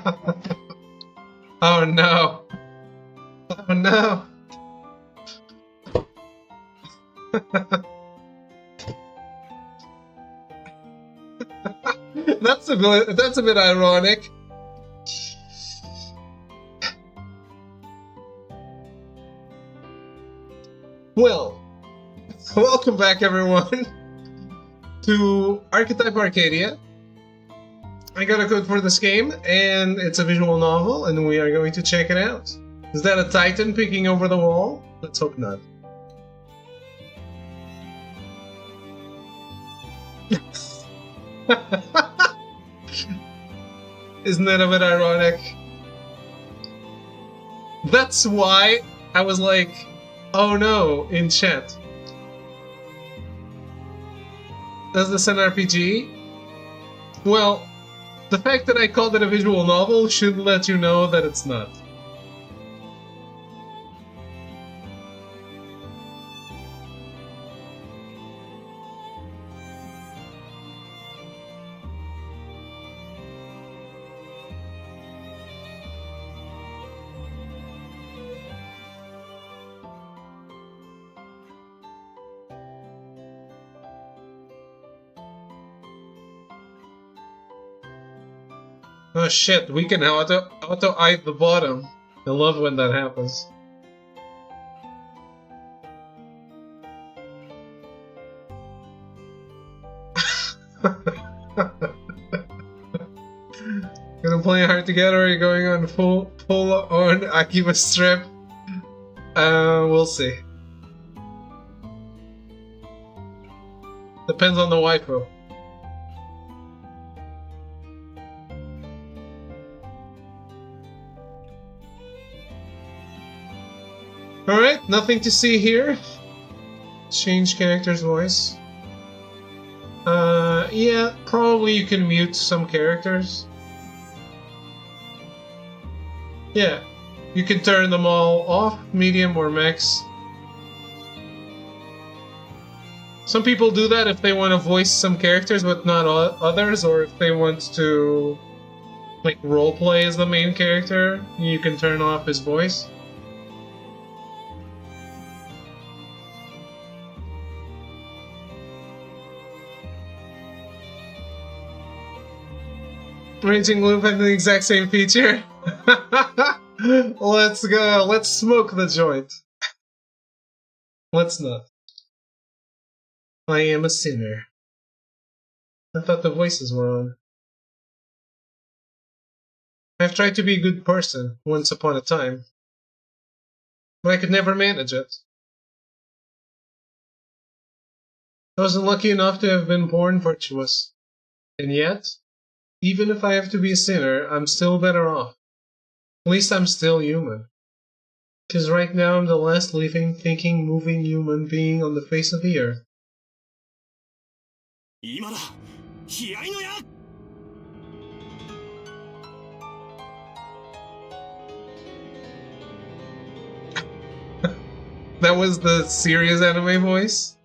Oh no! Oh no! That's a bit ironic. Well, welcome back everyone to Archetype Arcadia. I got a code for this game, and it's a visual novel, and we are going to check it out. Is that a titan peeking over the wall? Let's hope not. Isn't that a bit ironic? That's why I was like, oh no, in chat. Does this an RPG? Well, the fact that I called it a visual novel should let you know that it's not. Oh shit, we can auto-eye the bottom. I love when that happens. Gonna play hard together, or are you going on full on Akiba strip? We'll see. Depends on the waifu. Alright, nothing to see here. Change character's voice. Yeah, probably you can mute some characters. Yeah, you can turn them all off, medium or max. Some people do that if they want to voice some characters but not others, or if they want to like roleplay as the main character, you can turn off his voice. Raging Loop had the exact same feature. Let's go. Let's smoke the joint. Let's not. I am a sinner. I thought the voices were on. I've tried to be a good person once upon a time, but I could never manage it. I wasn't lucky enough to have been born virtuous. And yet, even if I have to be a sinner, I'm still better off. At least I'm still human. Because right now I'm the last living, thinking, moving human being on the face of the earth. That was the serious anime voice?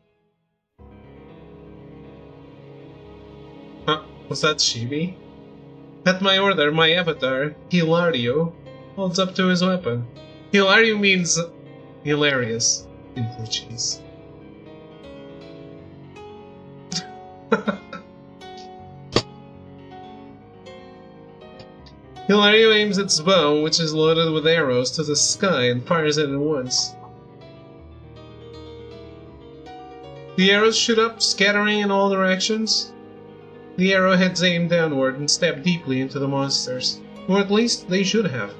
Huh? Was that Chibi? At my order, my avatar, Hilario, holds up to his weapon. Hilario means hilarious in Portuguese. Hilario aims its bow, which is loaded with arrows, to the sky and fires it at once. The arrows shoot up, scattering in all directions. The arrowheads aim downward and stab deeply into the monsters. Or at least they should have.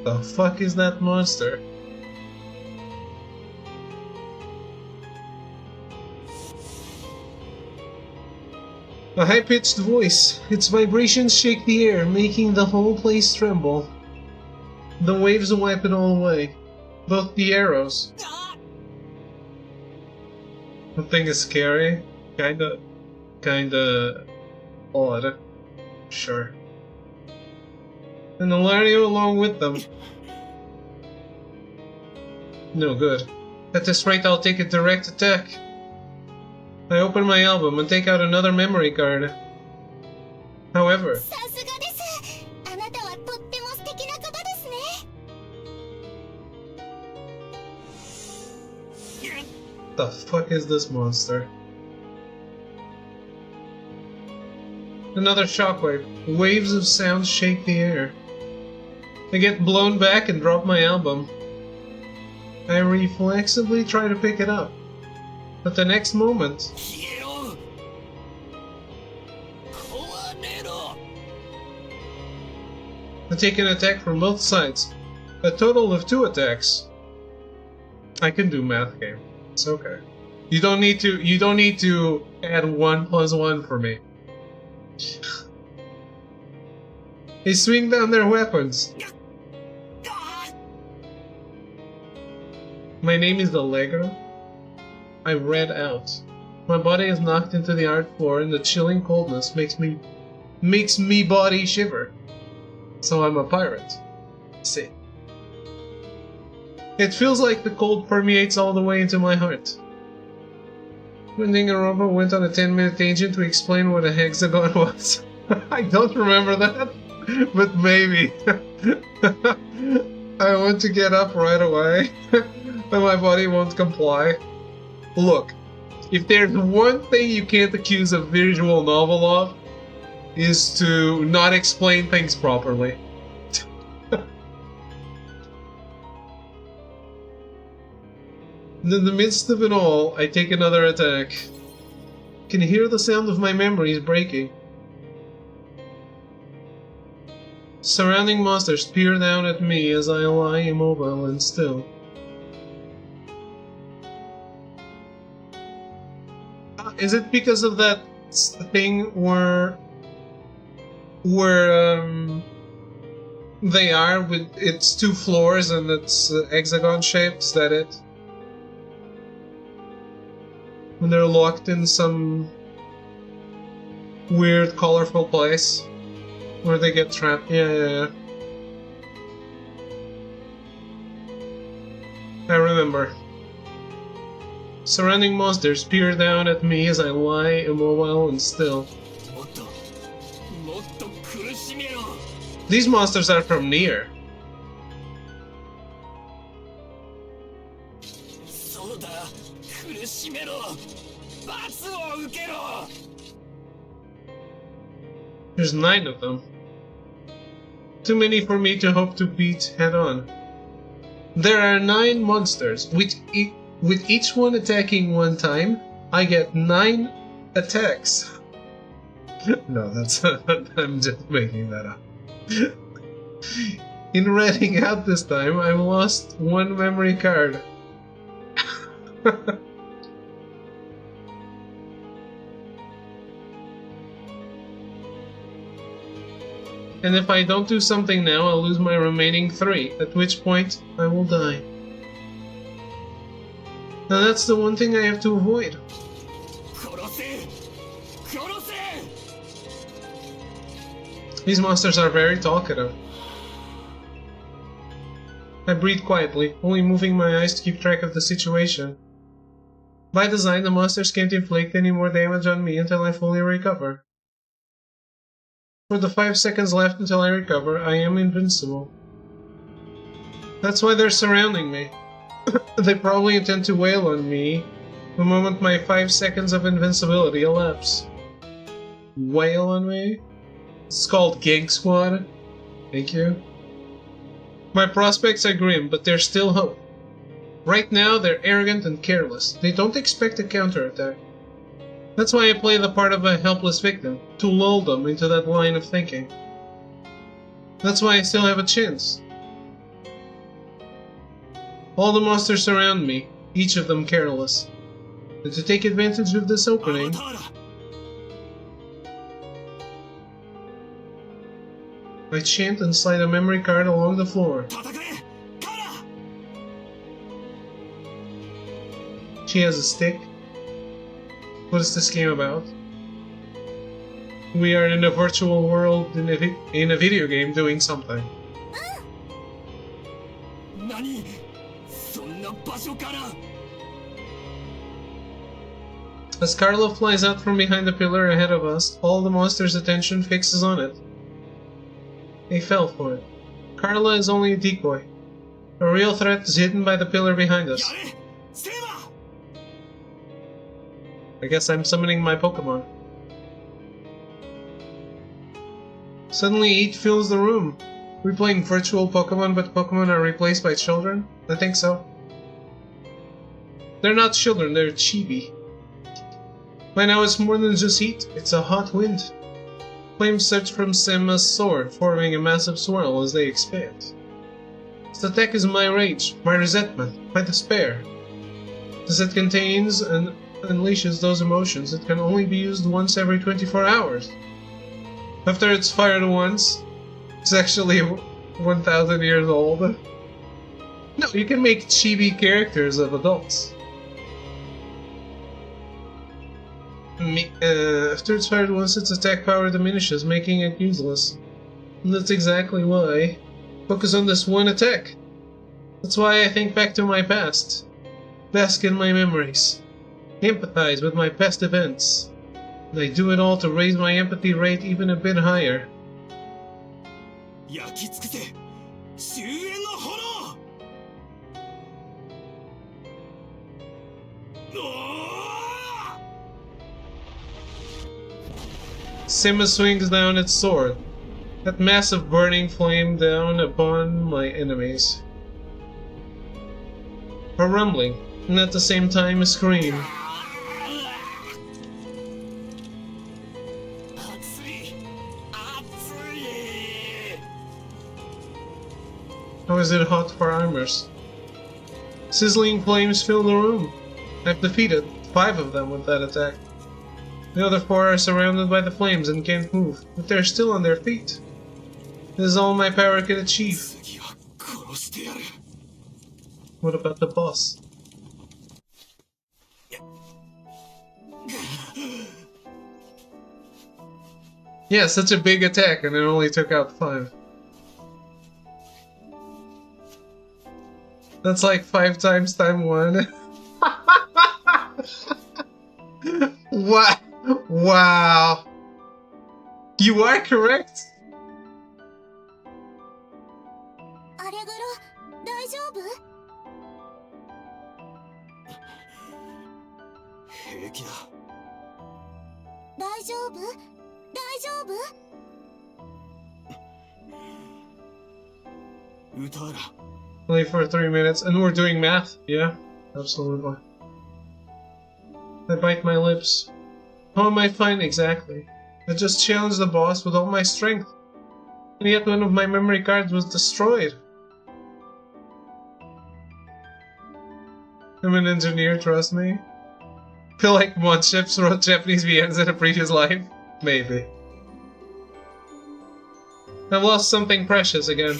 The fuck is that monster? A high-pitched voice. Its vibrations shake the air, making the whole place tremble. The waves wipe it all away. Both the arrows. The thing is scary. Kinda odd. Sure. And Hilario along with them. No good. At this rate, I'll take a direct attack. I open my album and take out another memory card. However, the fuck is this monster? Another shockwave. Waves of sound shake the air. I get blown back and drop my album. I reflexively try to pick it up, but the next moment, I take an attack from both sides. A total of 2 attacks. I can do math game. It's okay. You don't need to add 1 plus 1 for me. They swing down their weapons. My name is Allegro. I read out. My body is knocked into the art floor and the chilling coldness makes me body shiver. So I'm a pirate. See. It feels like the cold permeates all the way into my heart. Danganronpa went on a 10-minute tangent to explain what a hexagon was. I don't remember that, but maybe. I want to get up right away, but my body won't comply. Look, if there's one thing you can't accuse a visual novel of, is to not explain things properly. In the midst of it all, I take another attack. I can hear the sound of my memories breaking. Surrounding monsters peer down at me as I lie immobile and still. Is it because of that thing where they are with its 2 floors and it's hexagon shaped? Is that it? When they're locked in some weird, colorful place where they get trapped. Yeah. I remember. Surrounding monsters peer down at me as I lie immobile and still. These monsters are from near. There's 9 of them. Too many for me to hope to beat head on. There are 9 monsters, with each one attacking 1 time. I get 9 attacks. No, that's I'm just making that up. In reading out this time, I've lost 1 memory card. And if I don't do something now, I'll lose my remaining 3, at which point I will die. Now that's the one thing I have to avoid. These monsters are very talkative. I breathe quietly, only moving my eyes to keep track of the situation. By design, the monsters can't inflict any more damage on me until I fully recover. For the 5 seconds left until I recover, I am invincible. That's why they're surrounding me. They probably intend to wail on me the moment my 5 seconds of invincibility elapse. Wail on me? It's called Gang Squad. Thank you. My prospects are grim, but there's still hope. Right now, they're arrogant and careless. They don't expect a counterattack. That's why I play the part of a helpless victim, to lull them into that line of thinking. That's why I still have a chance. All the monsters surround me, each of them careless. And to take advantage of this opening, I chant and slide a memory card along the floor. She has a stick. What is this game about? We are in a virtual world in a video game doing something. As Carlo flies out from behind the pillar ahead of us, all the monster's attention fixes on it. They fell for it. Carla is only a decoy. A real threat is hidden by the pillar behind us. I guess I'm summoning my Pokemon. Suddenly heat fills the room. We're playing virtual Pokemon, but Pokemon are replaced by children? I think so. They're not children, they're chibi. By now it's more than just heat, it's a hot wind. Flames surge from Simma's sword, forming a massive swirl as they expand. This attack is my rage, my resentment, my despair. As it contains and unleashes those emotions, it can only be used once every 24 hours. After it's fired once, it's actually 1,000 years old. No, you can make chibi characters of adults. After it's fired once, its attack power diminishes, making it useless. And that's exactly why. Focus on this one attack. That's why I think back to my past. Bask in my memories. Empathize with my past events. And I do it all to raise my empathy rate even a bit higher. Simma swings down its sword, that massive burning flame down upon my enemies. A rumbling, and at the same time a scream. How is it hot for armors? Sizzling flames fill the room. I've defeated 5 of them with that attack. The other 4 are surrounded by the flames and can't move, but they're still on their feet. This is all my power can achieve. What about the boss? Yeah, such a big attack and it only took out 5. That's like 5 times time 1. What? Wow. You are correct. Only for 3 minutes, and we're doing math. Yeah, absolutely. I bite my lips. How am I fine exactly? I just challenged the boss with all my strength, and yet one of my memory cards was destroyed. I'm an engineer, trust me. Feel like mod ships wrote Japanese VNs in a previous life? Maybe. I've lost something precious again.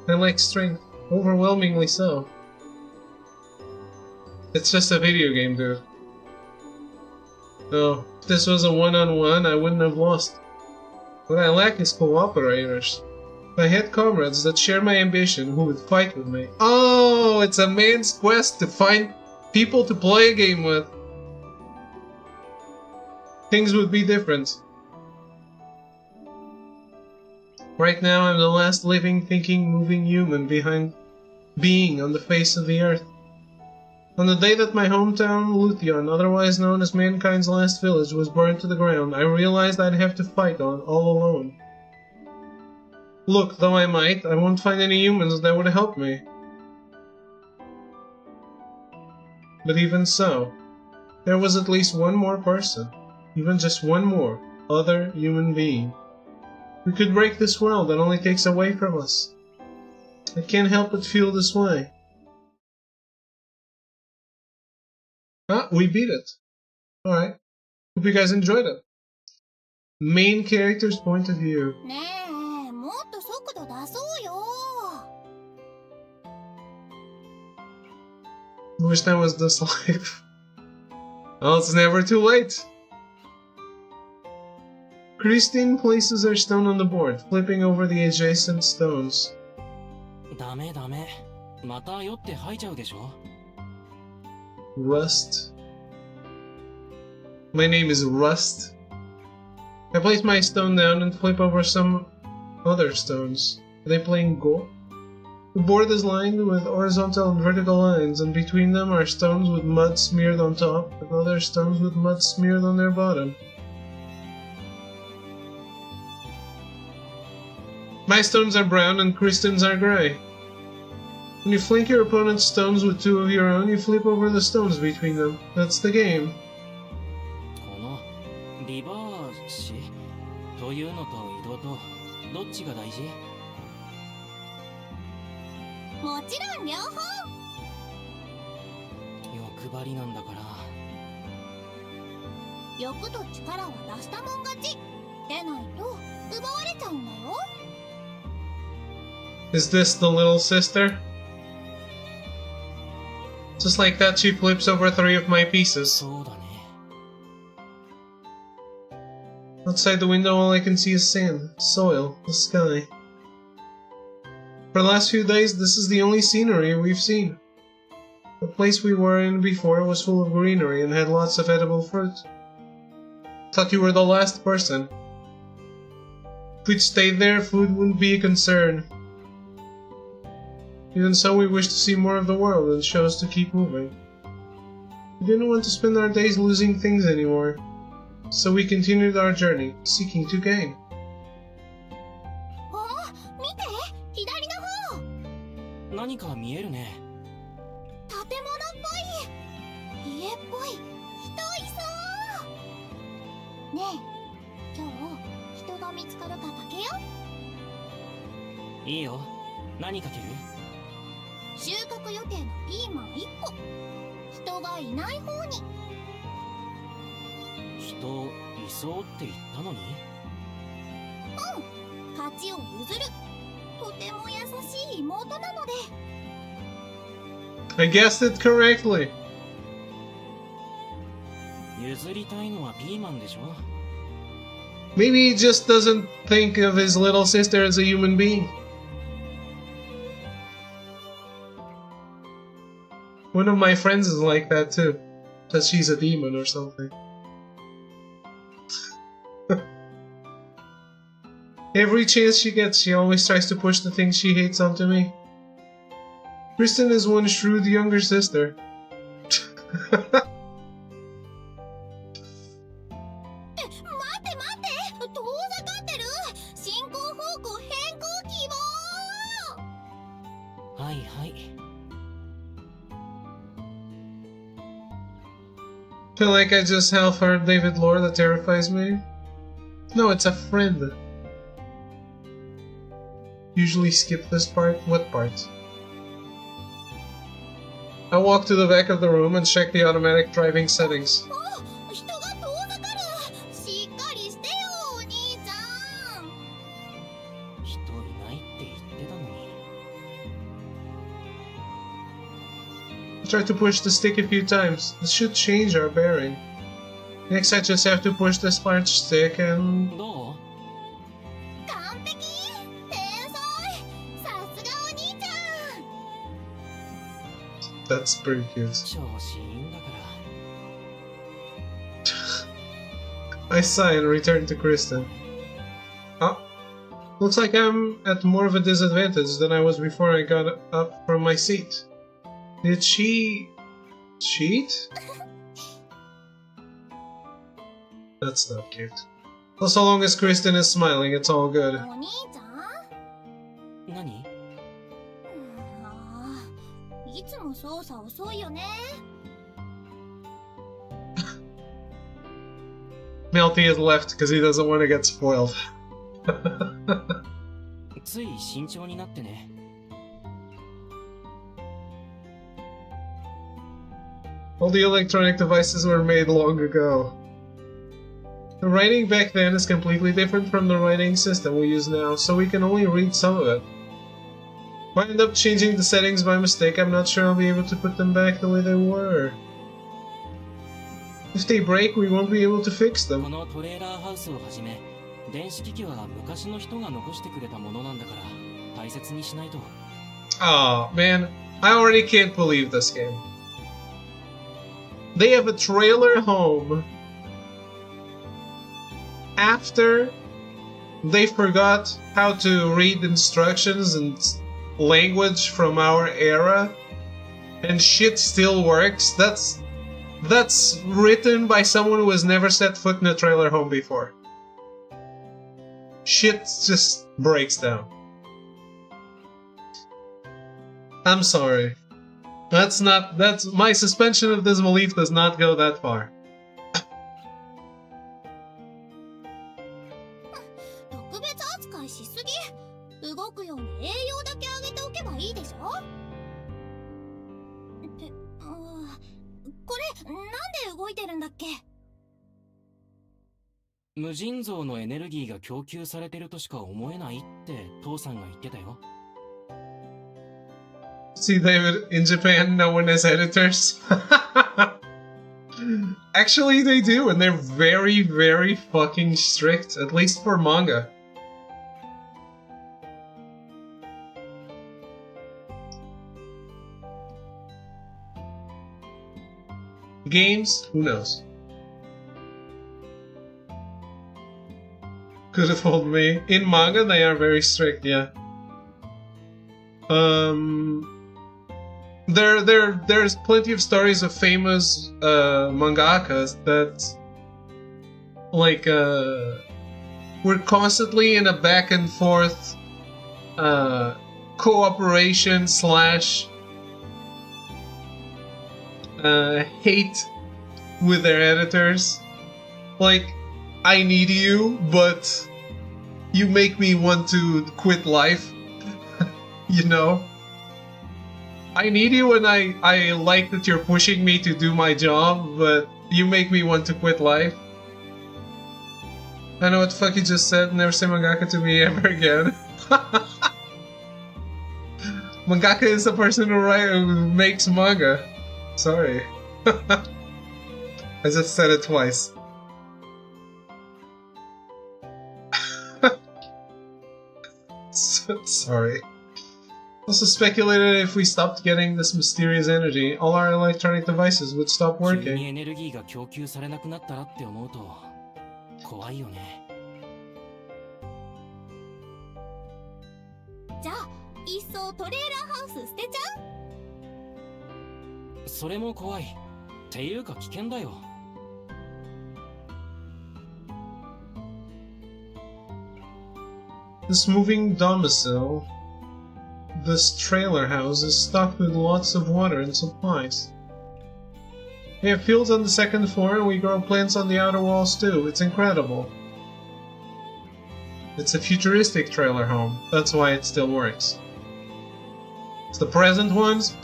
I lack strength, overwhelmingly so. It's just a video game, dude. No, if this was a one-on-one, I wouldn't have lost. What I lack is cooperators. If I had comrades that share my ambition who would fight with me. Oh, it's a man's quest to find people to play a game with. Things would be different. Right now, I'm the last living, thinking, moving human being on the face of the earth. On the day that my hometown, Luthien, otherwise known as mankind's last village, was burned to the ground, I realized I'd have to fight on all alone. Look, though I might, I won't find any humans that would help me. But even so, there was at least one more person, even just one more, other human being. We could break this world that only takes away from us. I can't help but feel this way. Ah, we beat it. Alright. Hope you guys enjoyed it. Main character's point of view. I wish that was this life. Well, it's never too late. Christine places her stone on the board, flipping over the adjacent stones. Rust. My name is Rust. I place my stone down and flip over some other stones. Are they playing Go? The board is lined with horizontal and vertical lines, and between them are stones with mud smeared on top, and other stones with mud smeared on their bottom. My stones are brown and Kristen's are grey. When you flank your opponent's stones with two of your own, you flip over the stones between them. That's the game. このリバーシというのと移動とどっちが大事？もちろん両方。欲張りなんだから。欲と力は出したもん勝ち。出ないと奪われちゃうんだよ。Is this the little sister? Just like that, she flips over 3 of my pieces. そうだね。Outside the window, all I can see is sand, soil, the sky. For the last few days, this is the only scenery we've seen. The place we were in before was full of greenery and had lots of edible fruit. Thought you were the last person. If we'd stayed there, food wouldn't be a concern. Even so, we wished to see more of the world and chose to keep moving. We didn't want to spend our days losing things anymore, so we continued our journey, seeking to gain. 見て、左の方。何か見えるね。建物っぽい。家っぽい。人いそう。ねえ、今日人が見つかるかかけよ。いいよ。何かける？収穫予定のピーマン1個。人がいない方に。人いそうって言ったのに？勝ちを譲る。とても優しい妹なので。I guessed it correctly. 譲りたいのはピーマンでしょ？ Maybe he just doesn't think of his little sister as a human being. One of my friends is like that too. That she's a demon or something. Every chance she gets, she always tries to push the things she hates onto me. Kristen is one shrewd younger sister. 遠ざかってる。進行方向変更希望。はいはい。Feel like I just half heard David lore that terrifies me? No, it's a friend. Usually skip this part. What part? I walk to the back of the room and check the automatic driving settings. 人が遠ざかる。しっかりしてよ、お兄ちゃん。人いないって言ってたのに。I tried to push the stick a few times. This should change our bearing. Next I just have to push this large stick and... どう？完璧。天才。さすがお兄ちゃん。That's pretty cute. 調子いいんだから。I sigh and return to Kristen. Oh, looks like I'm at more of a disadvantage than I was before I got up from my seat. Did she... cheat? That's not cute. Well, so long as Kristen is smiling, it's all good. お兄ちゃん。何？いつも操作遅いよね。Melty has left because he doesn't want to get spoiled. つい慎重になってね。All the electronic devices were made long ago. The writing back then is completely different from the writing system we use now, so we can only read some of it. If I end up changing the settings by mistake, I'm not sure I'll be able to put them back the way they were. If they break, we won't be able to fix こ them. のトレーラーハウスをはじめ、電子機器は昔の人が残してくれたものなんだから大切にしないと。Aw, man, I already can't believe this game. They have a trailer home after they forgot how to read instructions and language from our era, and shit still works. That's written by someone who has never set foot in a trailer home before. Shit just breaks down. I'm sorry. That's my suspension of disbelief does not go that far. 特別扱いしすぎ。動くように栄養だけあげておけばいいでしょ。って、これなんで動いてるんだっけ。無尽蔵のエネルギーが供給されてるとしか思えないって父さんが言ってたよ。See, David, in Japan, no one has editors. Actually, they do, and they're very, very fucking strict, at least for manga. Games? Who knows? Could have told me. In manga, they are very strict, yeah. There's plenty of stories of famous mangakas that, like, were constantly in a back and forth cooperation slash hate with their editors. Like, I need you, but you make me want to quit life. You know? I need you and I like that you're pushing me to do my job, but you make me want to quit life. I know what the fuck you just said. Never say mangaka to me ever again. Mangaka is the person who makes manga. Sorry. I just said it twice. Sorry. Also speculated if we stopped getting this mysterious energy, all our electronic devices would stop 急に working. エネルギーが供給されなくなったらって思うと怖いよね。じゃあいっそトレーラーハウス捨てちゃう。それも怖い。っていうか危険だよ。This moving domicile, this trailer house, is stocked with lots of water and supplies. We have fields on the second floor and we grow plants on the outer walls too. It's incredible. It's a futuristic trailer home. That's why it still works. It's the present ones.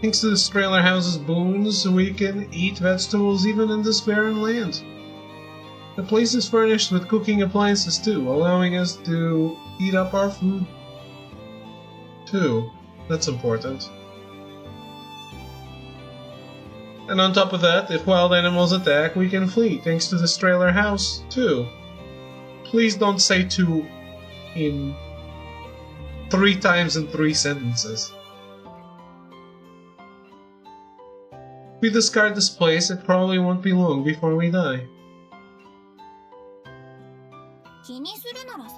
Thanks to this trailer house's boons, we can eat vegetables even in this barren land. The place is furnished with cooking appliances too, allowing us to eat up our food too. That's important. And on top of that, if wild animals attack, we can flee, thanks to this trailer house too. Please don't say two in 3 times in 3 sentences. If we discard this place, it probably won't be long before we die. 気にするならさ、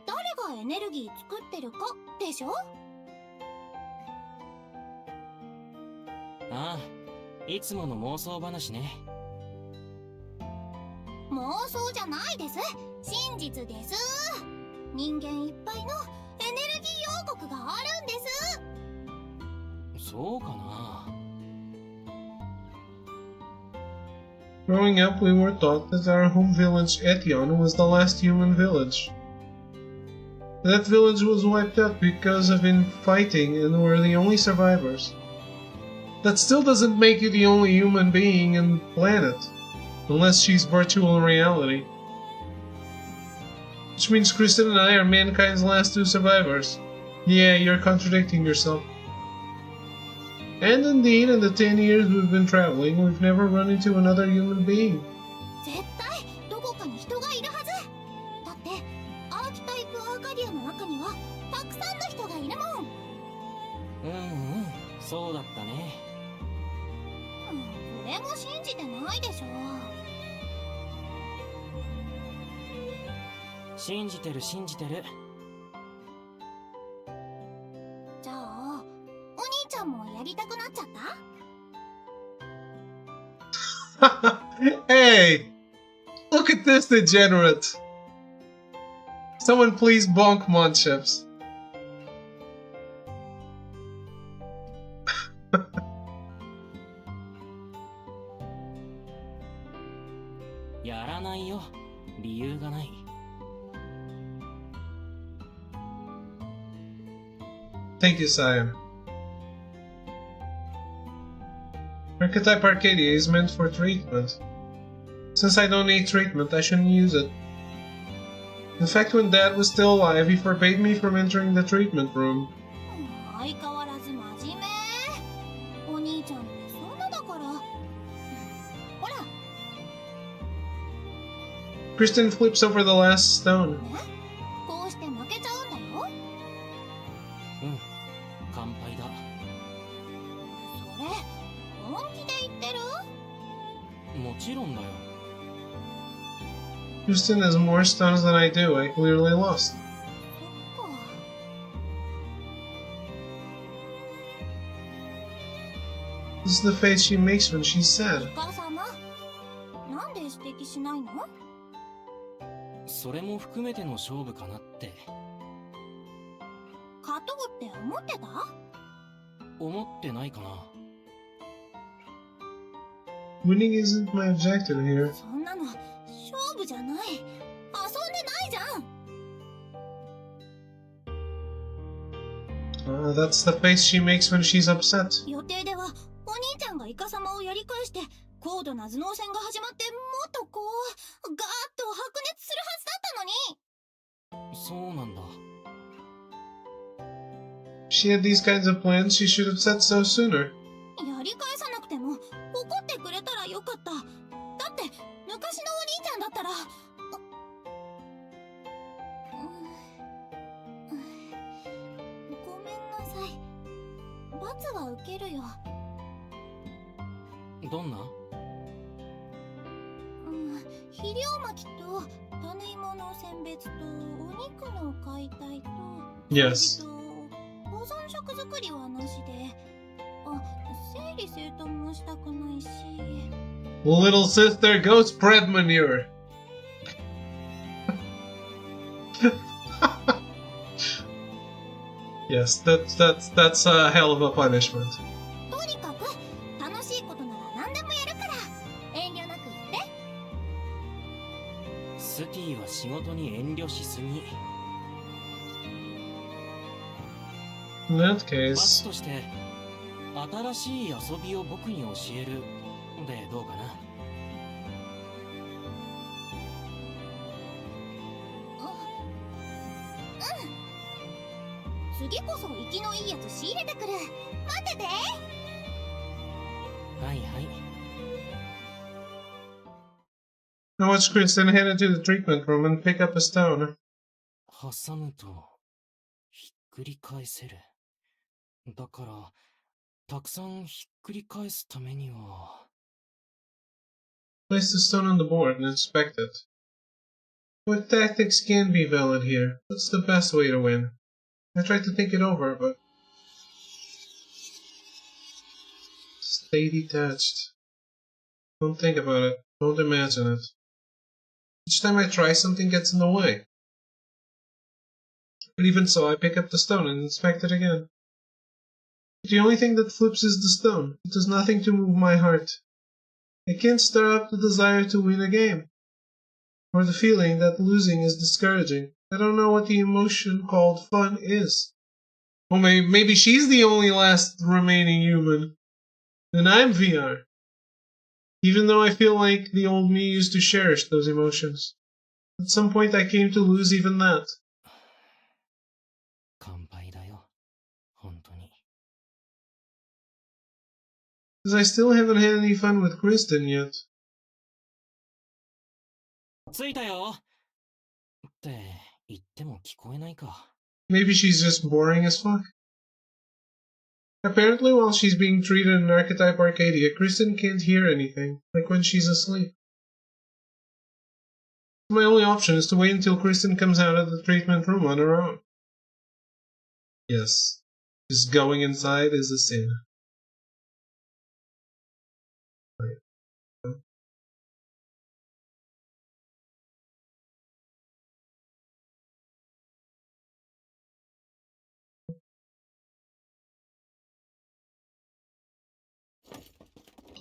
誰がエネルギー作ってるかでしょ。ああ、いつもの妄想話ね。妄想じゃないです。真実です。人間いっぱいのエネルギー王国があるんです。そうかな。Growing up, we were taught that our home village, Etion, was the last human village. That village was wiped out because of infighting and we're the only survivors. That still doesn't make you the only human being on the planet, unless she's virtual reality. Which means Kristen and I are mankind's last 2 survivors. Yeah, you're contradicting yourself. And indeed, in the 10 years we've been traveling, we've never run into another human being. 絶対どこかに人がいるはず。だってアーキタイプアーカディアの中にはたくさんの人がいるもん。うんうん、そうだったね。じてないでしょ。信じてる信じてる。じゃあ、お兄ちゃんもやりたくなっちゃった？ Hey! Look at this degenerate! Someone please bonk Monchips. やらないよ。理由がない。Thank you, Sire. Archetype Arcadia is meant for treatment. Since I don't need treatment, I shouldn't use it. In fact, when Dad was still alive, he forbade me from entering the treatment room. 相変わらず真面目。お兄ちゃんってそんなだから。ほら。 Kristen flips over the last stone. ね、こうして負けちゃうんだよ。うん、乾杯だ。それ、本気で言ってる？もちろんだよ。Kristen has more stones than I do. I clearly lost. そっか。This is the face she makes when she's sad. お母様、なんで指摘しないの？それも含めての勝負かなって。勝とうって思ってた？思ってないかな。Winning isn't my objective here. そんなの勝負じゃない。遊んでないじゃん。That's the face she makes when she's upset. 予定ではお兄ちゃんがイカ様をやり返して高度な頭脳戦が始まってもっとこうガーッと白熱するはずだったのに。そうなんだ。She had these kinds of plans. She should have said so sooner. やり返さなくても怒ってくれたらよかった。だって昔のお兄ちゃんだったら。ごめんなさい。罰は受けるよ。どんな？肥料巻きと種芋の選別とお肉の解体と、Yes. 保存食作りはなしで、整理整頓もしたくないし。Little sister, go spread manure. Yes, that's a hell of a punishment. とにかく楽しいことなら何でもやるから遠慮なく言って。スティは仕事に遠慮しすぎ。In that 罰 case, として新しい遊びを僕に教えるでどうかな。次こそ生きのいいやつ仕入れてくる。待ってて。はいはい。 I watched Kristen head into the treatment room and pick up a stone. 挟むとひっくり返せる。だからたくさんひっくり返すためには。 Place the stone on the board and inspect it. What tactics can be valid here? What's the best way to win? I tried to think it over, but... Stay detached. Don't think about it. Don't imagine it. Each time I try, something gets in the way. But even so, I pick up the stone and inspect it again. But the only thing that flips is the stone. It does nothing to move my heart. I can't stir up the desire to win a game, or the feeling that losing is discouraging. I don't know what the emotion called fun is. Well, maybe she's the only last remaining human, and I'm VR. Even though I feel like the old me used to cherish those emotions. At some point I came to lose even that. 乾杯だよ。本当に。 Because I still haven't had any fun with Kristen yet. 着いたよって言っても聞こえないか。 Maybe she's just boring as fuck. Apparently, while she's being treated in Archetype Arcadia, Kristen can't hear anything, like when she's asleep. My only option is to wait until Kristen comes out of the treatment room on her own. Yes, just going inside is a sin.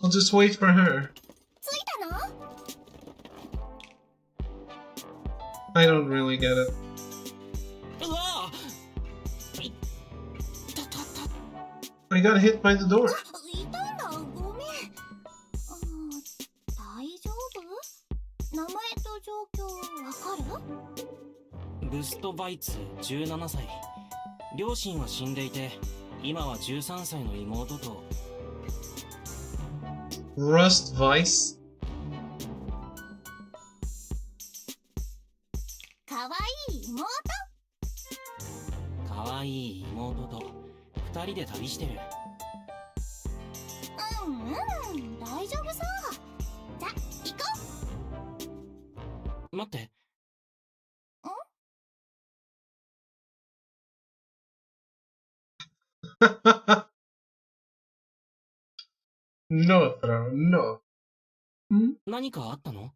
I'll just wait for her. I don't really get it. I got hit by the door.ブストバイツ17歳。両親は死んでいて、今は13歳の妹と。Rust Vice? かわいい妹。かわいい妹と2人で旅してる。大丈夫そう。じゃ、行こう。待って。No, no. 何かあったの？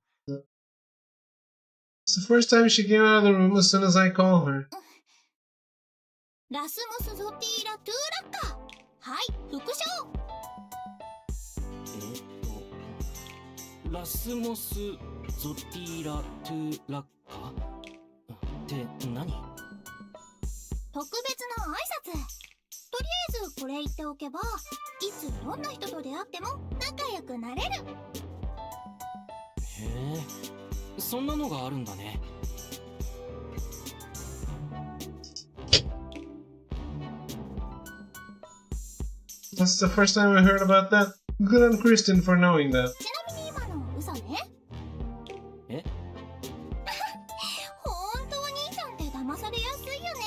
It's the first time she came out of the room as soon as I call her. ラスムス・ゾティーラ・トゥーラッカ。はい、副賞。ラスモス・ゾティーラ・トゥーラッカって何？特別な挨拶。とりあえずこれ言っておけば、いつどんな人と出会っても仲良くなれる。へえ、そんなのがあるんだね。That's the first time I heard about that. Good on Kristen for knowing that. ちなみに今の嘘ね。え？本当お兄ちゃんって騙されやすいよね。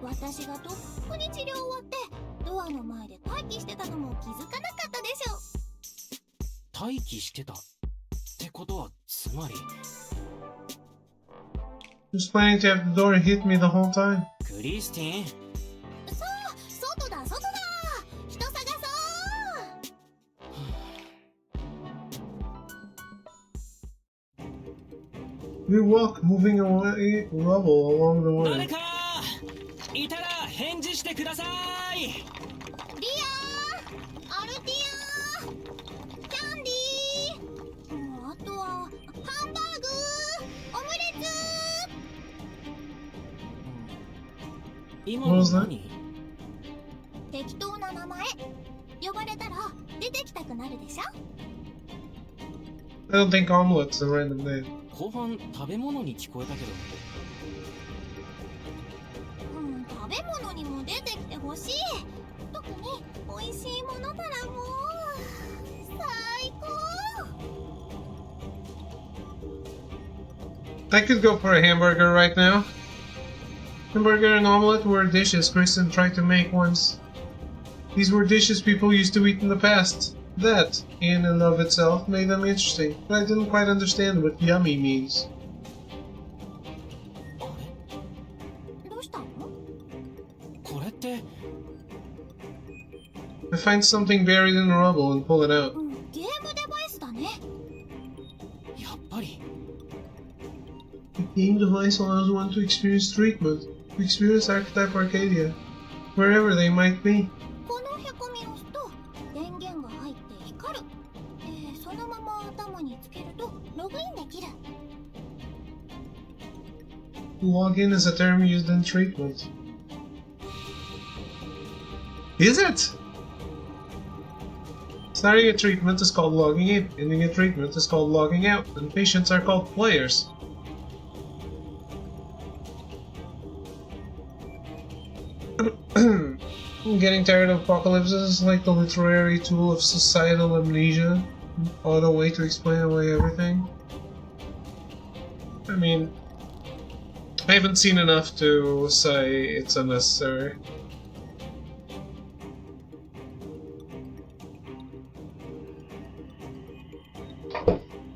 私がとっくに治療終わってドアの前で待機してたのも気づかなかったでしょ。待機してたってことはつまり Just planning to have the door hit me the whole time. クリスティン。そう、外だ外だ。人探そう。 We walk, moving away, rubble along the way. 誰かいたら返事してください。リア、アルティア、キャンディー、あとはハンバーグ、オムレツ。今の何？適当な名前。呼ばれたら出てきたくなるでしょ。 I don't think omelet's a random name. 後半食べ物に聞こえたけど。食べ物にも出てきてほしい。特に美味しいものならもう最高。 I could go for a hamburger right now. Hamburger and omelet were dishes Kristen tried to make once. These were dishes people used to eat in the past. That, in and of itself, made them interesting, but I didn't quite understand what yummy means. どうしたの？これって。I find something buried in the rubble and pull it out. ゲームデバイスだね。やっぱり。The game device allows one to experience treatment, to experience Archetype Arcadia, wherever they might be. このへこみを押すと電源が入って光る。そのまま頭につけるとログインできる。Login is a term used in treatment. Is it? Starting a treatment is called logging in, ending a treatment is called logging out, and patients are called players. I'm getting tired of apocalypses like the literary tool of societal amnesia, auto way to explain away everything. I mean, I haven't seen enough to say it's unnecessary.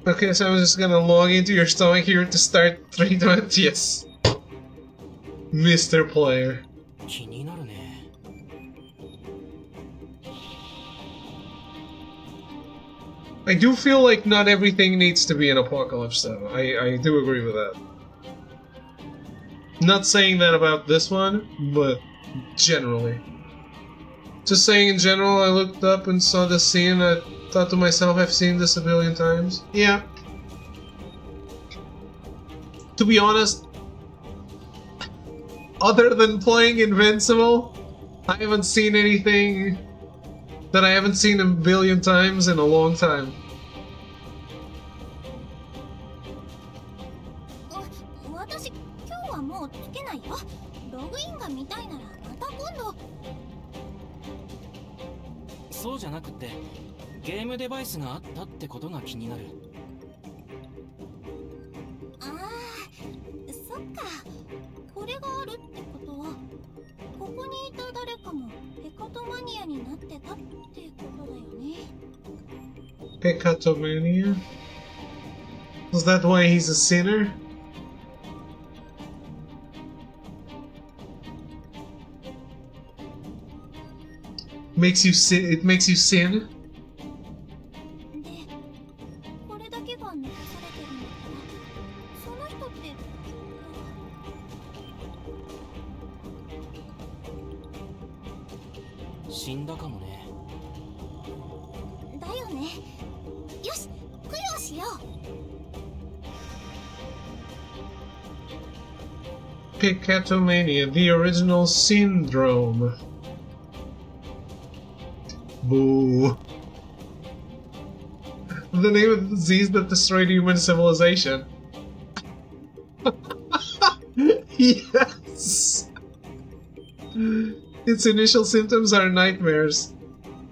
Okay, so I'm just gonna log into your stomach here to start treatment. Yes. Mr. Player. 気になるね。I do feel like not everything needs to be an apocalypse, though. I do agree with that. Not saying that about this one, but generally. Just saying in general, I looked up and saw this scene, I thought to myself, I've seen this a billion times. Yeah. To be honest, other than playing Invincible, I haven't seen anything that I haven't seen a billion times in a long time. 私、今日はもうつけないよ。ログインが見たいならまた今度。そうじゃなくて、ゲームデバイスがあったってことが気になる。ああ、そっか。これがあるってことは、ここにいた誰かもペカトマニアになってたってことだよね。Pecatomania? Was that why he's a sinner? Makes you sin? It makes you sin? で、これだけが残されてるんだから、その人って死んだかもね。だよね。よし、供養しよう。 Pecatomania, the original syndrome. Boo. The name of the disease that destroyed human civilization. Yes! Its initial symptoms are nightmares.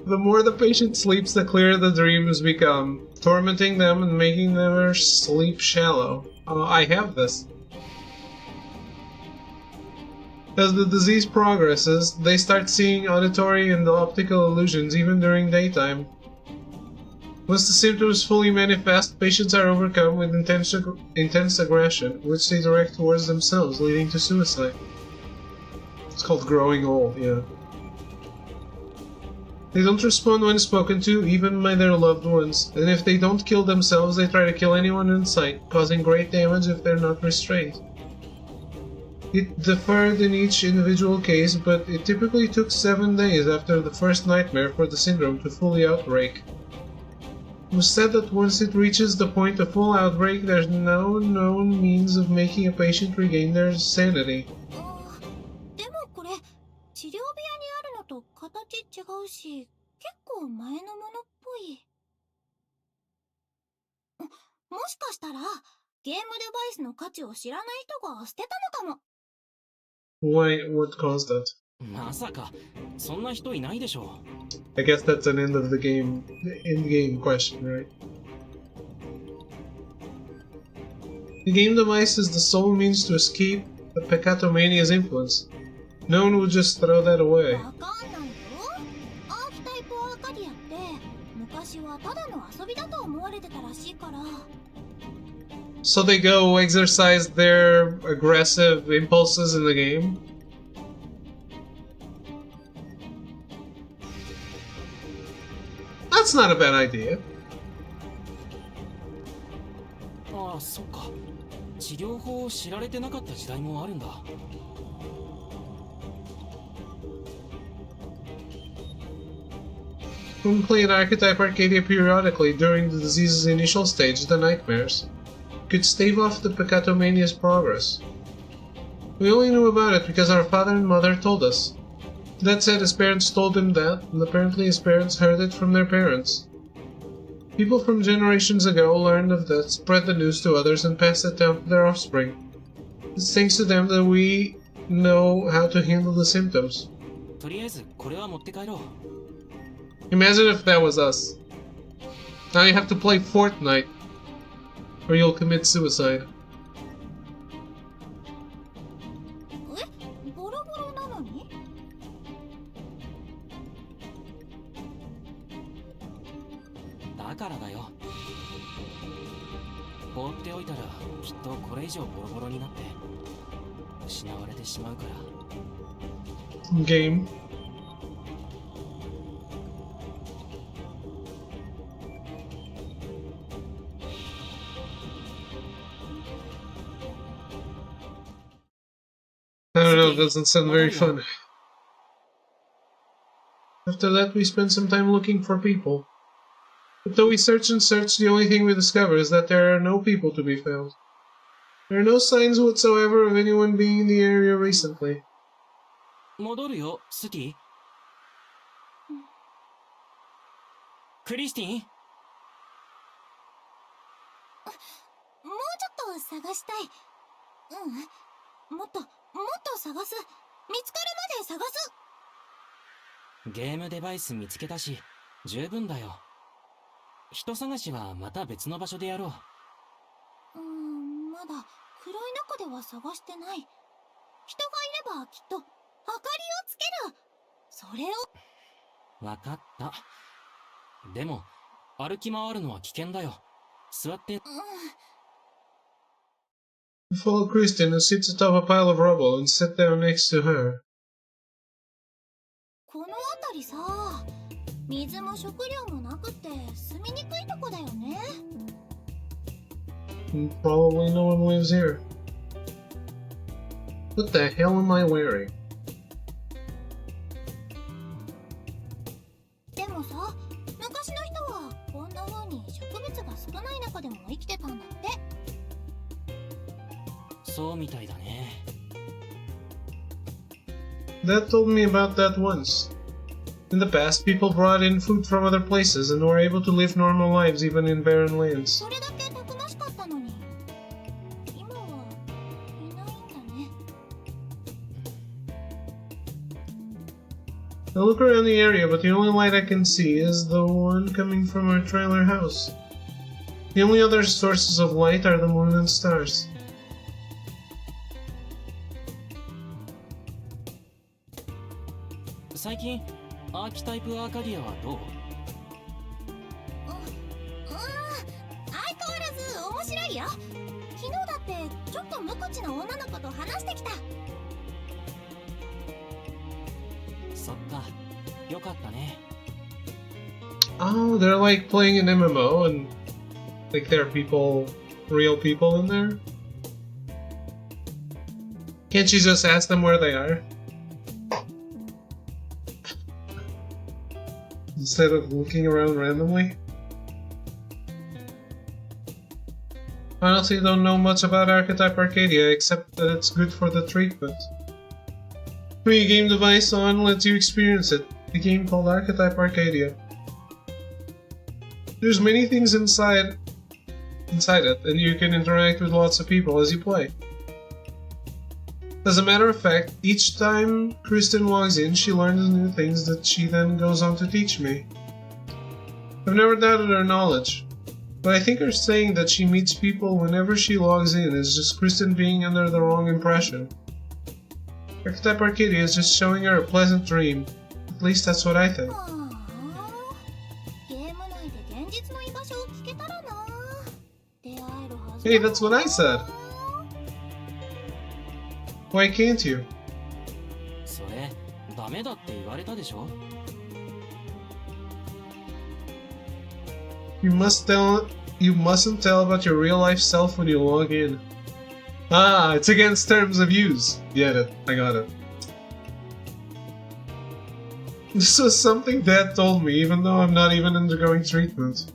The more the patient sleeps, the clearer the dreams become, tormenting them and making their sleep shallow. I have this. As the disease progresses, they start seeing auditory and optical illusions even during daytime. Once the symptoms fully manifest, patients are overcome with intense aggression, which they direct towards themselves, leading to suicide. It's called growing old, yeah. They don't respond when spoken to, even by their loved ones, and if they don't kill themselves, they try to kill anyone in sight, causing great damage if they're not restrained. It differed in each individual case, but it typically took 7 days after the first nightmare for the syndrome to fully outbreak. It was said that once it reaches the point of full outbreak, there's no known means of making a patient regain their sanity. でもこれ、治療部屋にあるのと形違うし、結構前のものっぽい。もしかしたら、ゲームデバイスの価値を知らない人が捨てたのかも。Why? What caused that? まさか、そんな人いないでしょう。I guess that's an end of the game, in-game question, right? The game device is the sole means to escape the Pecatomania's influence. No one would just throw that away. わかんないよ。アーキタイプアーカディアって昔はただの遊びだと思われてたらしいから。So they go exercise their aggressive impulses in the game? That's not a bad idea. ああ、そっか。治療法を知られてなかった時代もあるんだ。One played Archetype Arcadia periodically during the disease's initial stage, the nightmares. Could stave off the Pecatomania's progress. We only knew about it because our father and mother told us. That said, his parents told him that, and apparently his parents heard it from their parents. People from generations ago learned of that, spread the news to others, and passed it down to their offspring. It's thanks to them that we know how to handle the symptoms. とりあえずこれは持って帰ろう。Imagine if that was us. Now you have to play Fortnite, or you'll commit suicide. え、ボロボロなのに？だからだよ。放っておいたらきっとこれ以上ボロボロになって失われてしまうから。Game. I don't know, it doesn't sound very fun. After that, we spend some time looking for people. But though we search and search, the only thing we discover is that there are no people to be found. There are no signs whatsoever of anyone being in the area recently. 戻るよ、スティ。クリスティン？もうちょっと探したい。もっと探す。見つかるまで探す。ゲームデバイス見つけたし、十分だよ。人探しはまた別の場所でやろう。まだ暗い中では探してない。人がいればきっと明かりをつける。それを。わかった。でも歩き回るのは危険だよ。座って。We follow Kristen, who sits atop a pile of rubble, and sit down next to her. この辺りさ、水も食料もなくて住みにくいとこだよね。Probably no one lives here. What the hell am I wearing? でもさ、昔の人はこんな風に植物が少ない中でも生きてたんだって。そうみたいだね。Dad told me about that once. In the past, people brought in food from other places and were able to live normal lives even in barren lands. それだけたくましかったのに、今はいないんだね。I look around the area, but the only light I can see is the one coming from our trailer house. The only other sources of light are the moon and stars. 最近アーキタイプアーカディアはどう？相変わらず面白いよ。昨日だってちょっと無口な女の子と話してきた。そっか、よかったね。Oh, they're like playing an MMO and like there are people, real people in there? Can't you just ask them where they are? Instead of looking around randomly? I honestly don't know much about Archetype Arcadia except that it's good for the treatment. Putting a game device on lets you experience it. A game called Archetype Arcadia. There's many things inside it, and you can interact with lots of people as you play. As a matter of fact, each time Kristen logs in, she learns new things that she then goes on to teach me. I've never doubted her knowledge, but I think her saying that she meets people whenever she logs in is just Kristen being under the wrong impression. Archetype Arcadia is just showing her a pleasant dream. At least that's what I think. Hey, that's what I said! Why can't you? それダメだって言われたでしょ？ You mustn't tell about your real life self when you log in. Ah, it's against terms of use. Get it. I got it. This was something Dad told me, even though I'm not even undergoing treatment.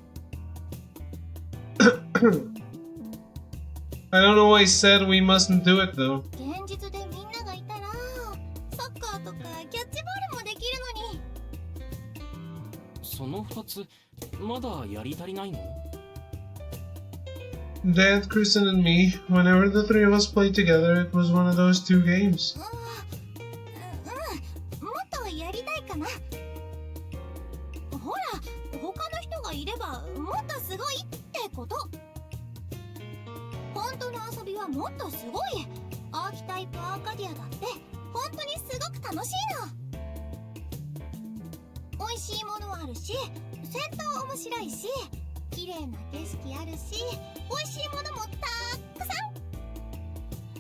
I don't know why he said we mustn't do it though. 現実でみんながいたらサッカーとかキャッチボールもできるのに。その2つまだやり足りないの？ Dad, Kristen, and me, whenever the three of us played together, it was one of those two games. もっとやりたいかな。ほら、他の人がいればもっとすごいってこと。本当の遊びはもっとすごい。アーキタイプアーカディアだって本当にすごく楽しいの。美味しいものあるし、戦闘面白いし、気綺麗な景色あるし、美味しいものもたくさ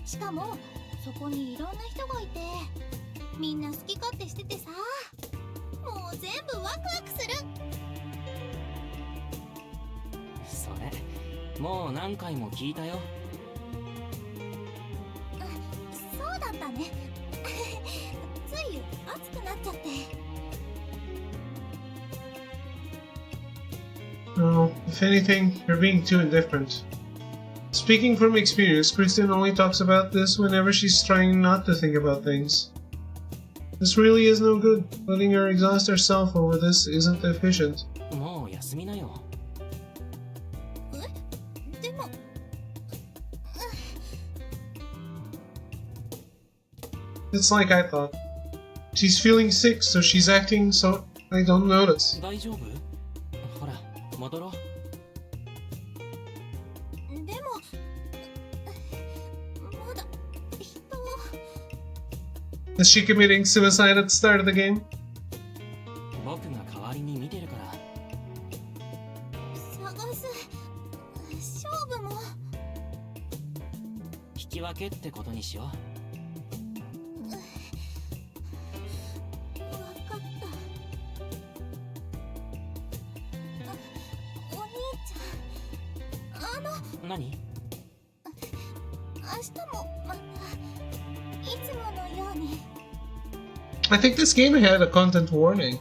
ん。しかもそこにいろんな人がいて、みんな好き勝手しててさ、もう全部ワクワクする。それもう何回も聞いたよ。そうだったね。つい熱くなっちゃって。Oh, if anything, you're being too indifferent. Speaking from experience, Kristen only talks about this whenever she's trying not to think about things. This really is no good. Letting her exhaust herself over this isn't efficient. もう休みなよ。でも、It's like I thought. She's feeling sick, so she's acting so I don't notice. 大丈夫？ほら、戻ろう。でも、まだ人を。 Is she committing suicide at the start of the game? 僕が代わりに見てるから。探す。勝負も。引き分けってことにしよう。わかった。お兄ちゃん、何？明日もまたいつものように。 I think this game had a content warning.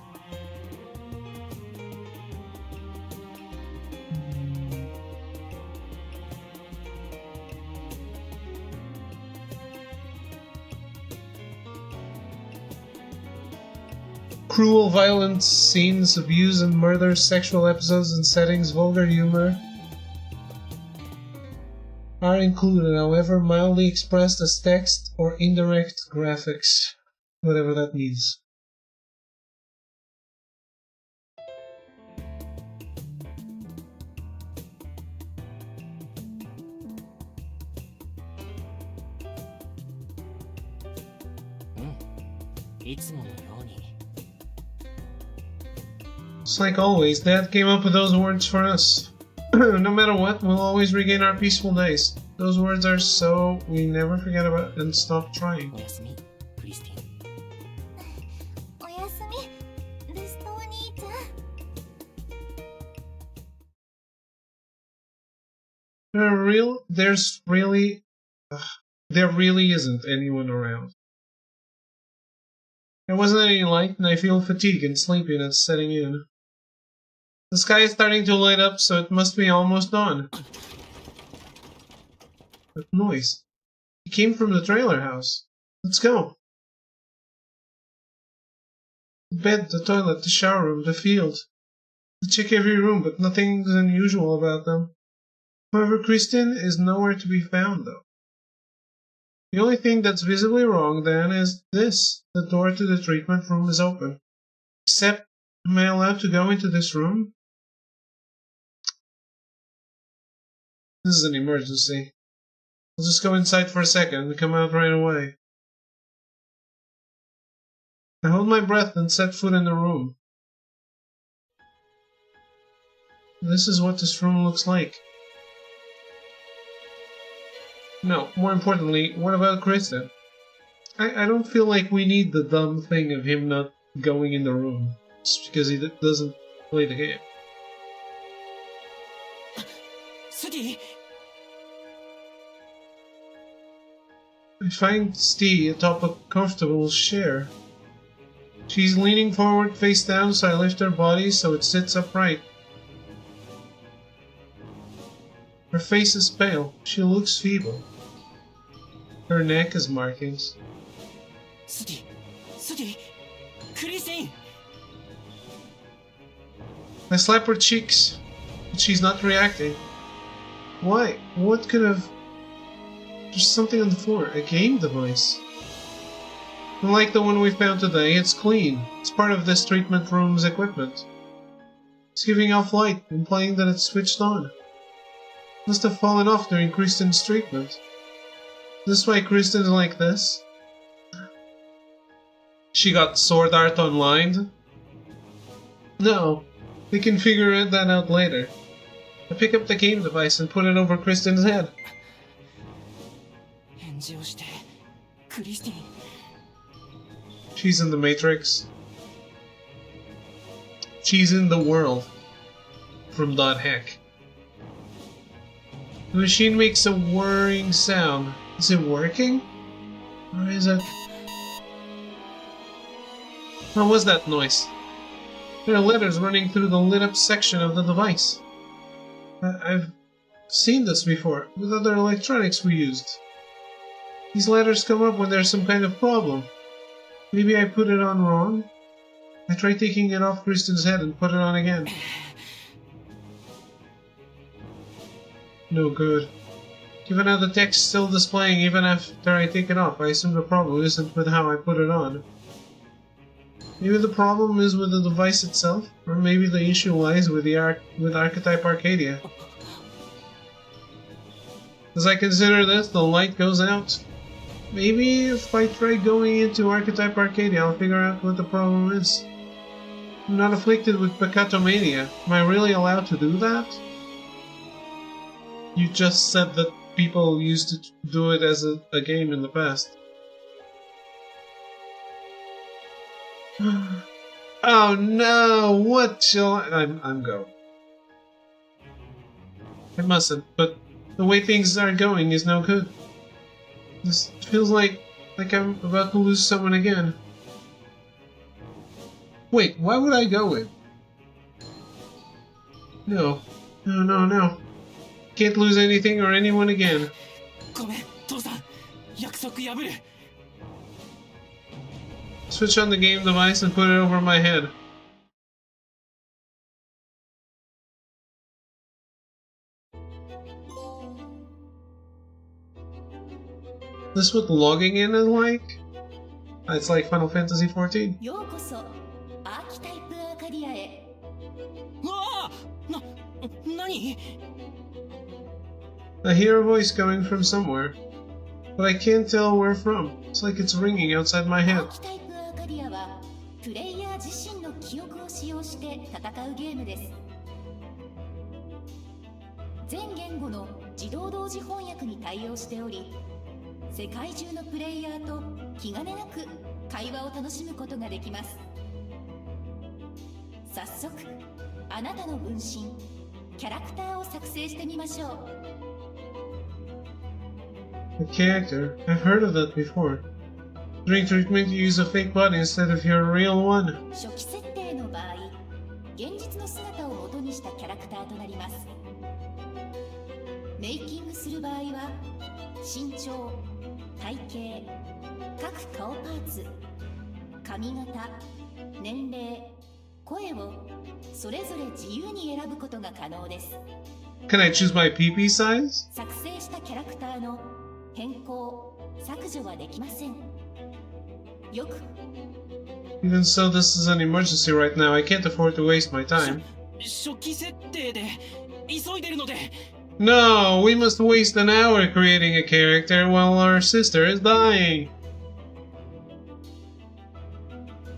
Cruel, violent scenes, abuse and murder, sexual episodes and settings, vulgar humor are included, however mildly expressed as text or indirect graphics, whatever that means. Just like always, Dad came up with those words for us. No matter what, we'll always regain our peaceful days. Those words are so we never forget about and stop trying. おやすみ、クリスティン。おやすみ、ルストお兄ちゃん。There really isn't anyone around. There wasn't any light, and I feel fatigue and sleepiness setting in. The sky is starting to light up, so it must be almost dawn. That noise. It came from the trailer house. Let's go. The bed, the toilet, the shower room, the field. I check every room, but nothing's unusual about them. However, Kristen is nowhere to be found, though. The only thing that's visibly wrong, then, is this. The door to the treatment room is open. Except, am I allowed to go into this room? This is an emergency. I'll just go inside for a second and come out right away. I hold my breath and set foot in the room. This is what this room looks like. No, more importantly, what about Kristen? I don't feel like we need the dumb thing of him not going in the room just because he doesn't play the game. スティ I find Stee atop a comfortable chair. She's leaning forward face down, so I lift her body so it sits upright. Her face is pale. She looks feeble. Her neck has markings. スティクリスティン I slap her cheeks, but she's not reacting. Why? What could have... There's something on the floor. A game device. Unlike the one we found today, it's clean. It's part of this treatment room's equipment. It's giving off light, implying that it's switched on. Must have fallen off during Kristen's treatment. Is this why Kristen's like this? She got sword art online? No, we can figure that out later. I pick up the game device and put it over Kristen's head. 返事をして、クリスティン。 She's in the Matrix. She's in the world. From dot heck. The machine makes a whirring sound. Is it working? Or is it... What was that noise? There are letters running through the lit up section of the device. I've seen this before with other electronics we used. These letters come up when there's some kind of problem. Maybe I put it on wrong? I tried taking it off Kristen's head and put it on again. No good. Given how the text is still displaying even after I take it off, I assume the problem isn't with how I put it on. Maybe the problem is with the device itself, or maybe the issue lies with Archetype Arcadia. As I consider this, the light goes out. Maybe if I try going into Archetype Arcadia, I'll figure out what the problem is. I'm not afflicted with Peccatomania. Am I really allowed to do that? You just said that people used to do it as a game in the past. Oh no! What shall I'm going. I mustn't, but the way things are going is no good. This feels like I'm about to lose someone again. Wait, why would I go in? No. No. Can't lose anything or anyone again. ごめん、父さん。約束破る。 Switch on the game device and put it over my head. This what logging in is like? It's like Final Fantasy XIV. ようこそアーキタイプアーカディアへ。うわあ、何？ I hear a voice coming from somewhere, but I can't tell where from. It's like it's ringing outside my ア head. ーキタイプアーカディアはプレイヤー自身の記憶を使用して戦うゲームです。全言語の自動同時翻訳に対応しており、世界中のプレイヤーと気兼ねなく会話を楽しむことができます。早速、あなたの分身、キャラクターを作成してみましょう。 A character? I've heard of that before. During treatment, you use a fake body instead of your real one. 初期設定の場合、現実の姿を元にしたキャラクターとなります。メイキングする場合は、身長、体型、各顔パーツ、髪型、年齢、声をそれぞれ自由に選ぶことが可能です。 Can I choose my PP size? 作成したキャラクターの変更、削除はできません。よく Even so, this is an emergency right now. I can't afford to waste my time. 初期設定で急いでるので。 No, we must waste an hour creating a character while our sister is dying.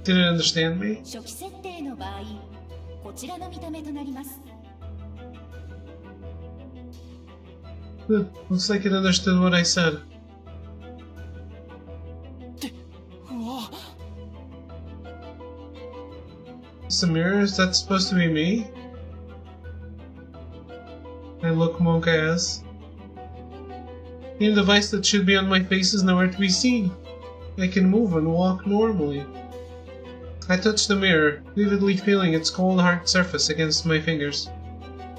Didn't understand me? 初期設定の場合、こちらの見た目となります。 Good. Looks like it understood what I said. うわ。 It's a mirror? Is that supposed to be me? I look monk ass. The device that should be on my face is nowhere to be seen. I can move and walk normally. I touch the mirror, vividly feeling its cold hard surface against my fingers.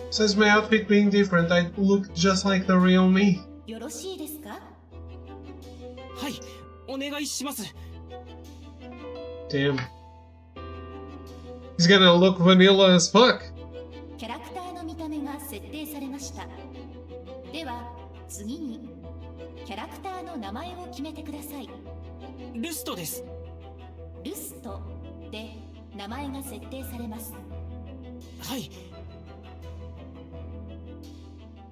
Besides my outfit being different, I look just like the real me. よろしいですか？はい、お願いします。 Damn. He's gonna look vanilla as fuck. キャラクターの見た目が設定されました。では次にキャラクターの名前を決めてください。ルストです。ルストで名前が設定されます。はい。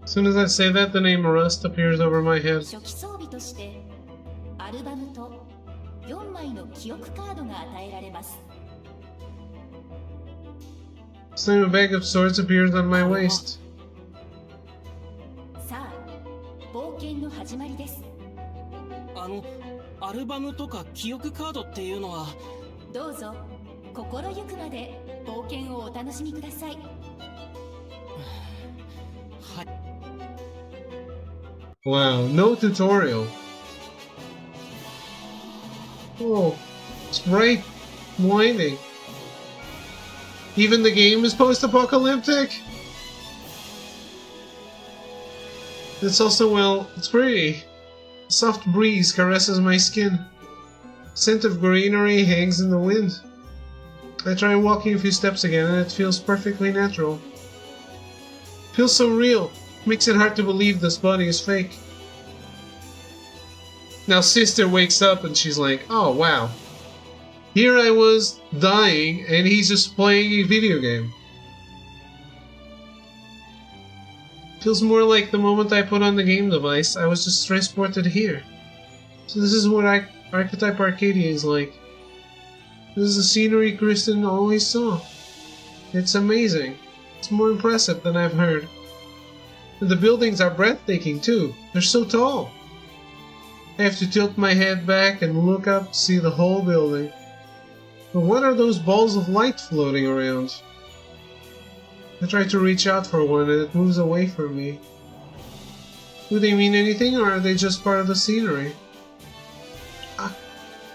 As soon as I say that, the name Rust appears over my head. 初期装備としてアルバムと4枚の記憶カードが与えられます。 Same a bag of swords appears on my waist. アルバムとか記憶カードっていうのは。どうぞ心ゆくまで冒険をお楽しみください。はい。 Wow, no tutorial. Oh, it's bright, winding. Even the game is post-apocalyptic? It's also, well, it's pretty. A soft breeze caresses my skin. Scent of greenery hangs in the wind. I try walking a few steps again and it feels perfectly natural. Feels so real. Makes it hard to believe this body is fake. Now sister wakes up and she's like, oh wow. Here I was dying and he's just playing a video game. Feels more like the moment I put on the game device, I was just transported here. So this is what Archetype Arcadia is like. This is the scenery Kristen always saw. It's amazing. It's more impressive than I've heard. And the buildings are breathtaking too. They're so tall. I have to tilt my head back and look up to see the whole building. But what are those balls of light floating around? I try to reach out for one and it moves away from me. Do they mean anything or are they just part of the scenery?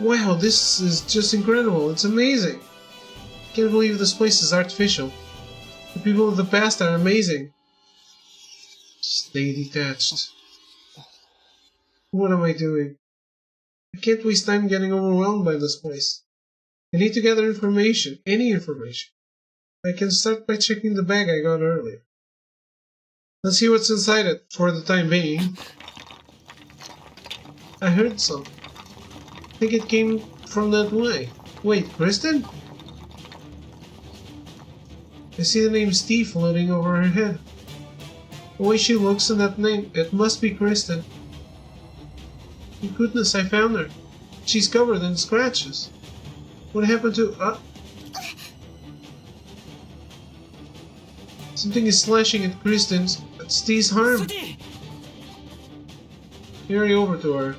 Wow, this is just incredible. It's amazing. I can't believe this place is artificial. The people of the past are amazing. Stay detached. What am I doing? I can't waste time getting overwhelmed by this place. I need to gather information, any information. I can start by checking the bag I got earlier. Let's see what's inside it for the time being. I heard something. I think it came from that way. Wait, Kristen? I see the name Steve floating over her head. The way she looks in that name, it must be Kristen. Thank goodness I found her. She's covered in scratches. What happened to... Something is slashing at Kristen's, at Steve's arm. Hurry over to her.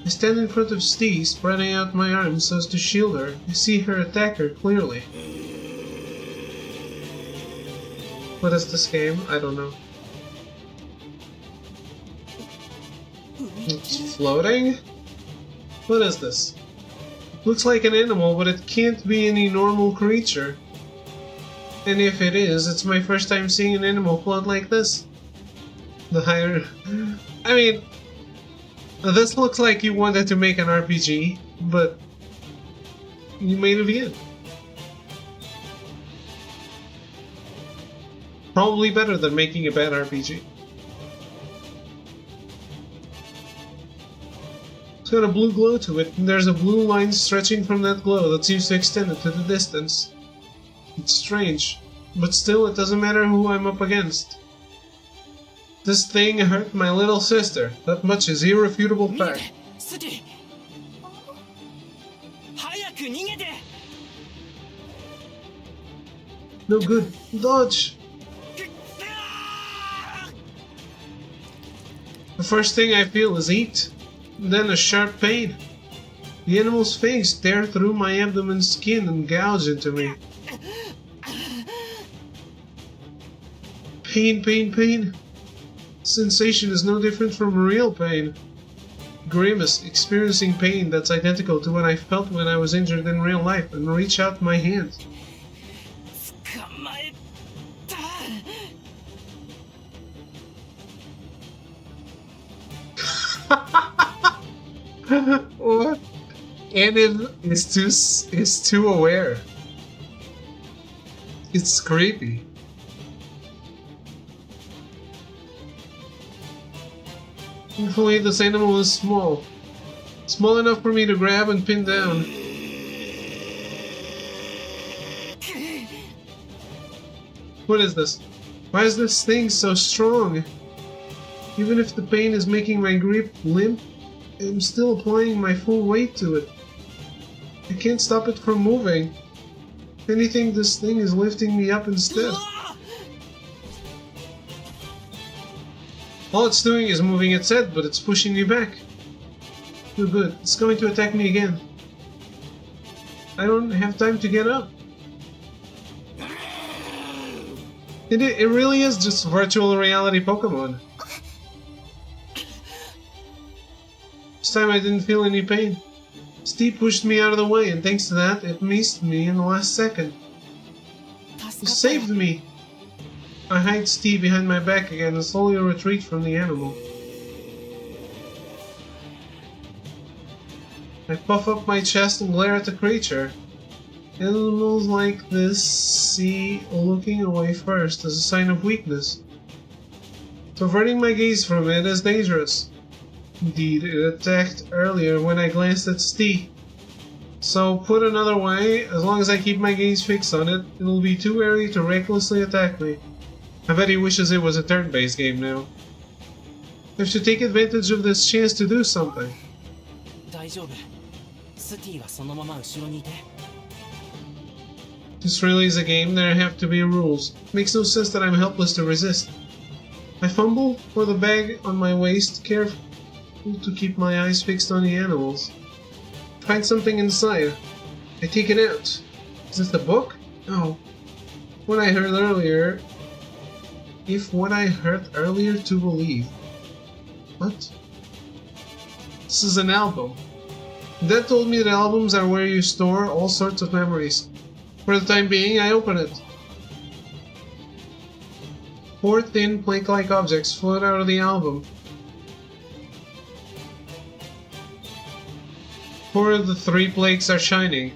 I stand in front of Steve, spreading out my arms so as to shield her. I see her attacker clearly. What is this game? I don't know. It's floating? What is this? It looks like an animal, but it can't be any normal creature. And if it is, it's my first time seeing an animal float like this. The higher... I mean... This looks like you wanted to make an RPG, but... you made it again. Probably better than making a bad RPG. It's got a blue glow to it, and there's a blue line stretching from that glow that seems to extend into the distance. It's strange, but still it doesn't matter who I'm up against. This thing hurt my little sister. That much is irrefutable fact. No good. Dodge! The first thing I feel is heat, then a sharp pain. The animal's fangs tear through my abdomen skin and gouge into me. Pain, pain, pain. Sensation is no different from real pain. Grimace, experiencing pain that's identical to what I felt when I was injured in real life, and reach out my hand. What? Anin is too aware. It's creepy. Thankfully, this animal is small. Small enough for me to grab and pin down. What is this? Why is this thing so strong? Even if the pain is making my grip limp, I'm still applying my full weight to it. I can't stop it from moving. If anything, this thing is lifting me up instead. All it's doing is moving its head, but it's pushing me back. No good. It's going to attack me again. I don't have time to get up. It really is just virtual reality Pokemon. This time I didn't feel any pain. Steve pushed me out of the way, and thanks to that, it missed me in the last second. You saved me! I hide Steve behind my back again and slowly retreat from the animal. I puff up my chest and glare at the creature. Animals like this see looking away first as a sign of weakness. So averting my gaze from it is dangerous. Indeed, it attacked earlier when I glanced at Steve. So put another way, as long as I keep my gaze fixed on it, it will be too wary to recklessly attack me. I bet he wishes it was a turn-based game now. I have to take advantage of this chance to do something. 大丈夫。スティはそのまま後ろにいて。This really is a game, there have to be rules. It makes no sense that I'm helpless to resist. I fumble for the bag on my waist, careful to keep my eyes fixed on the animals. Find something inside. I take it out. Is this the book? No. What I heard earlier. If what I heard earlier to believe. What? This is an album. Dad told me that albums are where you store all sorts of memories. For the time being, I open it. Four thin, plank-like objects float out of the album. 4 of the 3 plates are shining.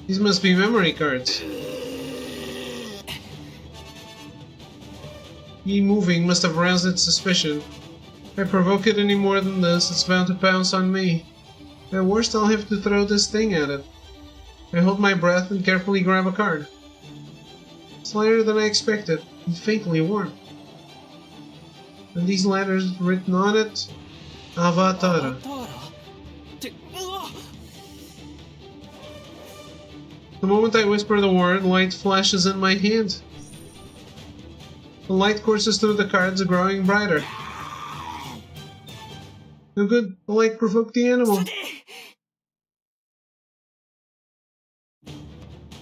These must be memory cards. Me moving must have roused its suspicion. If I provoke it any more than this, it's bound to pounce on me. At worst, I'll have to throw this thing at it. I hold my breath and carefully grab a card. It's lighter than I expected, and faintly warm. And these letters written on it, Avatar. The moment I whisper the word, light flashes in my hand. The light courses through the cards, growing brighter. No good, the light provoked the animal.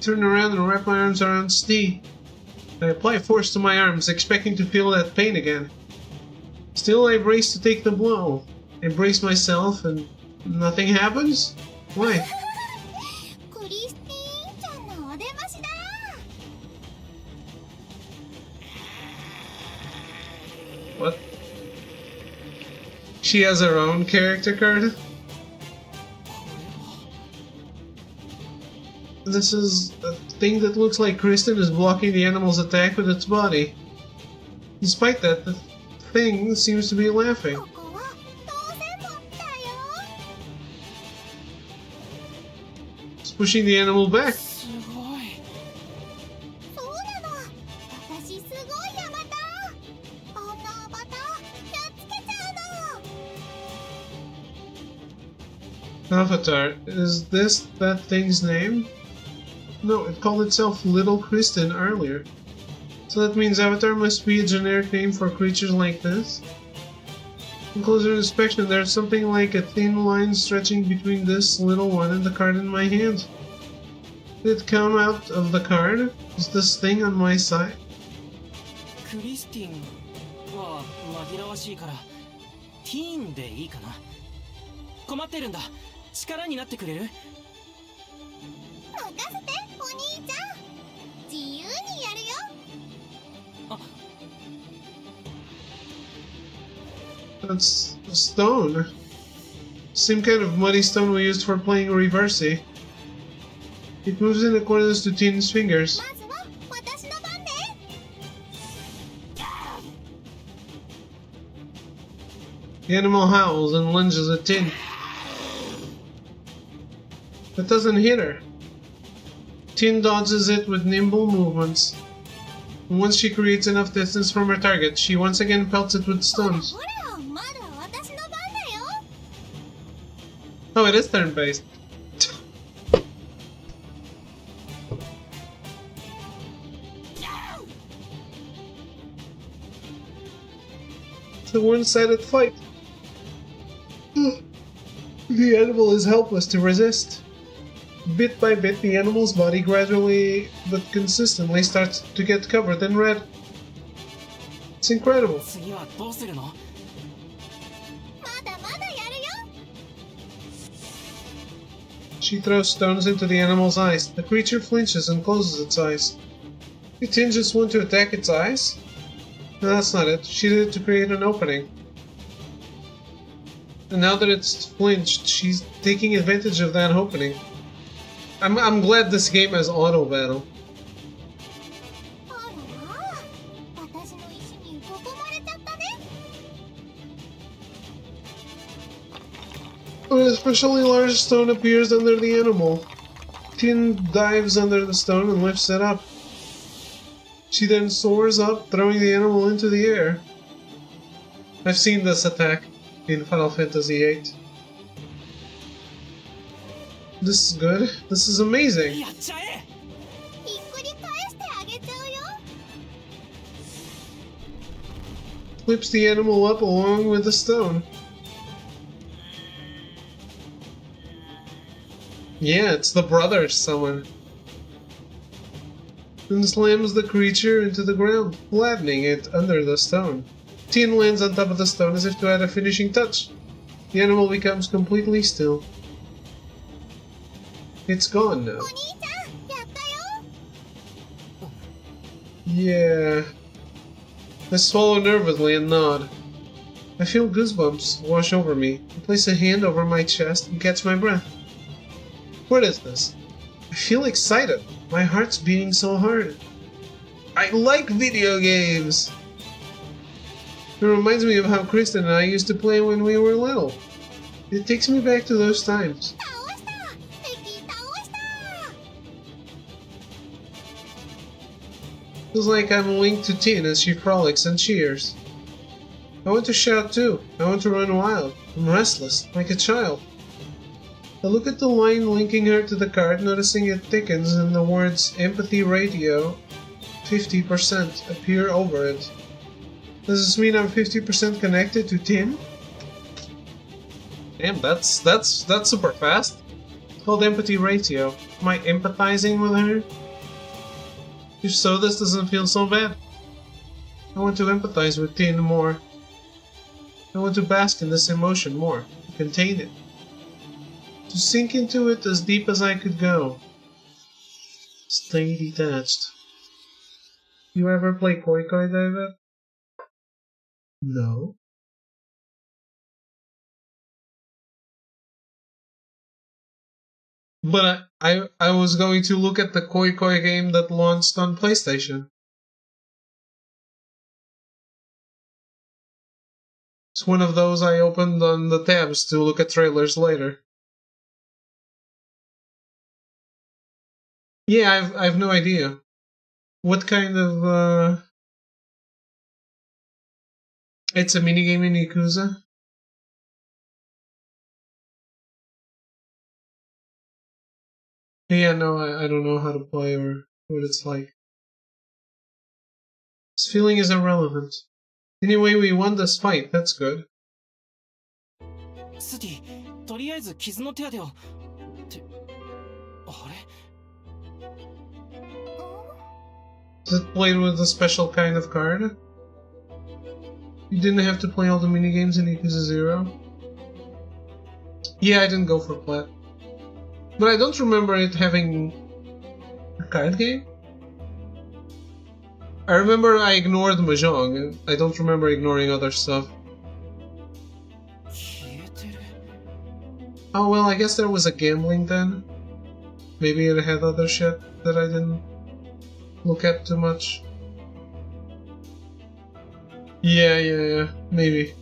Turn around and wrap my arms around Steve. I apply force to my arms, expecting to feel that pain again. Still, I brace to take the blow. I brace myself, and nothing happens? Why? What? She has her own character card? This is a thing that looks like Kristen is blocking the animal's attack with its body. Despite that, the thing seems to be laughing. It's pushing the animal back. Avatar, is this that thing's name? No, it called itself Little Kristen earlier. So that means Avatar must be a generic name for creatures like this? On closer inspection, there's something like a thin line stretching between this little one and the card in my hand. Did it come out of the card? Is this thing on my side? クリスティンは紛らわしいからティーンでいいかな。困ってるんだ。力になってくれる？任せて、お兄ちゃん。自由にやるよ。あ、That's a stone. Same kind of muddy stone we used for playing Reversi. It moves in accordance to Tin's fingers. まずは私の番ね。The animal howls and lunges at Tin. That doesn't hit her. Tin dodges it with nimble movements. And once she creates enough distance from her target, she once again pelts it with stones. ほら、まだ私の番だよ。 Oh, it is turn-based. It's a one-sided fight. The animal is helpless to resist. Bit by bit, the animal's body gradually but consistently starts to get covered in red. It's incredible. 次はどうするの？まだまだやるよ。 She throws stones into the animal's eyes. The creature flinches and closes its eyes. Did Tin just want to attack its eyes? No, that's not it. She did it to create an opening. And now that it's flinched, she's taking advantage of that opening. I'm glad this game has auto battle. あらら、私の石に囲まれちゃったね。 An especially large stone appears under the animal. Tin dives under the stone and lifts it up. She then soars up, throwing the animal into the air. I've seen this attack in Final Fantasy VIII. This is good. This is amazing. やっちゃえ！ひっくり返してあげちゃうよ。 Flips the animal up along with the stone. Yeah, it's the brother summon. And slams the creature into the ground, flattening it under the stone. Tin lands on top of the stone as if to add a finishing touch. The animal becomes completely still. It's gone now. お兄ちゃん、やったよ。 Yeah. I swallow nervously and nod. I feel goosebumps wash over me. I place a hand over my chest and catch my breath. What is this? I feel excited. My heart's beating so hard. I like video games! It reminds me of how Kristen and I used to play when we were little. It takes me back to those times. 倒した。敵倒した。 Feels like I'm linked to Tin as she frolics and cheers. I want to shout too. I want to run wild. I'm restless, like a child. I look at the line linking her to the card, noticing it thickens and the words empathy ratio 50% appear over it. Does this mean I'm 50% connected to Tin? Damn, that's super fast. It's called empathy ratio. Am I empathizing with her? If so, this doesn't feel so bad. I want to empathize with Tin more. I want to bask in this emotion more, to contain it. To sink into it as deep as I could go. Stay detached. You ever play Koi Koi, David? No. But I was going to look at the Koi Koi game that launched on PlayStation. It's one of those I opened on the tabs to look at trailers later. Yeah, I've no idea. What kind of It's a minigame in Yakuza? Yeah, no, I don't know how to play or what it's like. This feeling is irrelevant. Anyway, we won this fight, that's good. スティ、とりあえず傷の手当てを。ってあれ？ Is it played with a special kind of card? You didn't have to play all the minigames in Yakuza 0? Yeah, I didn't go for plat. But I don't remember it having a card game. I remember I ignored Mahjong. I don't remember ignoring other stuff. 消えてる。 Oh well, I guess there was a gambling then. Maybe it had other shit that I didn't look at too much. Yeah, maybe.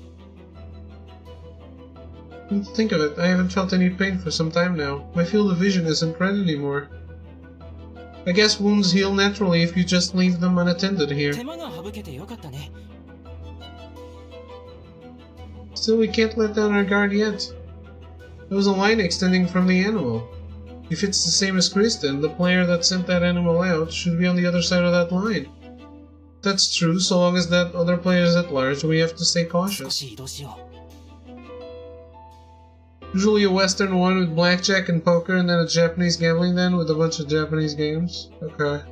Come to think of it, I haven't felt any pain for some time now. My field of vision isn't red anymore. I guess wounds heal naturally if you just leave them unattended here. 手間が省けてよかったね。 Still, we can't let down our guard yet. There was a line extending from the animal. If it's the same as Kristen, the player that sent that animal out should be on the other side of that line. That's true, so long as that other player is at large, we have to stay 少 cautious. し移動しよう。Usually a Western one with blackjack and poker, and then a Japanese gambling den with a bunch of Japanese games. Okay.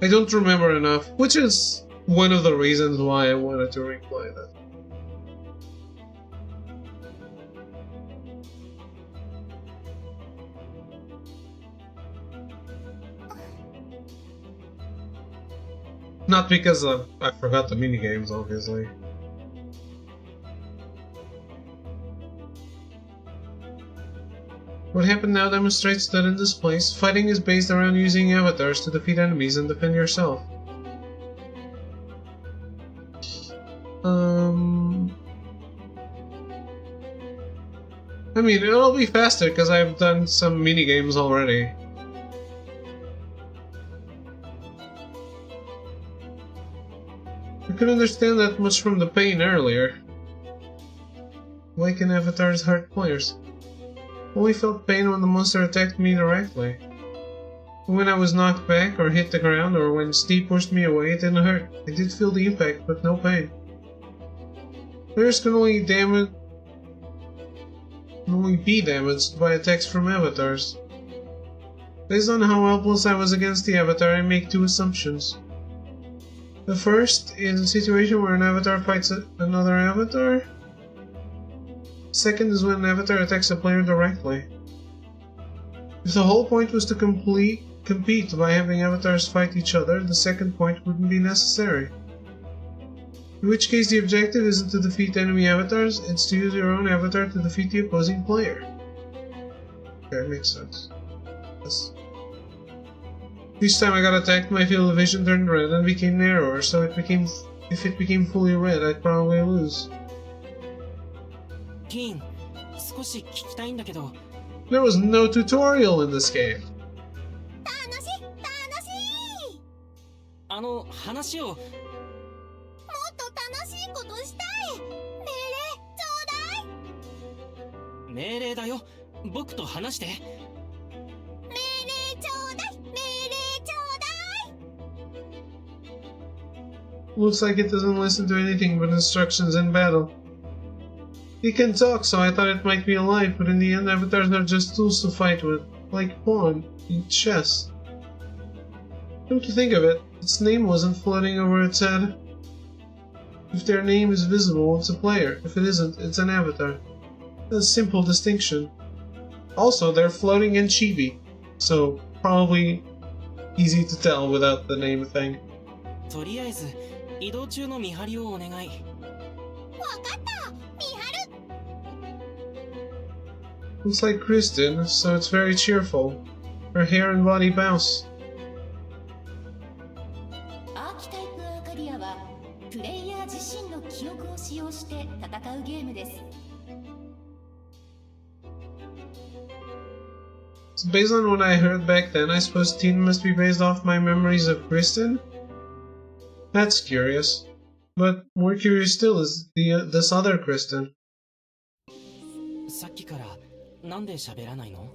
I don't remember enough, which is one of the reasons why I wanted to replay that. Not because I forgot the minigames, obviously. What happened now demonstrates that in this place, fighting is based around using avatars to defeat enemies and defend yourself. I mean, it'll be faster because I've done some minigames already. I could understand that much from the pain earlier. Why can avatars hurt players? Only felt pain when the monster attacked me directly. When I was knocked back or hit the ground or when Steve pushed me away, it didn't hurt. I did feel the impact, but no pain. Players can only be damaged by attacks from avatars. Based on how helpless I was against the avatar, I make two assumptions. The first is a situation where an avatar fights another avatar. Second is when an avatar attacks a player directly. If the whole point was to compete by having avatars fight each other, the second point wouldn't be necessary. In which case the objective isn't to defeat enemy avatars, it's to use your own avatar to defeat the opposing player. Okay, makes sense. Yes. Each time I got attacked, my field of vision turned red and became narrower, so if it became fully red, I'd probably lose. Teen, 少し聞きたいんだけど。 There was no tutorial in this game. 楽しい話を。もっと楽しいことしたい。命令だよ。僕と話して。命令ちょうだい。 Looks like it doesn't listen to anything but instructions in battle. It can talk, so I thought it might be alive, but in the end avatars are just tools to fight with, like pawn in chess. Come to think of it, its name wasn't floating over its head. If their name is visible, it's a player. If it isn't, it's an avatar. A simple distinction. Also, they're floating in chibi, so probably easy to tell without the name thing. とりあえず移動中の見張りをお願い。わかった見張る。 Looks like Kristen, so it's very cheerful. Her hair and body bounce. アーキタイプアーカディアはプレイヤー自身の記憶を使用して戦うゲームです。 Based on what I heard back then, I suppose Teen must be based off my memories of Kristen? That's curious. But more curious still is this other Kristen. さっきからなんで喋らないの？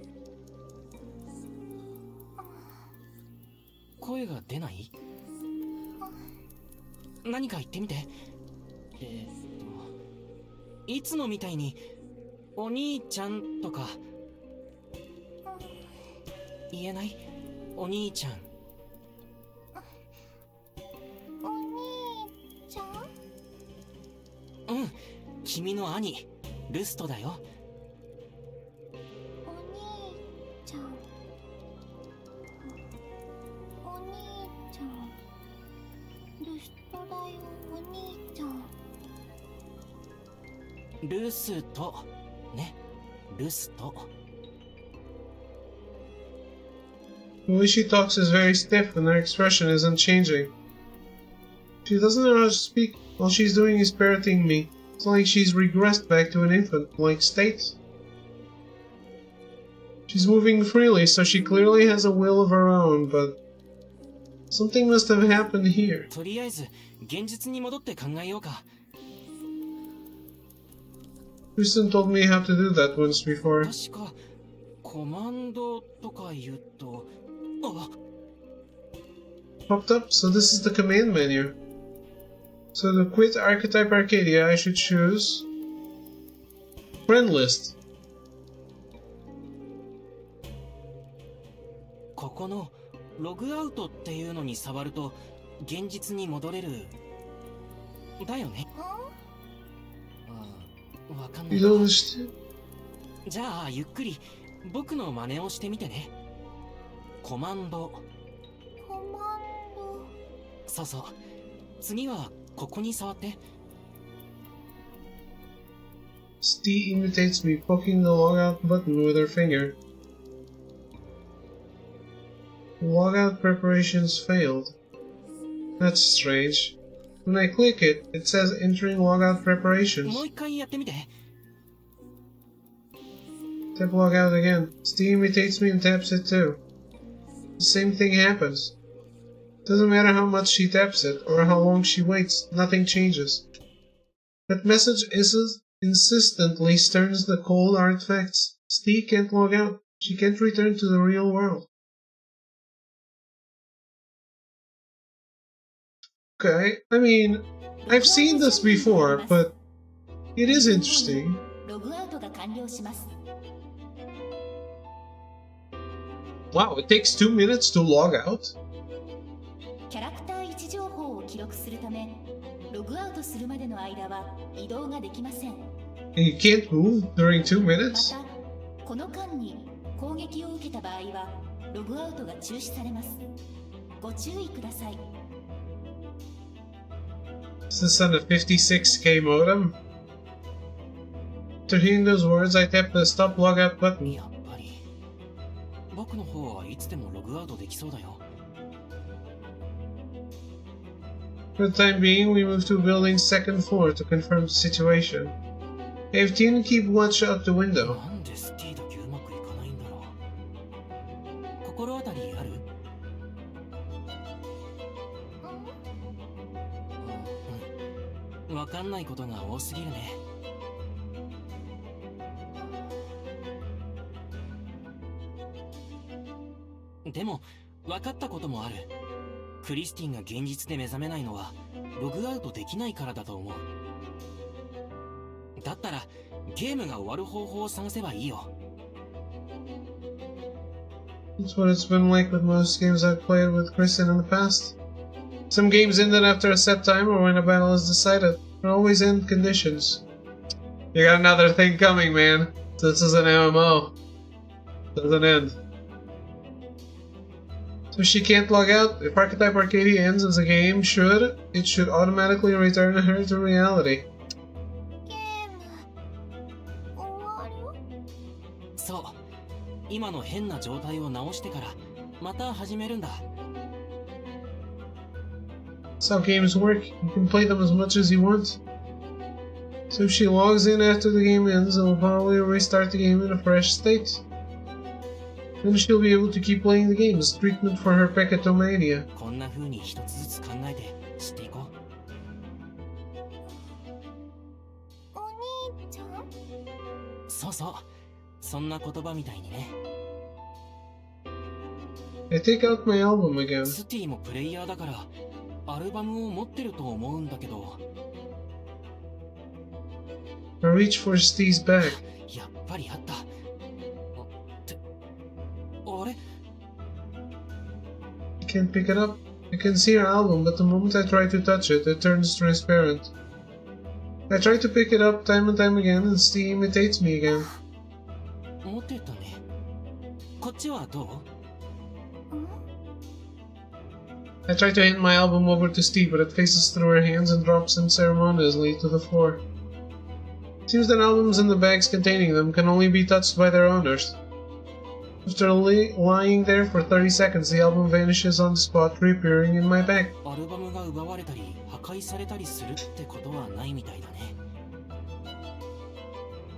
声が出ない？何か言ってみて。いつもみたいにお兄ちゃんとか言えない？お兄ちゃん。お兄ちゃん？うん、君の兄、ルストだよ。お兄ちゃん。お兄ちゃん。ルストだよ、お兄ちゃん。ルスト、ね、ルスト。The way she talks is very stiff and her expression isn't changing. She doesn't know how to speak. All she's doing is parroting me. It's like she's regressed back to an infant-like state. She's moving freely, so she clearly has a will of her own, but something must have happened here. とりあえず現実に戻って考えようか。Kristen told me how to do that once before. 確かコマンドとか言うと、Popped up, so this is the command menu. So to quit Archetype Arcadia, I should choose Friend list. ここのログアウトっていうのに触ると現実に戻れるだよね。わかんない。You don't understand? じゃあゆっくり僕の真似をしてみてね。コマンド。コマンド。そうそう。次はここに触って。Steve imitates me, poking the logout button with her finger. Logout preparations failed. That's strange. When I click it, it says entering logout preparations. もう一回やってみて。Tap logout again. Steve imitates me and taps it too. The same thing happens. Doesn't matter how much she taps it or how long she waits, nothing changes. That message insistently stirs the cold hard facts. Steve can't log out. She can't return to the real world. Okay, I mean, I've seen this before, but it is interesting. ログアウトが完了します。 Wow, it takes 2 minutes to log out? キャラクター位置情報を記録するため、ログアウトするまでの間は移動ができません。 And you can't move during 2ま minutes? た、この間に攻撃を受けた場合は、ログアウトが中止されます。ご注意ください。 Is this on a 56k modem? After hearing those words, I tapped the stop logout button. やっぱり僕の方はいつでもログアウトできそうだよ。 For the time being, we move to a building's second floor to confirm the situation. I have Tina keep watch out the window. なんでスティだけうまくいかないんだろう。心当たりある？わかんないことが多すぎるね。でも分かったこともある。クリスティンが現実で目覚めないのはログアウトできないからだと思う。だったらゲームが終わる方法を探せばいいよ。That's what it's been like with most games I've played with Kristen in the past. Some games ended after a set time or when a battle is decided. There always end conditions. You got another thing coming, man. This is an MMO. Doesn't end. So she can't log out. If Archetype Arcadia ends as a game, it should automatically return her to reality. ゲーム終わる？そう。今の変な状態を直してからまた始めるんだ。That's how games work. You can play them as much as you want. So if she logs in after the game ends, it will probably restart the game in a fresh state. Then she'll be able to keep playing the game as treatment for her pecatomania. こんな風に一つずつ考えて知っていこう。お兄ちゃん？そうそう。そんな言葉みたいにね。I take out my album again. スティもプレイヤーだからアルバムを持ってると思うんだけど。I reach for Steve's bag. やっぱりあった。あれ？ I can't pick it up. I can see her album, but the moment I try to touch it, it turns transparent. I try to pick it up time and time again, and Steve imitates me again. 持ってったね。こっちはどう？ I try to hand my album over to Steve, but it faces through her hands and drops unceremoniously to the floor. It seems that albums and the bags containing them can only be touched by their owners. After lying there for 30 seconds, the album vanishes on the spot, reappearing in my bag. アルバムが奪われたり破壊されたりするってことはないみたいだね。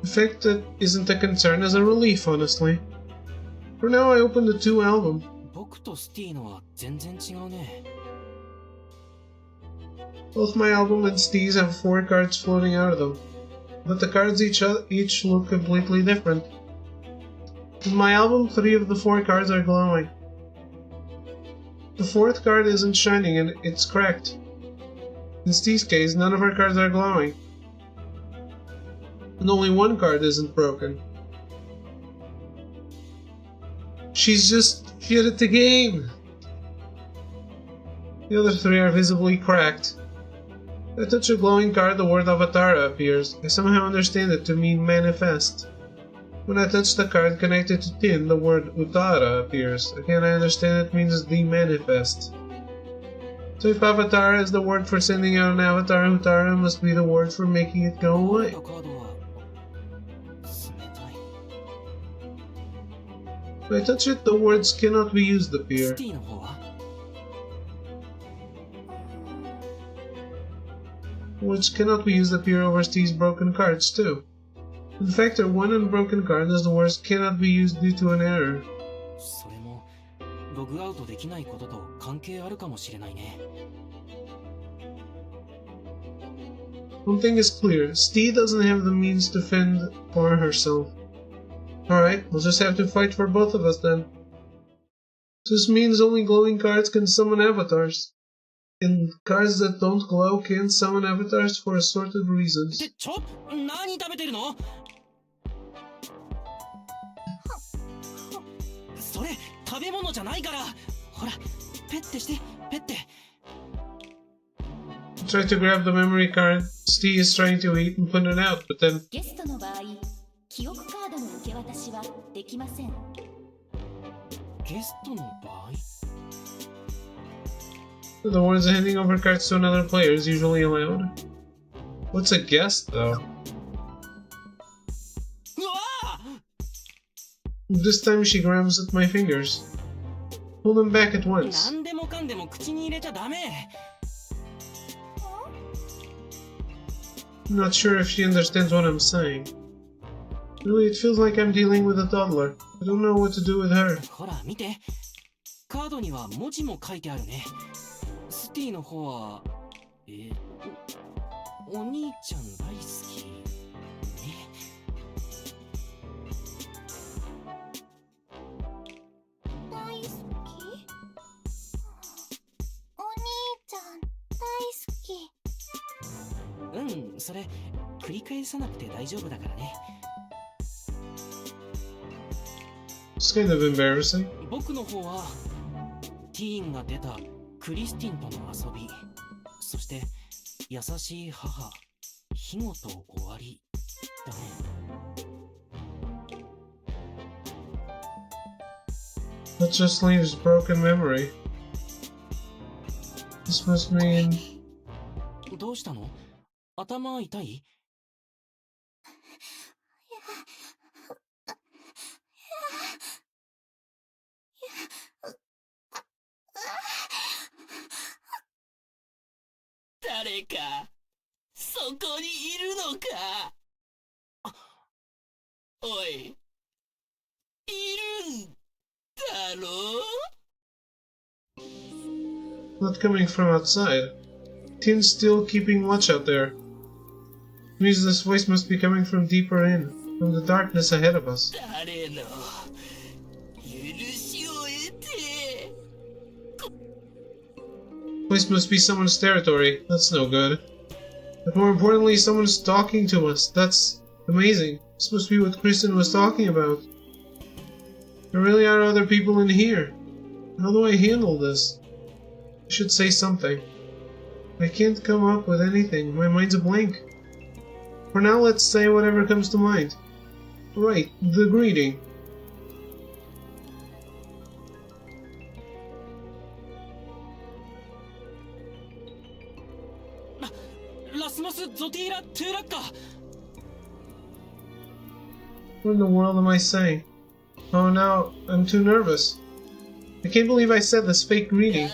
The fact that isn't a concern is a relief, honestly. For now, I open the 2 album. 僕とスティのは全然違うね。Both my album and Steve's have 4 cards floating out of them, but the cards each look completely different. In my album, 3 of the 4 cards are glowing. The 4th card isn't shining and it's cracked. In Steve's case, none of her cards are glowing. and only one card isn't broken. She had it the game! The other three are visibly cracked. When I touch a glowing card, the word Avatara appears. I somehow understand it to mean manifest. When I touch the card connected to Tin, the word Uttara appears. Again, I understand it means the manifest. So if Avatara is the word for sending out an avatar, Uttara must be the word for making it go away. When I touch it, the words cannot be used appear. Words cannot be used appear over Steve's broken cards too. In fact, our one unbroken card is the words cannot be used due to an error. One thing is clear, Steve doesn't have the means to fend for herself. Alright, we'll just have to fight for both of us then. This means only glowing cards can summon avatars. And cards that don't glow can't summon avatars for assorted reasons. Try to grab the memory card Steve is trying to eat and put it out, but then... The ones handing over cards to another player is usually allowed. What's a guest, though? This time she grabs at my fingers. Pull them back at once. I'm not sure if she understands what I'm saying. Really, it feels like I'm dealing with a toddler. I don't know what to do with her. It's kind of embarrassing. That just leaves broken memory. This must mean... どうしたの? 頭痛い? 誰かそこにいるのか? おい、いるんだろ? Not coming from outside. Tin's still keeping watch out there. It means this voice must be coming from deeper in, from the darkness ahead of us. Voice must be someone's territory. That's no good. But more importantly, someone's talking to us. That's amazing. This must be what Kristen was talking about. There really are other people in here. How do I handle this? I should say something. I can't come up with anything. My mind's a blank. For now, let's say whatever comes to mind. Right, the greeting. What in the world am I saying? Oh, now I'm too nervous. I can't believe I said this fake greeting.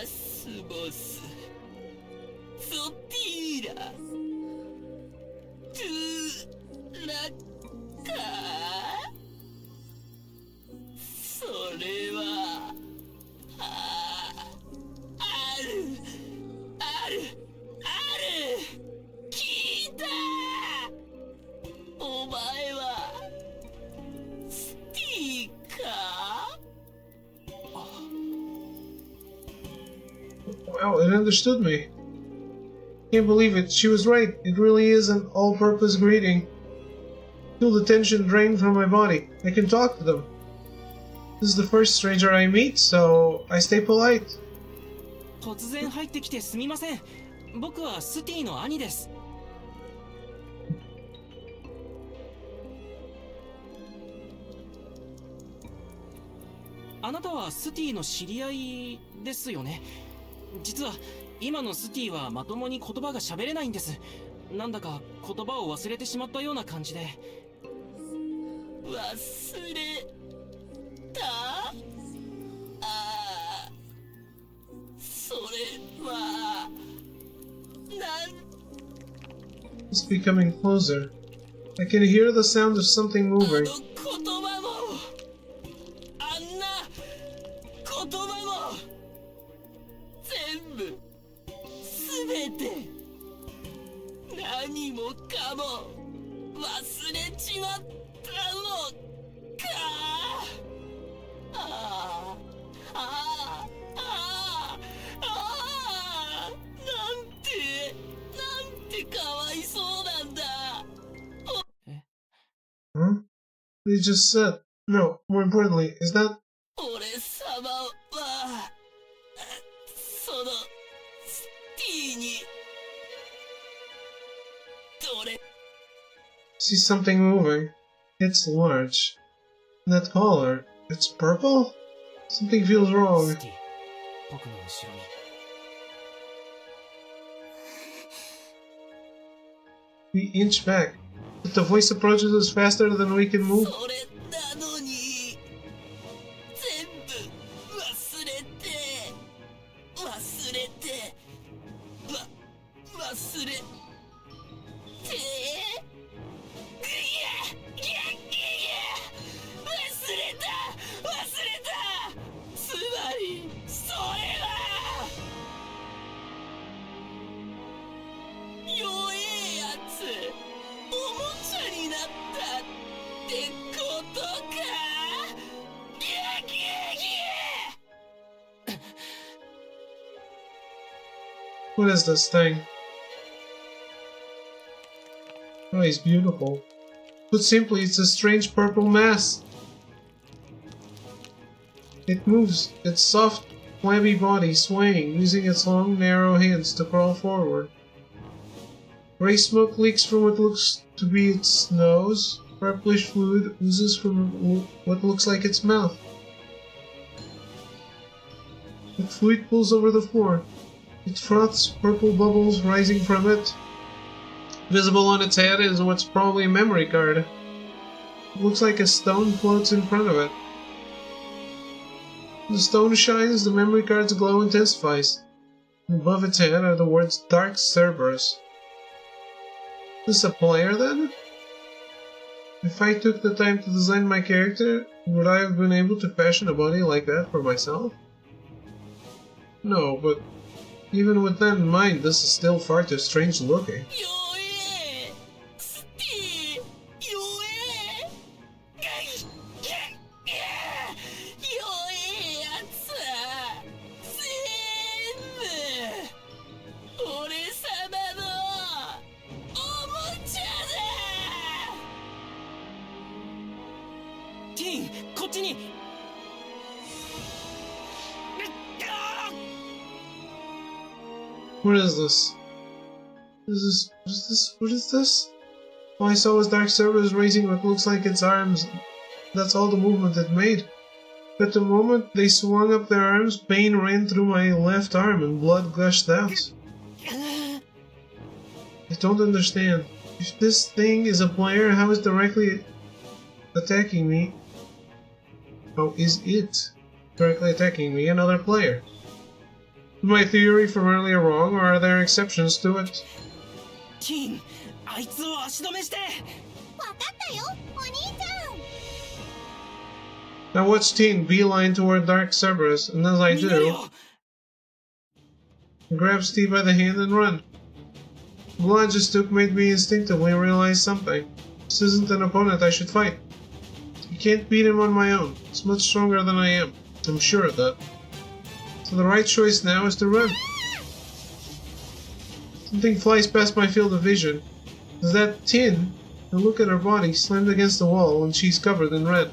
Wow, it understood me. Can't believe it. She was right. It really is an all-purpose greeting. Feel the tension drain from my body. I can talk to them. This is the first stranger I meet, so I stay polite. 突然入ってきてすみません。僕はスティの兄です。あなたはスティの知り合いですよね。実は今のスティはまともに言葉が喋れないんです。なんだか言葉を忘れてしまったような感じで。忘れた？ああ、それはIt's becoming closer. I can hear the sound of something moving. 言葉もあんな言葉も全部すべて何もかも忘れちまったのか。ああああああ、なんてかわいそうなんだ。Huh? They just said. No, more importantly, is that... 俺様はそのスティにどれ See something moving. It's large. That collar, it's purple? Something feels wrong. スティ、僕の後ろに。We inch back, but the voice approaches us faster than we can move. それなのに全部忘れて忘れて忘れた。つまりそれは弱えやつおもちゃになったってことか。ギャギャギャ。 What is this thing? Oh, he's beautiful. Put simply, it's a strange purple mass. It moves, its soft, flabby body swaying, using its long, narrow hands to crawl forward. Gray smoke leaks from what looks to be its nose. Purplish fluid oozes from what looks like its mouth. The fluid pools over the floor. It froths, purple bubbles rising from it. Visible on its head is what's probably a memory card. It looks like a stone floats in front of it. The stone shines, the memory card's glow intensifies. Above its head are the words Dark Cerberus. Is this a player then? If I took the time to design my character, would I have been able to fashion a body like that for myself? No, but even with that in mind, this is still far too strange looking. What is this? What is this? All I saw was Dark Cerberus raising what looks like its arms. That's all the movement it made. At the moment they swung up their arms, pain ran through my left arm and blood gushed out. I don't understand. If this thing is a player, how is directly attacking me? How is it directly attacking me, another player? Is my theory from earlier wrong, or are there exceptions to it? Teen, あいつを足止めして。わかったよ、お兄ちゃん。 Now watch Teen beeline toward Dark Cerberus, and as I do, grab Steve by the hand and run. The blow I just took made me instinctively realize something. This isn't an opponent I should fight. I can't beat him on my own. He's much stronger than I am. I'm sure of that. So the right choice now is to run. Something flies past my field of vision. Is that Tin? And look at her body, slammed against the wall, and she's covered in red.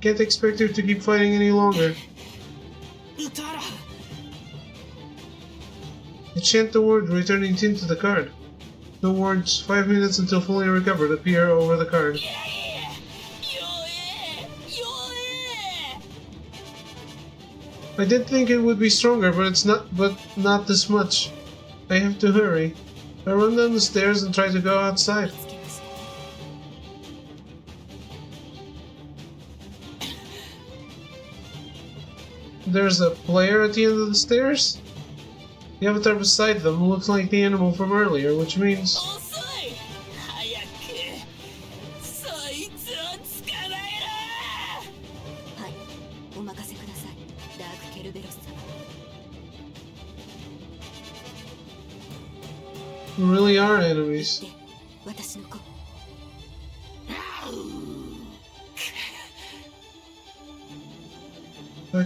Can't expect her to keep fighting any longer. Utara! I chant the word, returning Tin to the card. The words 5 minutes until fully recovered appear over the card. I did think it would be stronger, but not this much. I have to hurry. I run down the stairs and try to go outside. There's a player at the end of the stairs? The avatar beside them looks like the animal from earlier, which means... we really are enemies.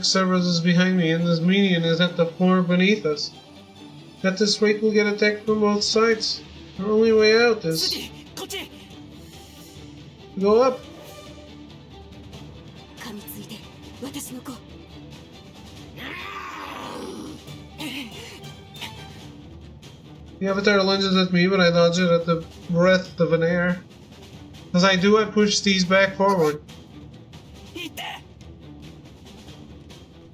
Cerberus is behind me and this minion is at the floor beneath us. At this rate we'll get attacked from both sides. Our only way out is... go up. The avatar lunges at me, but I dodge it at the breath of an air. As I do, I push these back forward.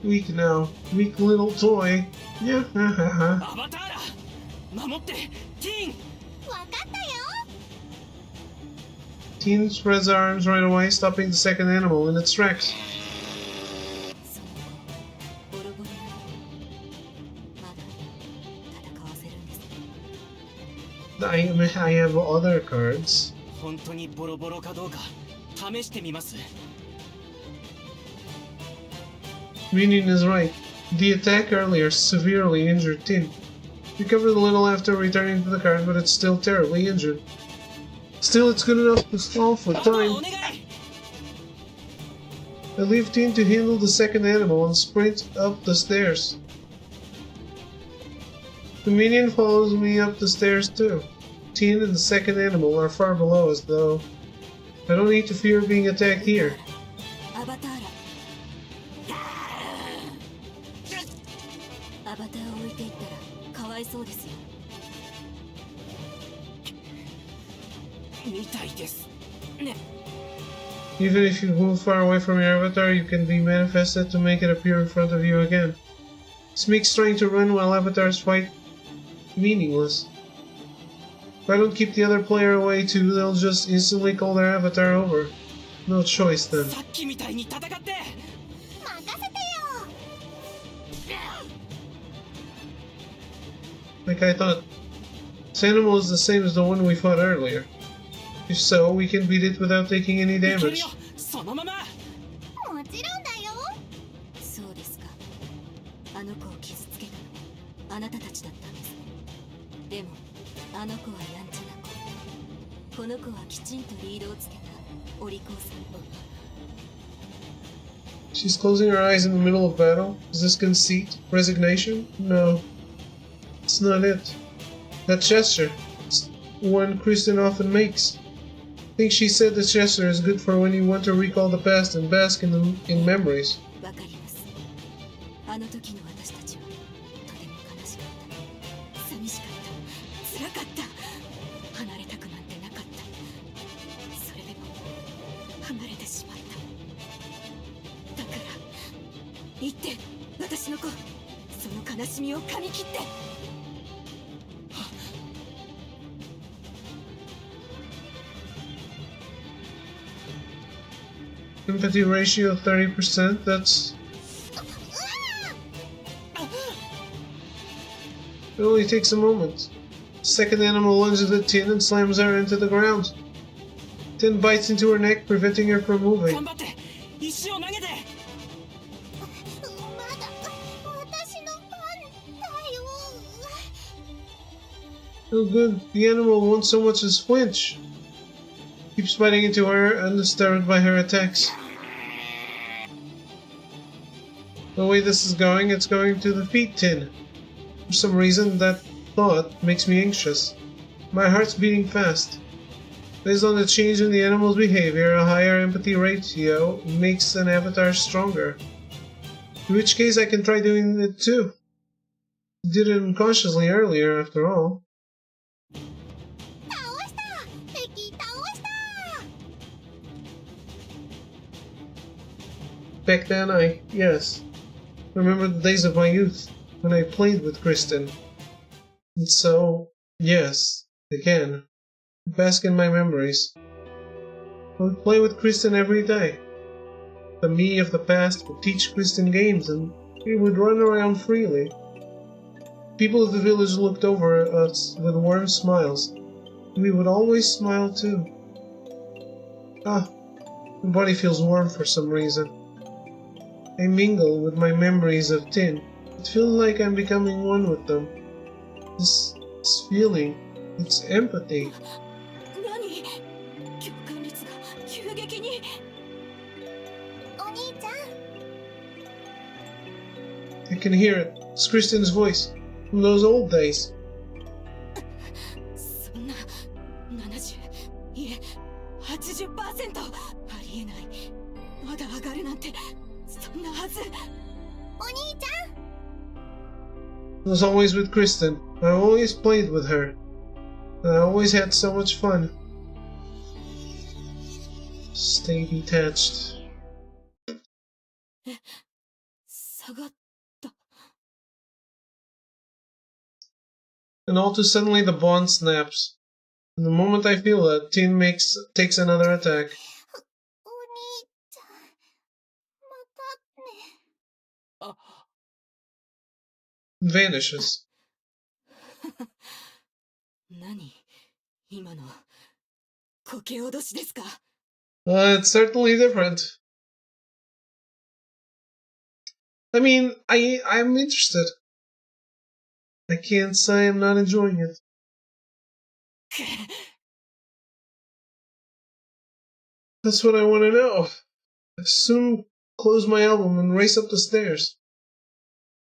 Weak now. Weak little toy. Yeah, Teen spreads her arms right away, stopping the second animal in its tracks. I have other cards. Minion is right. The attack earlier severely injured Tin. Recovered a little after returning to the card, but it's still terribly injured. Still, it's good enough to stall for time. I leave Tin to handle the second animal and sprint up the stairs. The minion follows me up the stairs too. Tin and the second animal are far below us though. I don't need to fear being attacked here. Even if you move far away from your avatar, you can be manifested to make it appear in front of you again. This makes trying to run while avatars fight meaningless. If I don't keep the other player away too, they'll just instantly call their avatar over. No choice then. Like I thought, this animal is the same as the one we fought earlier. If so, we can beat it without taking any damage. She's closing her eyes in the middle of battle. Is this conceit? Resignation? No. It's not it. That gesture. It's one Kristen often makes. I think she said this gesture is good for when you want to recall the past and bask in memories. Empathy ratio 30%, that's... It only takes a moment. Second animal lunges at Tin and slams her into the ground. Tin bites into her neck, preventing her from moving. Oh good, the animal won't so much as flinch. Keeps biting into her, undisturbed by her attacks. The way this is going, it's going to defeat Tin. For some reason, that thought makes me anxious. My heart's beating fast. Based on the change in the animal's behavior, a higher empathy ratio makes an avatar stronger. In which case I can try doing it too. Did it unconsciously earlier, after all. Back then yes, remember the days of my youth, when I played with Kristen. And so, yes, again, bask in my memories. I would play with Kristen every day. The me of the past would teach Kristen games and we would run around freely. People of the village looked over us with warm smiles. We would always smile too. Ah, my body feels warm for some reason. I mingle with my memories of Tin. It feels like I'm becoming one with them. This feeling, it's empathy. I can hear it. It's Kristen's voice. From those old days. I was always with Kristen. I always played with her. I always had so much fun. Stay detached. And all too suddenly the bond snaps. And the moment I feel it, Tin takes another attack. Vanishes. It's certainly different. I mean, I'm interested. I can't say I'm not enjoying it. That's what I want to know. I soon close my album and race up the stairs.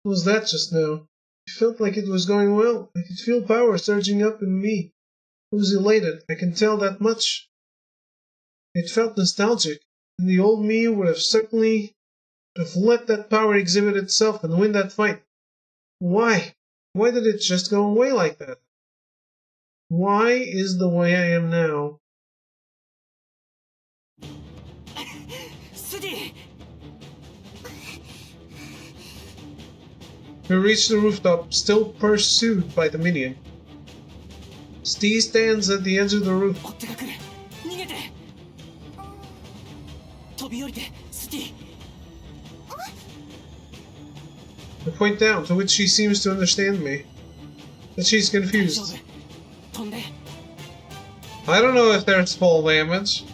What was that just now? It felt like it was going well. I could feel power surging up in me. I was elated, I can tell that much. It felt nostalgic, and the old me would have certainly have let that power exhibit itself and win that fight. Why? Why did it just go away like that? Why is the way I am now? We reach the rooftop, still pursued by the minion. Steve stands at the edge of the roof. I point down, to which she seems to understand me. But she's confused. I don't know if there's fall damage.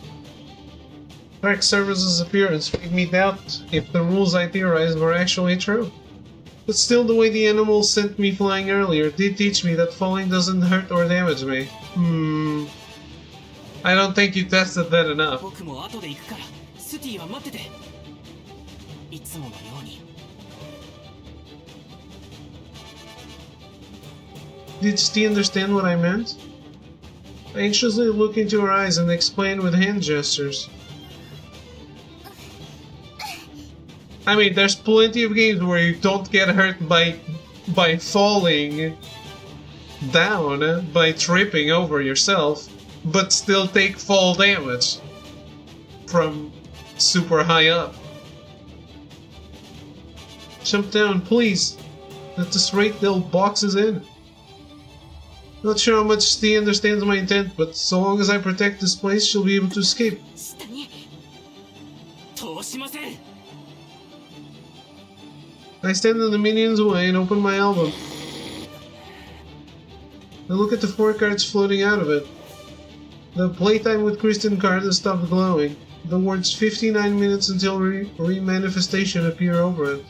Dark Service's appearance made me doubt if the rules I theorized were actually true. But still, the way the animal sent me flying earlier did teach me that falling doesn't hurt or damage me. I don't think you tested that enough. Did Steve understand what I meant? I anxiously look into her eyes and explain with hand gestures. I mean, there's plenty of games where you don't get hurt by falling down, by tripping over yourself, but still take fall damage from super high up. Jump down, please. At this rate, they'll box us in. Not sure how much Steve understands my intent, but so long as I protect this place, she'll be able to escape. I stand in the minion's way and open my album. I look at the 4 cards floating out of it. The Playtime with Kristen card has stopped glowing. The words 59 minutes until re-manifestation appear over it.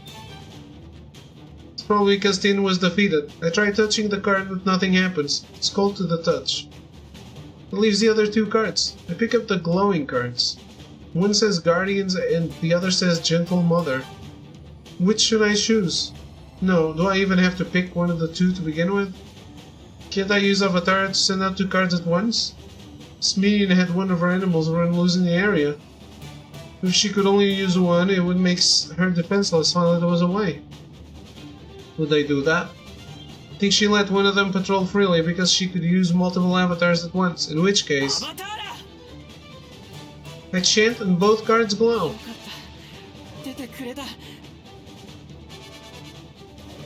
It's probably because Tin was defeated. I try touching the card but nothing happens. It's cold to the touch. It leaves the other 2 cards. I pick up the glowing cards. One says Guardians and the other says Gentle Mother. Which should I choose? No, do I even have to pick one of the 2 to begin with? Can't I use Avatar to send out 2 cards at once? This minion had one of her animals run loose in the area. If she could only use one, it would make her defenseless while it was away. Would I do that? I think she let one of them patrol freely because she could use multiple avatars at once, in which case... I chant and both cards glow.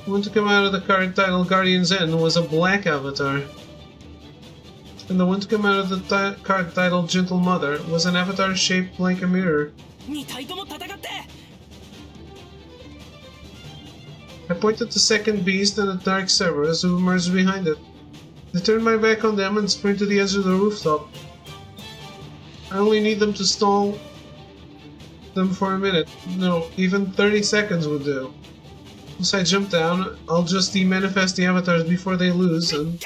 One to come out of the card titled Guardian's End was a black avatar. And the one to come out of the card titled Gentle Mother was an avatar shaped like a mirror. I pointed the second beast and the Dark Cerberus who emerged behind it. I turned my back on them and sprint to the edge of the rooftop. I only need them to stall them for a minute. No, even 30 seconds would do. Once I jump down, I'll just demanifest the avatars before they lose and...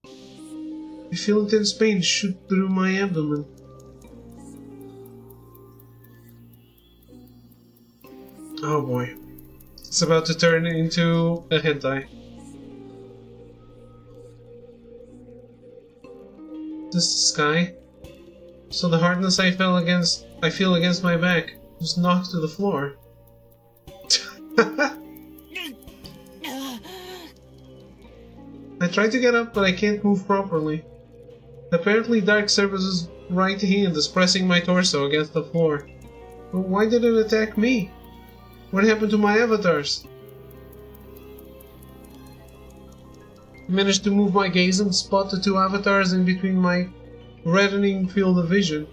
I feel intense pain shoot through my abdomen. Oh boy. It's about to turn into a hentai. This is the sky. So the hardness I feel against my back was knocked to the floor. I try to get up, but I can't move properly. Apparently Dark Cerberus's right hand is pressing my torso against the floor. But why did it attack me? What happened to my avatars? I managed to move my gaze and spot the 2 avatars in between my reddening field of vision.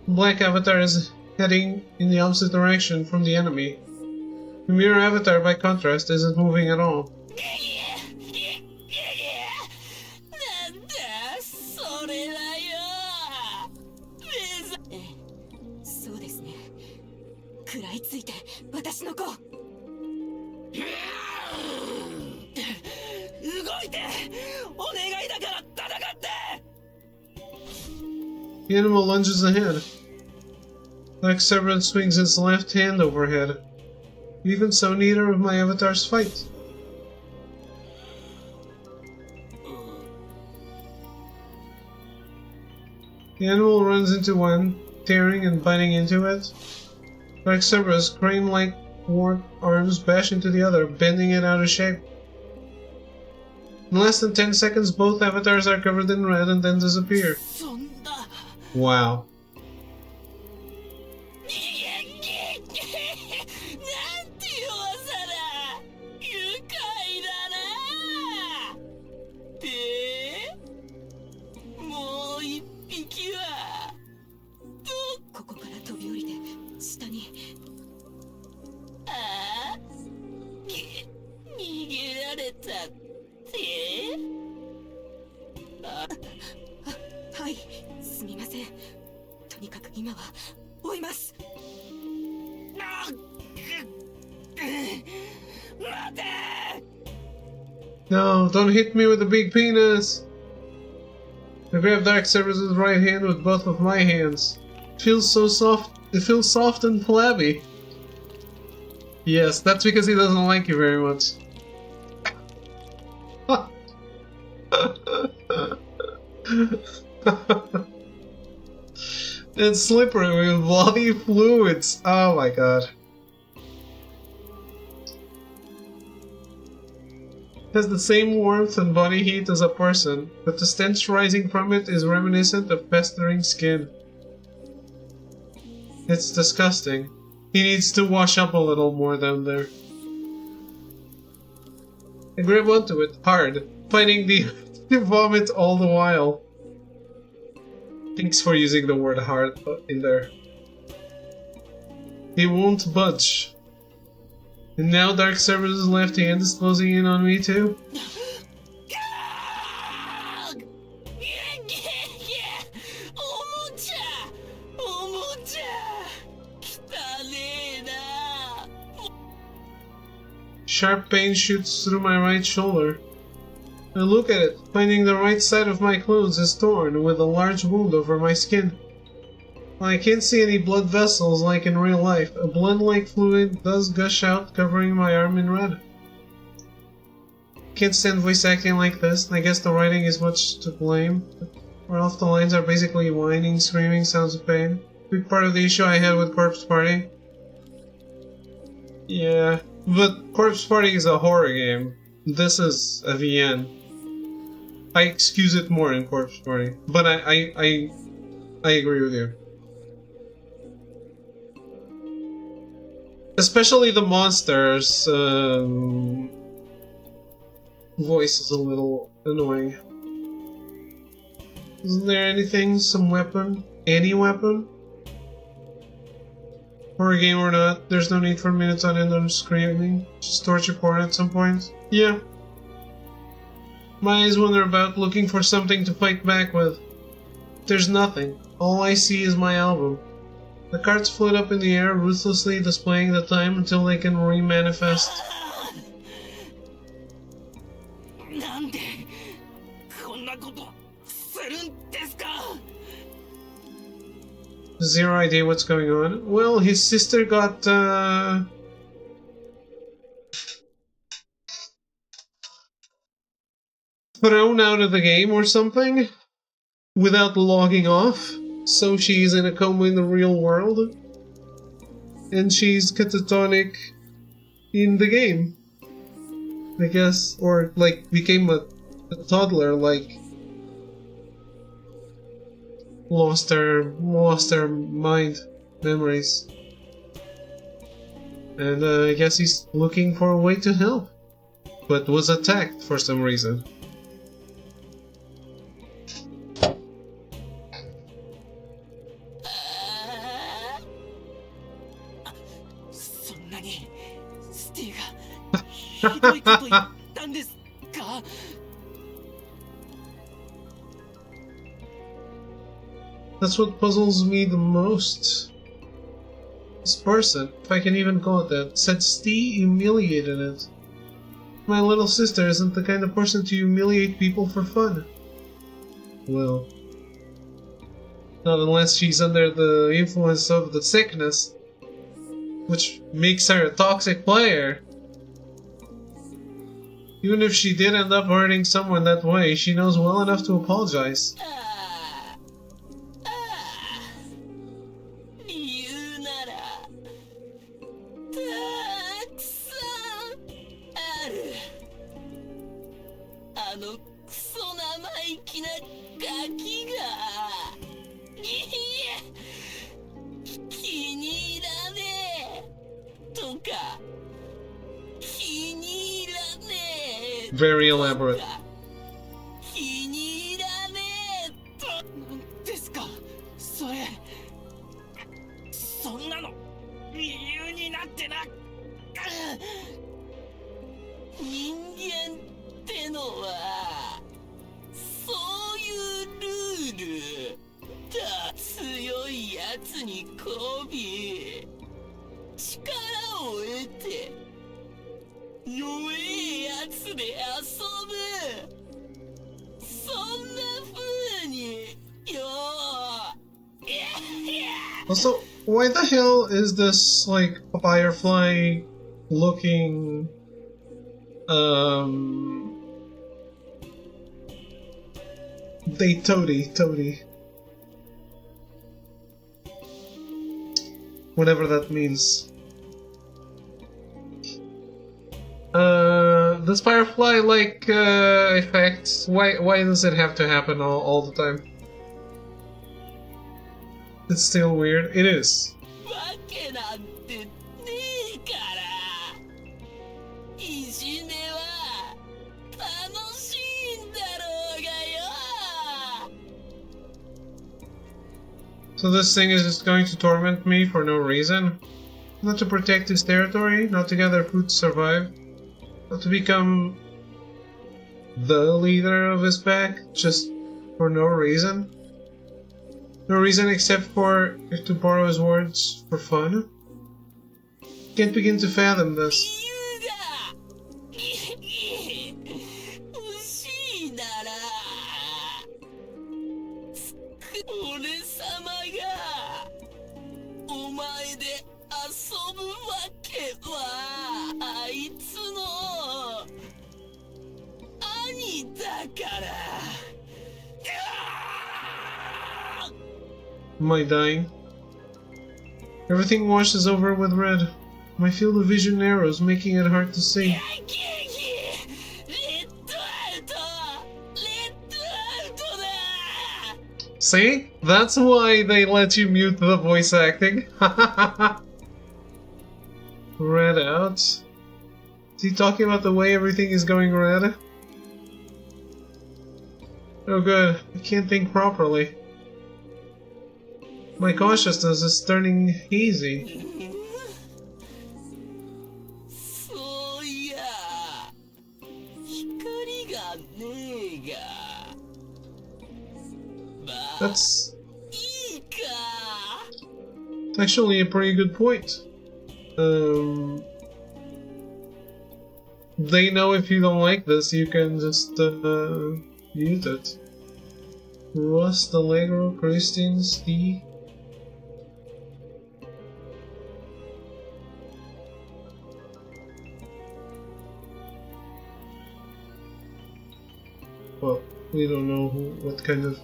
Black avatar is heading in the opposite direction from the enemy. The mirror avatar, by contrast, isn't moving at all. The animal lunges ahead. Dark Cerberus swings its left hand overhead. Even so, neither of my avatars fight. The animal runs into one, tearing and biting into it. Dark Cerberus, crane-like warp arms bash into the other, bending it out of shape. In less than 10 seconds, both avatars are covered in red and then disappear. Wow. No, don't hit me with the big penis! I grab Dark Cerberus' right hand with both of my hands. It feels so soft. It feels soft and flabby. Yes, that's because he doesn't like you very much. It's slippery with bloody fluids. Oh my god. It has the same warmth and body heat as a person, but the stench rising from it is reminiscent of festering skin. It's disgusting. He needs to wash up a little more down there. I grab onto it, hard, fighting the to vomit all the while. Thanks for using the word hard in there. He won't budge. And now Dark Cerberus' left hand is closing in on me too. Sharp pain shoots through my right shoulder. I look at it, finding the right side of my clothes is torn with a large wound over my skin. While I can't see any blood vessels like in real life, a blood-like fluid does gush out, covering my arm in red. Can't stand voice acting like this. I guess the writing is much to blame. Or else the lines are basically whining, screaming sounds of pain. Big part of the issue I had with Corpse Party. Yeah, but Corpse Party is a horror game. This is a VN. I excuse it more in Corpse Party, but I agree with you. Especially the monsters' voice is a little annoying. Isn't there anything, some weapon? Any weapon? Horror game or not, there's no need for minutes on end of screaming. Just torture porn at some point. Yeah. My eyes wander about looking for something to fight back with. There's nothing. All I see is my album. The cards float up in the air, ruthlessly displaying the time until they can re-manifest. Zero idea what's going on. Well, his sister got, thrown out of the game or something without logging off. So she's in a coma in the real world. And she's catatonic in the game. I guess. Or, like, became a toddler, like... Lost her mind, memories. And I guess he's looking for a way to help. But was attacked for some reason. That's what puzzles me the most. This person, if I can even call it that, said Steve humiliated it. My little sister isn't the kind of person to humiliate people for fun. Well, not unless she's under the influence of the sickness, which makes her a toxic player. Even if she did end up hurting someone that way, she knows well enough to apologize. Very elaborate. Also, why the hell is this, like, firefly looking, toady. Whatever that means. This firefly-like, effect, why does it have to happen all the time? It's still weird. It is. So this thing is just going to torment me for no reason? Not to protect his territory, not to gather food to survive, not to become the leader of his pack, just for no reason? No reason except for, to borrow his words, for fun? Can't begin to fathom this. Am I dying? Everything washes over with red. My field of vision narrows, making it hard to see. See? That's why they let you mute the voice acting. Red out. Is he talking about the way everything is going red? Oh good, I can't think properly. My consciousness is turning hazy. That's actually a pretty good point. They know if you don't like this, you can just mute it. Rust, Allegro, Christian, Steve. Well, we don't know what kind of...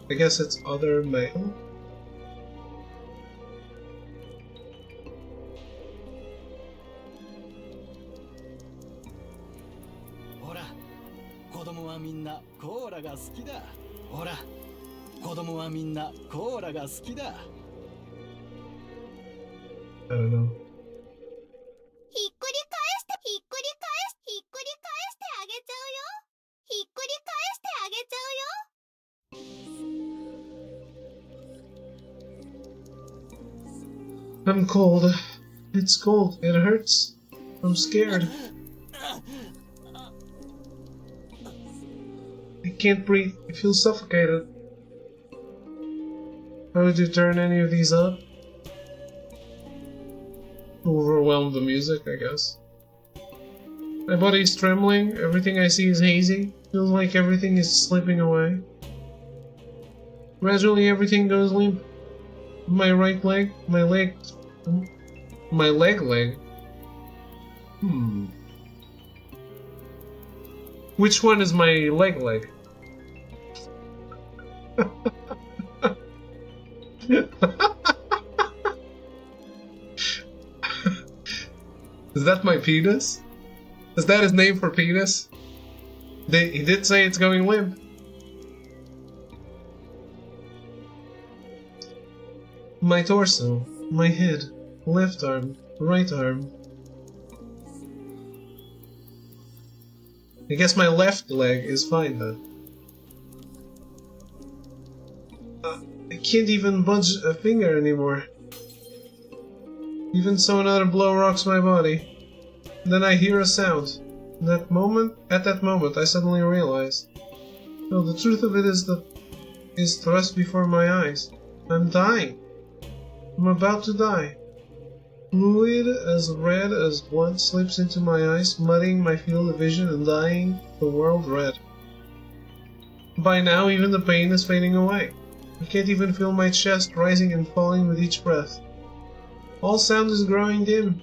I guess it's other male? I don't know. ひっくり返してひっくり返しひっくり返してあげちゃうよ。ひっくり返してあげちゃうよ。 I'm cold. It's cold. It hurts. I'm scared. I can't breathe. I feel suffocated. How did you turn any of these up? Overwhelmed the music, I guess. My body is trembling. Everything I see is hazy. Feels like everything is slipping away. Gradually, everything goes limp. My right leg, my leg. Which one is my leg? Is that my penis? Is that his name for penis? He did say it's going limp. My torso, my head, left arm, right arm. I guess my left leg is fine then. I can't even budge a finger anymore. Even so, another blow rocks my body. Then I hear a sound. At that moment, I suddenly realize. No, the truth of it is thrust before my eyes. I'm dying. I'm about to die. Fluid as red as blood slips into my eyes, muddying my field of vision and dyeing the world red. By now, even the pain is fading away. I can't even feel my chest rising and falling with each breath. All sound is growing dim.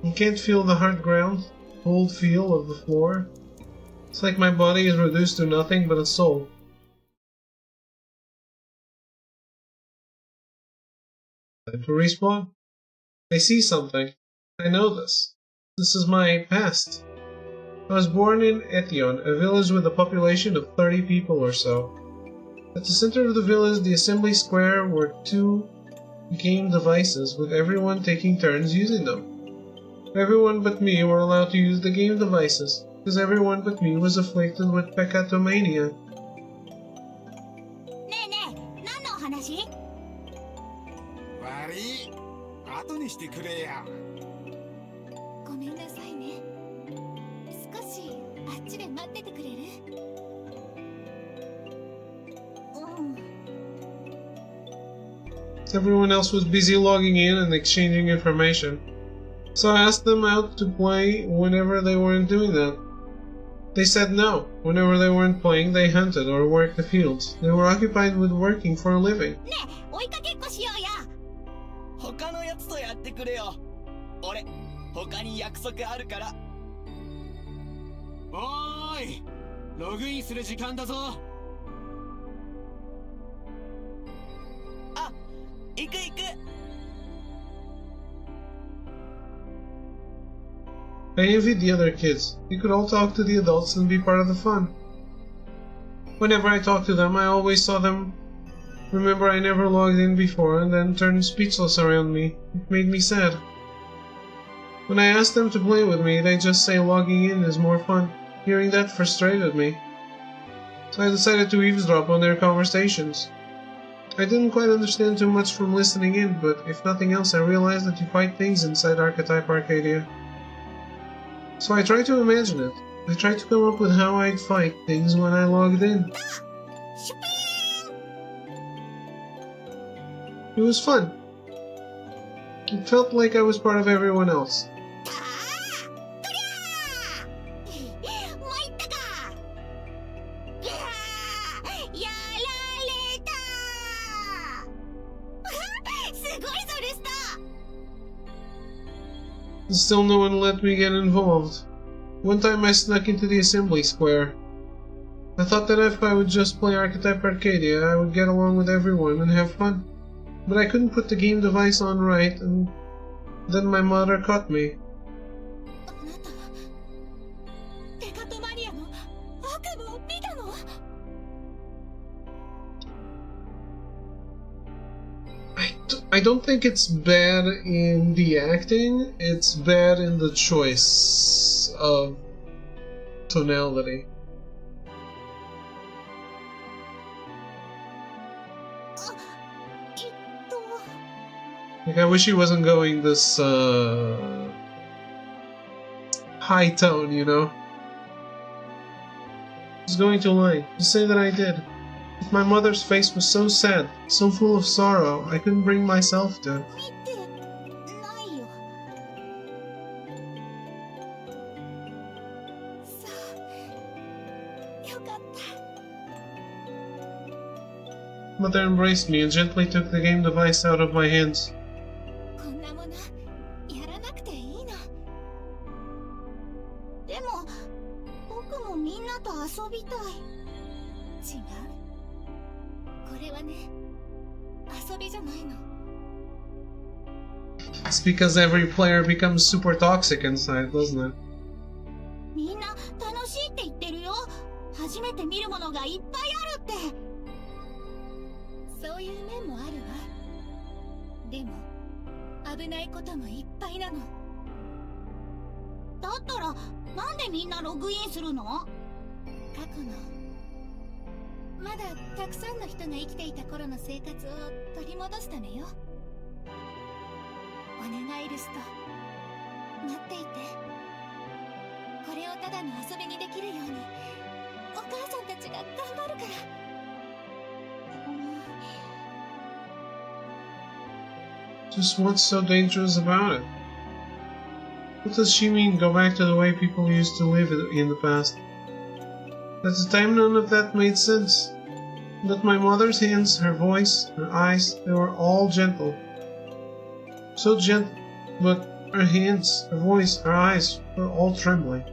I can't feel the hard ground, cold feel of the floor. It's like my body is reduced to nothing but a soul. Time to respawn. I see something. I know this. This is my past. I was born in Etion, a village with a population of 30 people or so. At the center of the village, the assembly square, were 2 game devices, with everyone taking turns using them. Everyone but me were allowed to use the game devices, because everyone but me was afflicted with peckatomania. ねえねえ、何のお話？悪い。後にしてくれや。ごめんなさいね。少しあっちで待っててくれる？Everyone else was busy logging in and exchanging information, so I asked them out to play whenever they weren't doing that. They said no. Whenever they weren't playing, they hunted or worked the fields. They were occupied with working for a living. ねえ、追いかけっこしようや。他のやつとやってくれよ。俺、他に約束あるから。おーい、ログインする時間だぞ。あ、行く行く。 I envied the other kids. They could all talk to the adults and be part of the fun. Whenever I talked to them, I always saw them remember I never logged in before and then turn speechless around me. It made me sad. When I asked them to play with me, they just say logging in is more fun. Hearing that frustrated me. So I decided to eavesdrop on their conversations. I didn't quite understand too much from listening in, but if nothing else, I realized that you fight things inside Archetype Arcadia. So I tried to imagine it. I tried to come up with how I'd fight things when I logged in. It was fun. It felt like I was part of everyone else. Still no one let me get involved. One time I snuck into the assembly square. I thought that if I would just play Archetype Arcadia, I would get along with everyone and have fun. But I couldn't put the game device on right, and then my mother caught me. I don't think it's bad in the acting, it's bad in the choice of tonality. Like, I wish he wasn't going this high tone, you know? He's going to lie. Just say that I did. But my mother's face was so sad, so full of sorrow, I couldn't bring myself to. Mother embraced me and gently took the game device out of my hands. It's because every player becomes super toxic inside, doesn't it? Just what's so dangerous about it? What does she mean, go back to the way people used to live in the past? At the time, none of that made sense. But my mother's hands, her voice, her eyes, they were all gentle. So gentle, but her hands, her voice, her eyes were all trembling.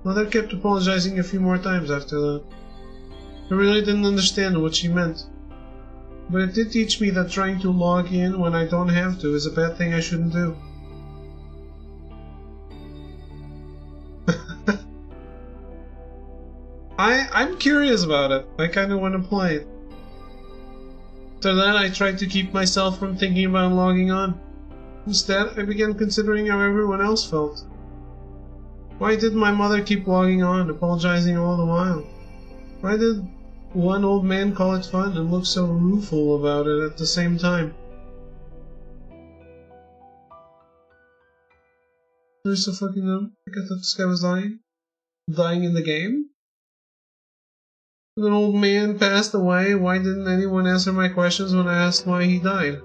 Mother kept apologizing a few more times after that. I really didn't understand what she meant. But it did teach me that trying to log in when I don't have to is a bad thing I shouldn't do. I'm curious about it. I kinda want to play it. After that, I tried to keep myself from thinking about logging on. Instead, I began considering how everyone else felt. Why did my mother keep logging on, apologizing all the while? Why did one old man call it fun and look so rueful about it at the same time? There's so fucking dumb. I thought this guy was dying. Dying in the game? When an old man passed away, why didn't anyone answer my questions when I asked why he died?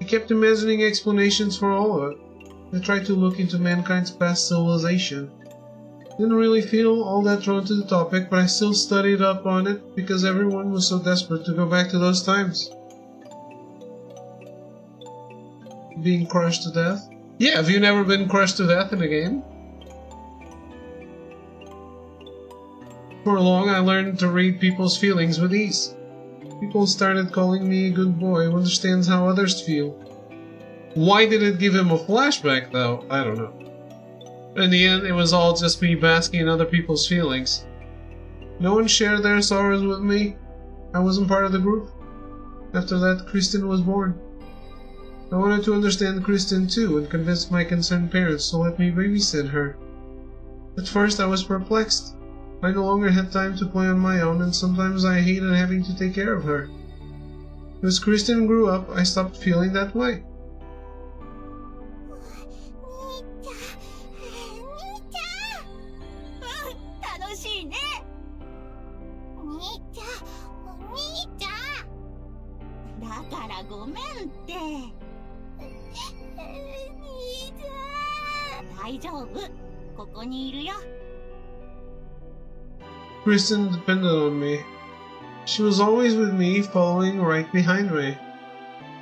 I kept imagining explanations for all of it. I tried to look into mankind's past civilization. Didn't really feel all that drawn to the topic, but I still studied up on it because everyone was so desperate to go back to those times. Being crushed to death? Yeah, have you never been crushed to death in a game? For long, I learned to read people's feelings with ease. People started calling me a good boy who understands how others feel. Why did it give him a flashback, though? I don't know. In the end, it was all just me basking in other people's feelings. No one shared their sorrows with me. I wasn't part of the group. After that, Kristen was born. I wanted to understand Kristen too and convinced my concerned parents to let me babysit her. At first, I was perplexed. I no longer had time to play on my own, and sometimes I hated having to take care of her. As Kristen grew up, I stopped feeling that way. 楽しいね。兄ちゃん、お兄ちゃん。だからごめんって。兄ちゃん。大丈夫。ここにいるよ。Kristen depended on me. She was always with me, following right behind me.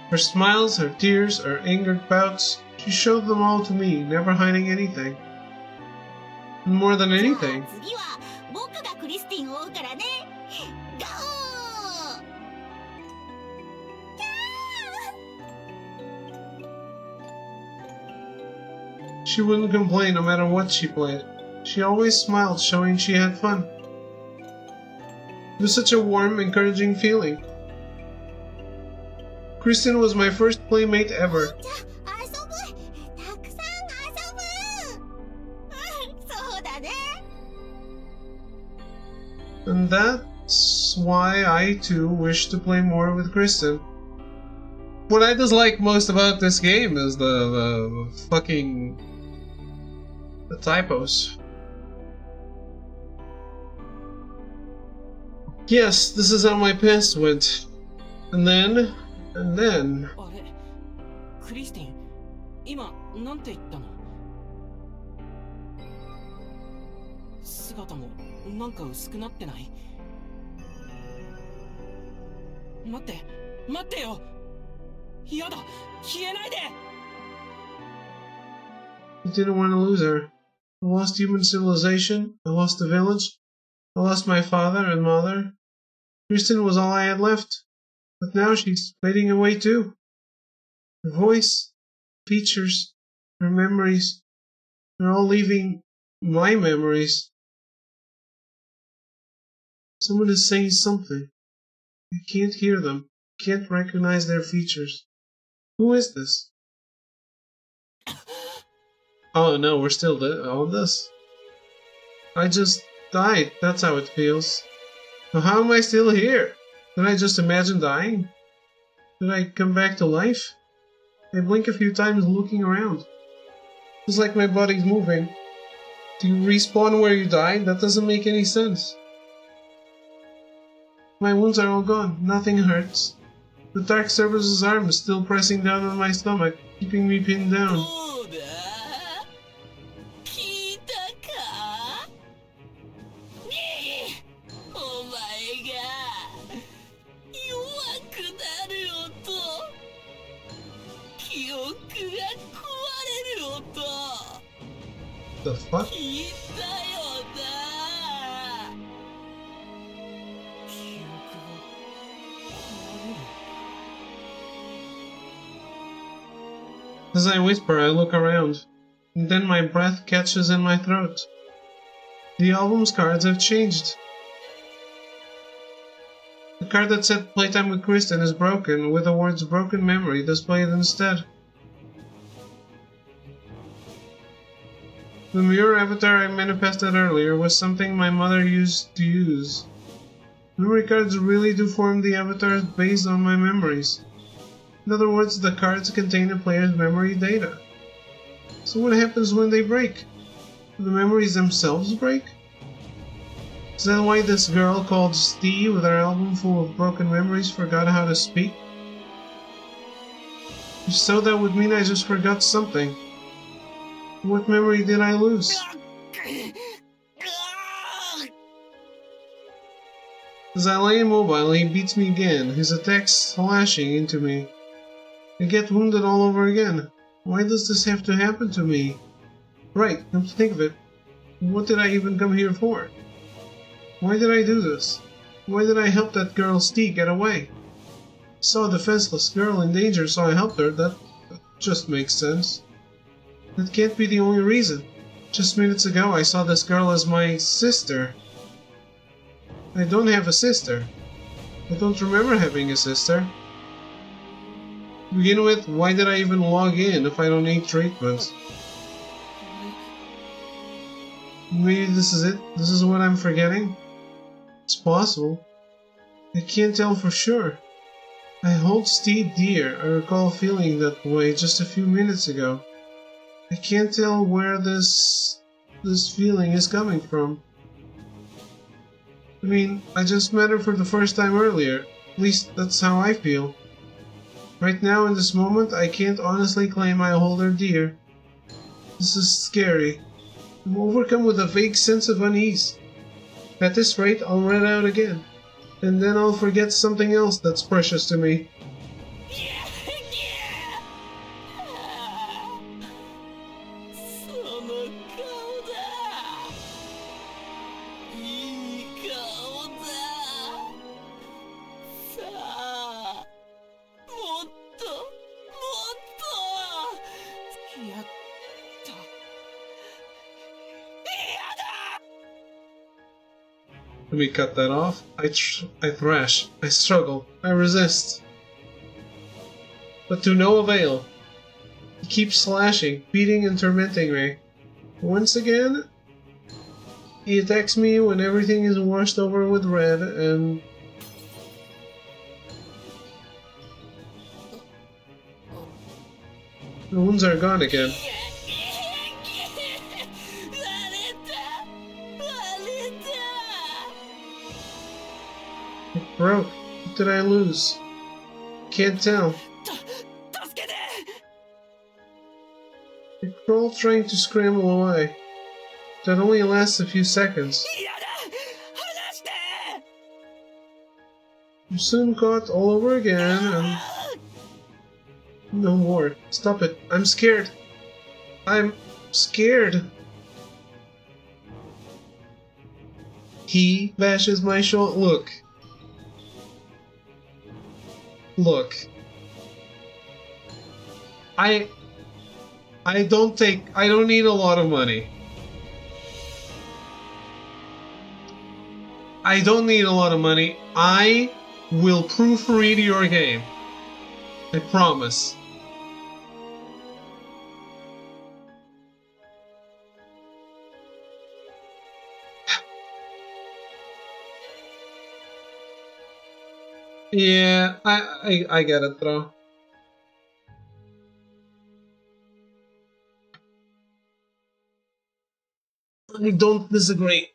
Her smiles, her tears, her angered pouts, she showed them all to me, never hiding anything. And more than anything, 次は僕がクリスティンを追うからね。ゴー！ she wouldn't complain no matter what she played. She always smiled, showing she had fun. It was such a warm, encouraging feeling. Kristen was my first playmate ever. 遊ぶ。たくさん遊ぶ。そうだね。 And that's why I too wish to play more with Kristen. What I dislike most about this game is the fucking the typos. Yes, this is how my past went. And then... あれクリスティン今なんて言ったの？姿もなんか薄くなってない？待ってよ！やだ消えないで！ I didn't want to lose her. I lost human civilization, I lost the village, I lost my father and mother. Kristen was all I had left. But now she's fading away too. Her voice, features, her memories, they're all leaving my memories. Someone is saying something. I can't hear them, can't recognize their features. Who is this? Oh no, we're still on this. I just died, that's how it feels. So how am I still here? Did I just imagine dying? Did I come back to life? I blink a few times looking around. It's like my body's moving. Do you respawn where you died? That doesn't make any sense. My wounds are all gone. Nothing hurts. The Dark Service's arm is still pressing down on my stomach, keeping me pinned down. どうだ聞いたかねえお前が弱くなる音記憶が壊れる音 The fuck? 聞いたよな 記憶が壊れる。 As I whisper, I look around, and then my breath catches in my throat. The album's cards have changed. The card that said Playtime with Kristen is broken, with the words Broken Memory displayed instead. The mirror avatar I manifested earlier was something my mother used to use. Memory cards really do form the avatars based on my memories. In other words, the cards contain a player's memory data. So what happens when they break? Do the memories themselves break? Is that why this girl called Steve with her album full of broken memories forgot how to speak? If so, that would mean I just forgot something. What memory did I lose? As I lay immobile, he beats me again, his attacks slashing into me. I get wounded all over again. Why does this have to happen to me? Right, come to think of it, what did I even come here for? Why did I do this? Why did I help that girl Steve get away? I saw a defenseless girl in danger, so I helped her. That just makes sense. That can't be the only reason. Just minutes ago, I saw this girl as my sister. I don't have a sister. I don't remember having a sister. To begin with, why did I even log in if I don't need treatment? Maybe this is it? This is what I'm forgetting? It's possible. I can't tell for sure. I hold Steve dear. I recall feeling that way just a few minutes ago. I can't tell where this feeling is coming from. I mean, I just met her for the first time earlier. At least that's how I feel. Right now, in this moment, I can't honestly claim I hold her dear. This is scary. I'm overcome with a vague sense of unease. At this rate, I'll red out again. And then I'll forget something else that's precious to me. Let me cut that off. I thrash. I struggle. I resist. But to no avail. He keeps slashing, beating and tormenting me. Once again, he attacks me when everything is washed over with red and... the wounds are gone again. It broke. What did I lose? Can't tell. I crawl trying to scramble away. That only lasts a few seconds. I'm soon caught all over again and... no more. Stop it. I'm scared. I'm scared. He bashes my shoulder. Look. Look. I don't need a lot of money. I don't need a lot of money. I will proofread your game. I promise. Yeah, I get it though. I don't disagree.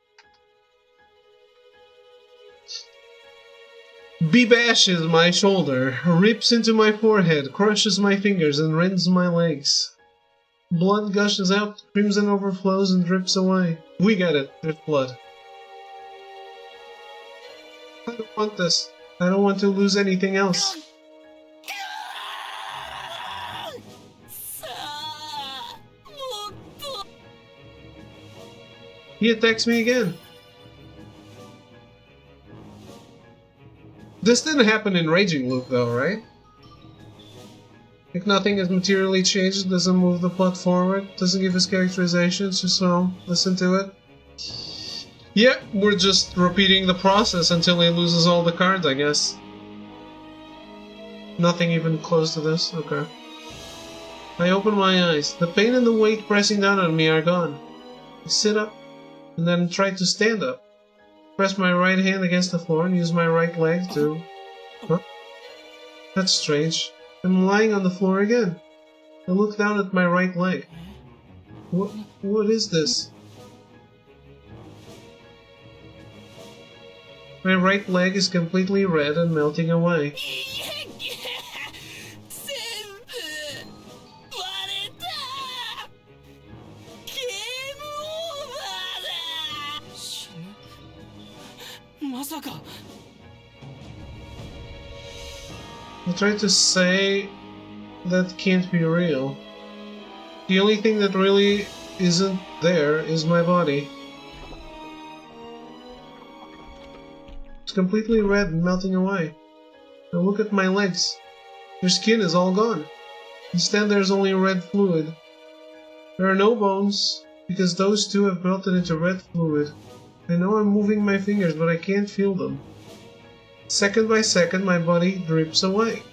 B bashes my shoulder, rips into my forehead, crushes my fingers, and rends my legs. Blood gushes out, crimson overflows and drips away. We get it, there's blood. I don't want this. I don't want to lose anything else. He attacks me again. This didn't happen in Raging Loop though, right? Like nothing has materially changed, doesn't move the plot forward, doesn't give us characterizations, just so listen to it. Yeah, we're just repeating the process until he loses all the cards, I guess. Nothing even close to this? Okay. I open my eyes. The pain and the weight pressing down on me are gone. I sit up, and then try to stand up. Press my right hand against the floor and use my right leg to... Huh? That's strange. I'm lying on the floor again. I look down at my right leg. What is this? My right leg is completely red and melting away. I try to say that can't be real. The only thing that really isn't there is my body. completely red and melting away. Now look at my legs. Their skin is all gone. Instead, there's only red fluid. There are no bones, because those two have melted into red fluid. I know I'm moving my fingers, but I can't feel them. Second by second, my body drips away.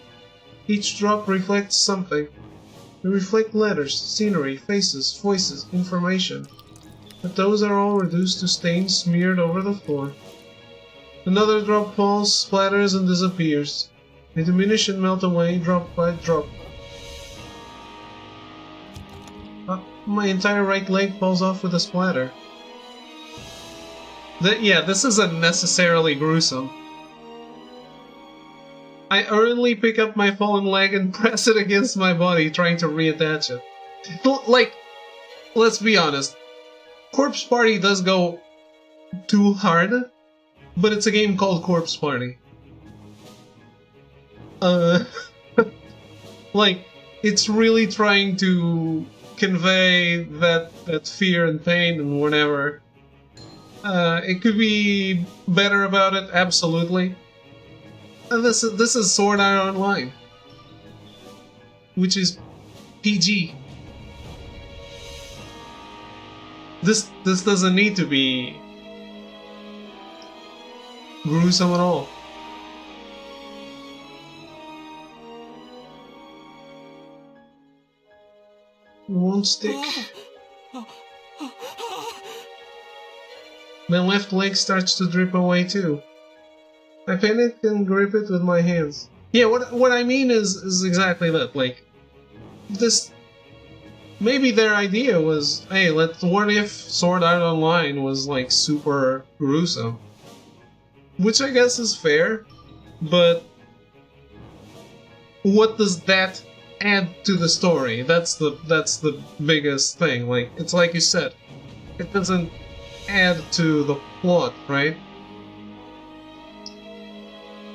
Each drop reflects something. They reflect letters, scenery, faces, voices, information. But those are all reduced to stains smeared over the floor. Another drop falls, splatters, and disappears. They diminish and melt away, drop by drop. My entire right leg falls off with a splatter. Yeah, this is unnecessarily gruesome. I hurriedly pick up my fallen leg and press it against my body, trying to reattach it. Like, let's be honest. Corpse Party does go too hard, but it's a game called Corpse Party. Like, it's really trying to convey that fear and pain and whatever. It could be better about it, absolutely. And this is Sword Art Online, which is PG. This doesn't need to be gruesome at all. Won't stick. My left leg starts to drip away too. I panic and grip it with my hands. Yeah, what I mean is exactly that. Like, this. Maybe their idea was, hey, what if Sword Art Online was like super gruesome? Which I guess is fair, but what does that add to the story? That's the biggest thing. Like, it's like you said, it doesn't add to the plot, right?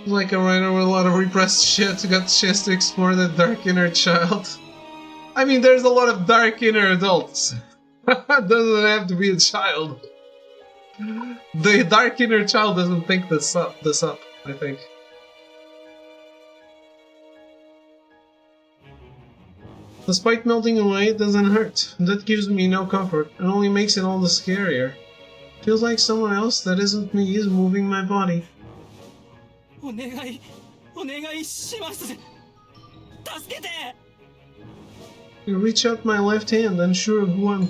Like a writer with a lot of repressed shit got chance to explore the dark inner child. I mean, there's a lot of dark inner adults. Doesn't have to be a child. The dark inner child doesn't think this up, I think. Despite melting away, it doesn't hurt. That gives me no comfort. It only makes it all the scarier. Feels like someone else that isn't me is moving my body. お願いします。助けて。 I reach out my left hand, unsure of who I'm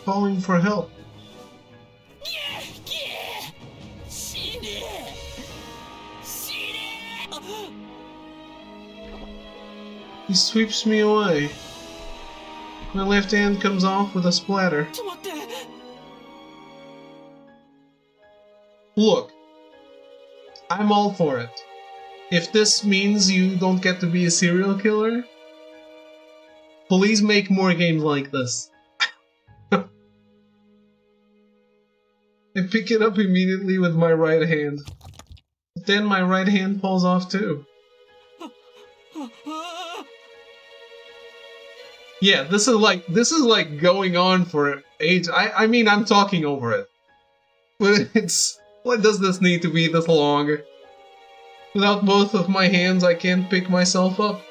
calling for help. He sweeps me away. My left hand comes off with a splatter. Look, I'm all for it. If this means you don't get to be a serial killer, please make more games like this. I pick it up immediately with my right hand. But then my right hand falls off too. Yeah, this is like going on for ages. I mean, I'm talking over it. But what does this need to be this long? Without both of my hands, I can't pick myself up.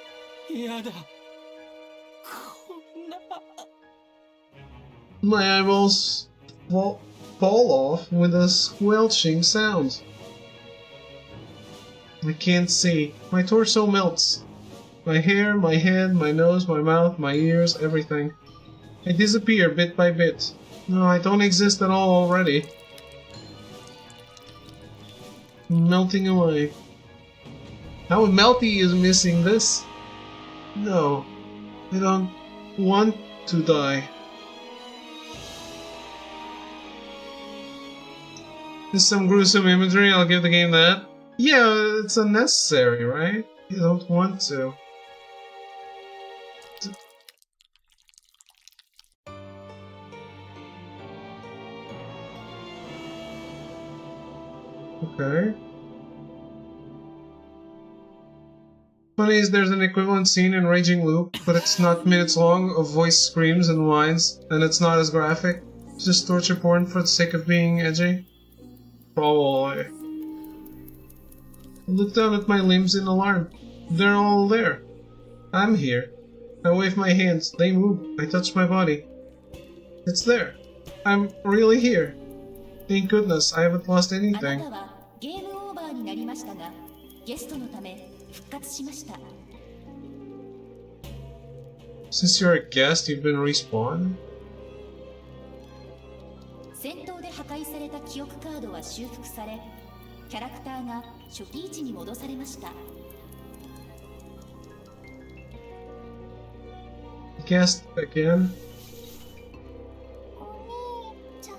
My eyeballs fall off with a squelching sound. I can't see. My torso melts. My hair, my head, my nose, my mouth, my ears, everything. I disappear bit by bit. No, I don't exist at all already. Melting away. How Melty is missing this? No, I don't want to die. There's some gruesome imagery, I'll give the game that. Yeah, it's unnecessary, right? You don't want to. Okay. Funny is there's an equivalent scene in Raging Loop, but it's not minutes long of voice screams and whines, and it's not as graphic. It's just torture porn for the sake of being edgy. Probably. I look down at my limbs in alarm. They're all there. I'm here. I wave my hands. They move. I touch my body. It's there. I'm really here. Thank goodness, I haven't lost あな anything. たはゲームオーバーになりましたが、ゲストのため復活しました。 Since you're a guest, you've been respawned? 戦闘で破壊された記憶カードは修復され、キャラクターが初期位置に戻されました。 Guest again? お兄ちゃん。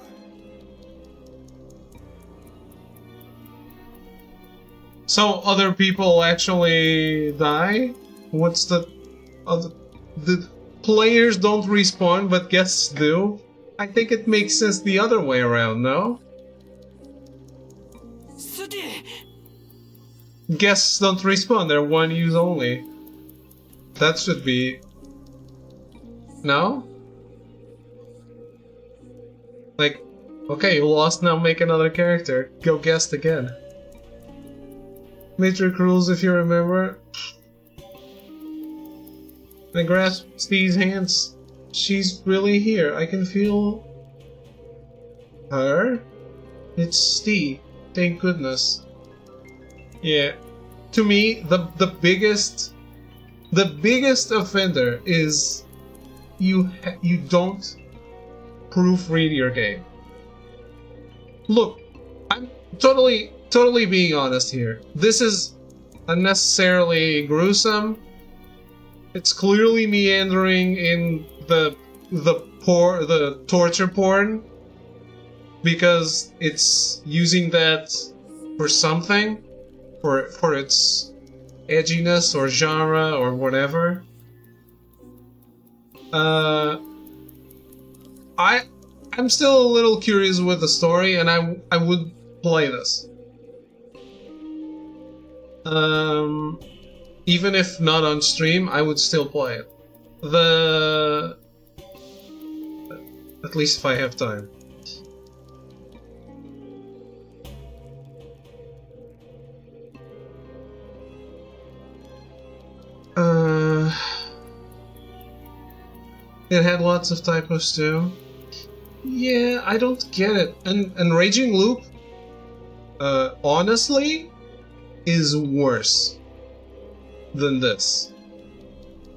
So other people actually die? What's the players don't respawn but guests do? I think it makes sense the other way around, no? スティ Guests don't respawn, they're one use only. That should be... No? Like, okay, you lost, now make another character. Go guest again. Matrix rules, if you remember. I grasp Steve's hands. She's really here. I can feel her. It's Steve. Thank goodness. Yeah. To me, the biggest offender is you don't proofread your game. Look, I'm totally being honest here. This is unnecessarily gruesome. It's clearly meandering in the torture porn because it's using that for something, for its edginess or genre or whatever. I'm still a little curious with the story, and I would play this. Even if not on stream, I would still play it. At least if I have time. It had lots of typos too. Yeah, I don't get it. And Raging Loop, honestly, is worse than this.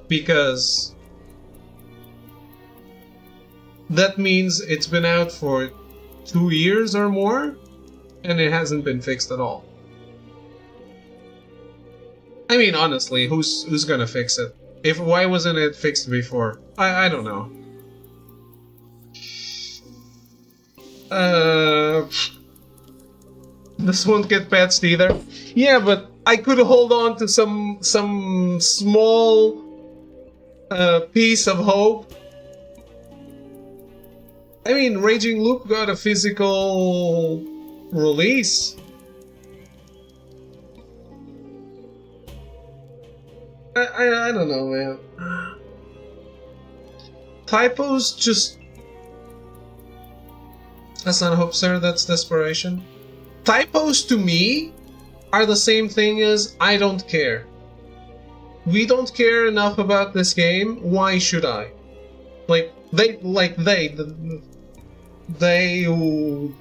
Because that means it's been out for 2 years or more, and it hasn't been fixed at all. I mean, honestly, who's gonna fix it? Why wasn't it fixed before? I don't know. This won't get patched either. Yeah, but I could hold on to some small piece of hope. I mean, Raging Loop got a physical release. I don't know, man. Typos just... That's not hope, sir. That's desperation. Typos to me are the same thing as I don't care. We don't care enough about this game. Why should I? They who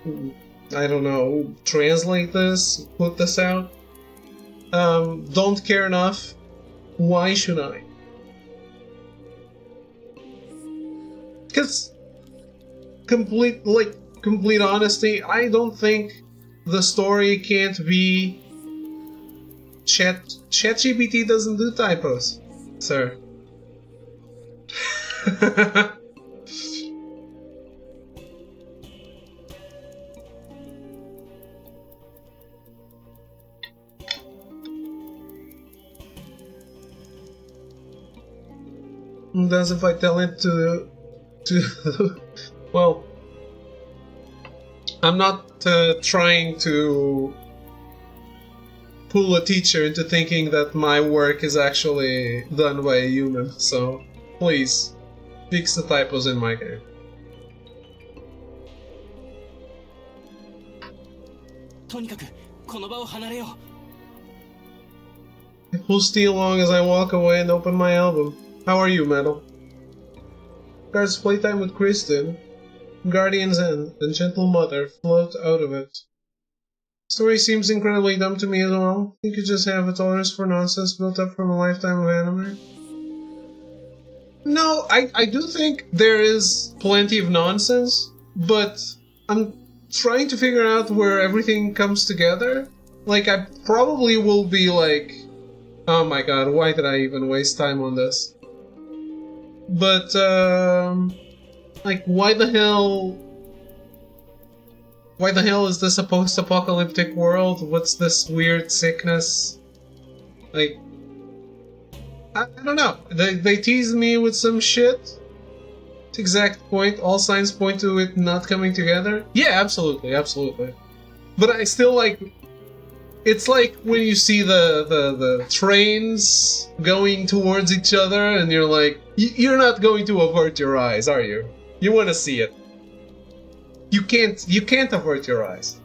I don't know, translate this, put this out, don't care enough. Why should I? Because complete honesty, I don't think the story can't be... ChatGPT doesn't do typos, sir. That's if I tell it to well, I'm not trying to pull a teacher into thinking that my work is actually done by a human, so please fix the typos in my game. とにかくこの場を離れよ I pull steel along as I walk away and open my album. How are you, Metal? Cards Playtime with Kristen, Guardian's End, and Gentle Mother float out of it. Story seems incredibly dumb to me as well. You could just have a tolerance for nonsense built up from a lifetime of anime. No, I do think there is plenty of nonsense, but I'm trying to figure out where everything comes together. Like, I probably will be like, oh my god, why did I even waste time on this? But, like, why the hell is this a post-apocalyptic world? What's this weird sickness? Like, I don't know. They teased me with some shit. Exact point. All signs point to it not coming together. Yeah, absolutely. But I still like... It's like when you see the trains going towards each other and you're like... You're not going to avert your eyes, are you? You want to see it. You can't avert your eyes.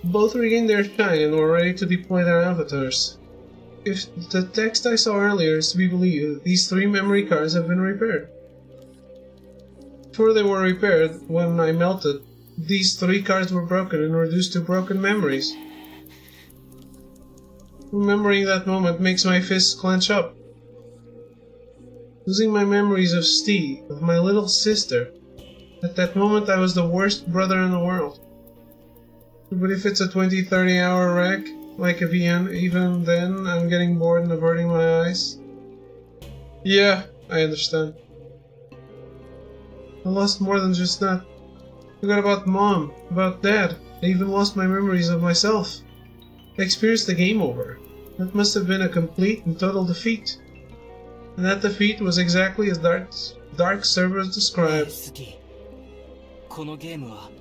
Both regained their shine and were ready to deploy their avatars. If the text I saw earlier is to be believed, these 3 memory cards have been repaired. Before they were repaired, when I melted, these 3 cards were broken and reduced to broken memories. Remembering that moment makes my fists clench up. Losing my memories of Steve, of my little sister. At that moment I was the worst brother in the world. But if it's a 20-30 hour wreck, like a VN, even then I'm getting bored and averting my eyes. Yeah, I understand. I lost more than just that. I forgot about Mom, about Dad. I even lost my memories of myself. I experienced the game over. That must have been a complete and total defeat. And that defeat was exactly as Dark Servers described. スティ、このゲームは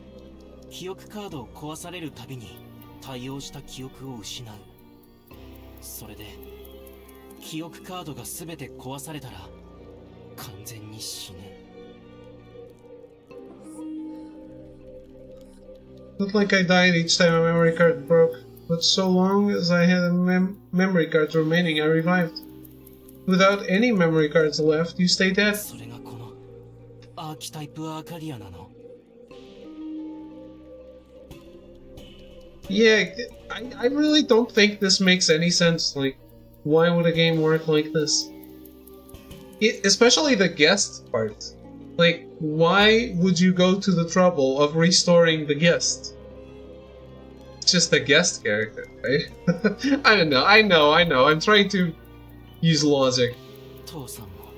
記憶カードを壊されるたびに対応した記憶を失う。それで記憶カードが全て壊されたら完全に死ぬ。Not like I died each time a memory card broke, but so long as I had memory cards remaining, I revived. Without any memory cards left, you stay dead. それがこのアーキタイプアーカディアなの。Yeah, I really don't think this makes any sense. Like, why would a game work like this? Especially the guest part. Like, why would you go to the trouble of restoring the guest? It's just a guest character, right? I don't know, I know. I'm trying to use logic. 父さんも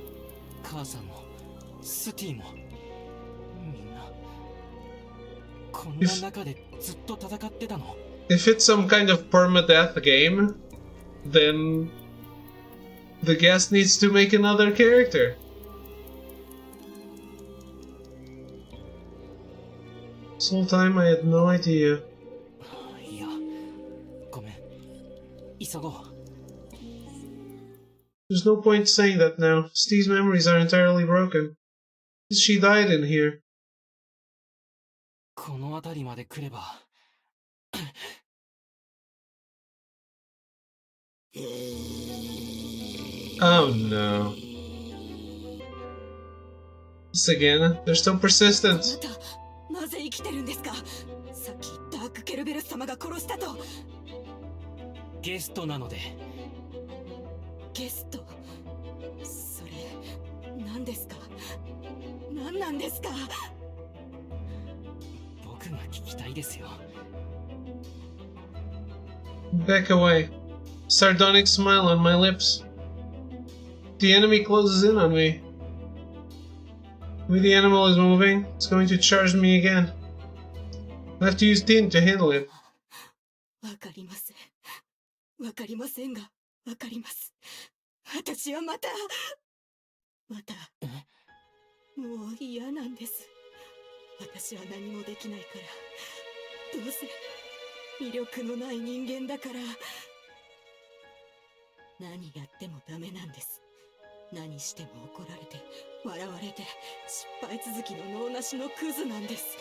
母さんもスティもみんなこんな中でずっと戦ってたの。If it's some kind of permadeath game, then the guest needs to make another character. This whole time I had no idea. いや、ごめん。急ごう。There's no point saying that now. Steve's memories are entirely broken. She died in here. この辺りまで来れば。Oh no. This again? They're still persistent. なぜ生きてるんですか。さっきダークケルベルス様が殺したと。ゲストなので。ゲスト。それ何ですか。何なんですか。僕が聞きたいですよ。Back away. Sardonic smile on my lips. The enemy closes in on me. Maybe the animal is moving. It's going to charge me again. I have to use tin to handle it. わかりません。わかりませんが、わかります。私はまたもう嫌なんです。私は何もできないから。どうせ魅力のない人間だから。何やってもダメなんです。何しても怒られて笑われて失敗続きの脳なしのクズなんです。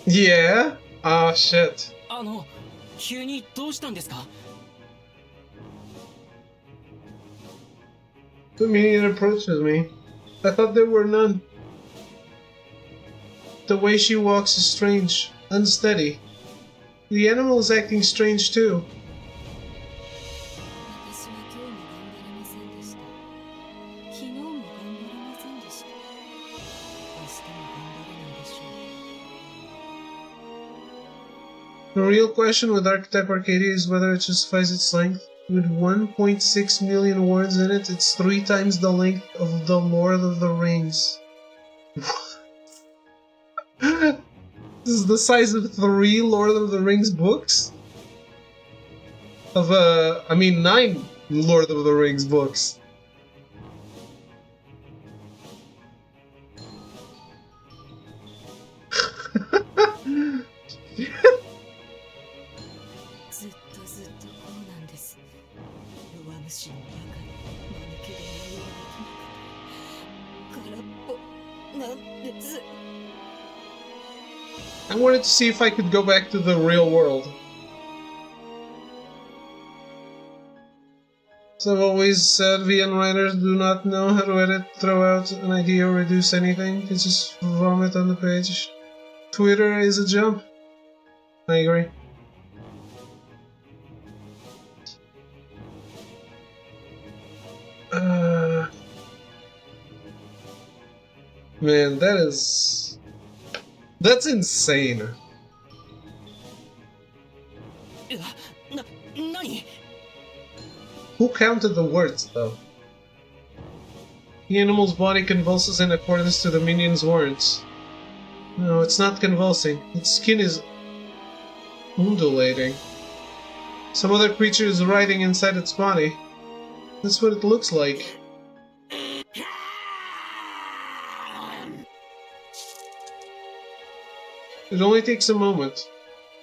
Yeah? Ah, shit. 急にどうしたんですか？ The minion approaches me. I thought there were none. The way she walks is strange, unsteady. The animal is acting strange too. 私は今日も頑張れませんでした。昨日も頑張れませんでした。明日も頑張れないでしょう。 The real question with Archetype Arcadia is whether it justifies its length. With 1.6 million words in it, it's 3 times the length of The Lord of the Rings. This is the size of 3 Lord of the Rings books? I mean 9 Lord of the Rings books. I wanted to see if I could go back to the real world. So I've always said VN writers do not know how to edit, throw out an idea, or reduce anything. They just vomit on the page. Twitter is a jump. I agree. Man, that's insane. 何？ Who counted the words, though? The animal's body convulses in accordance to the minion's words. No, it's not convulsing. Its skin is undulating. Some other creature is writhing inside its body. That's what it looks like. It only takes a moment.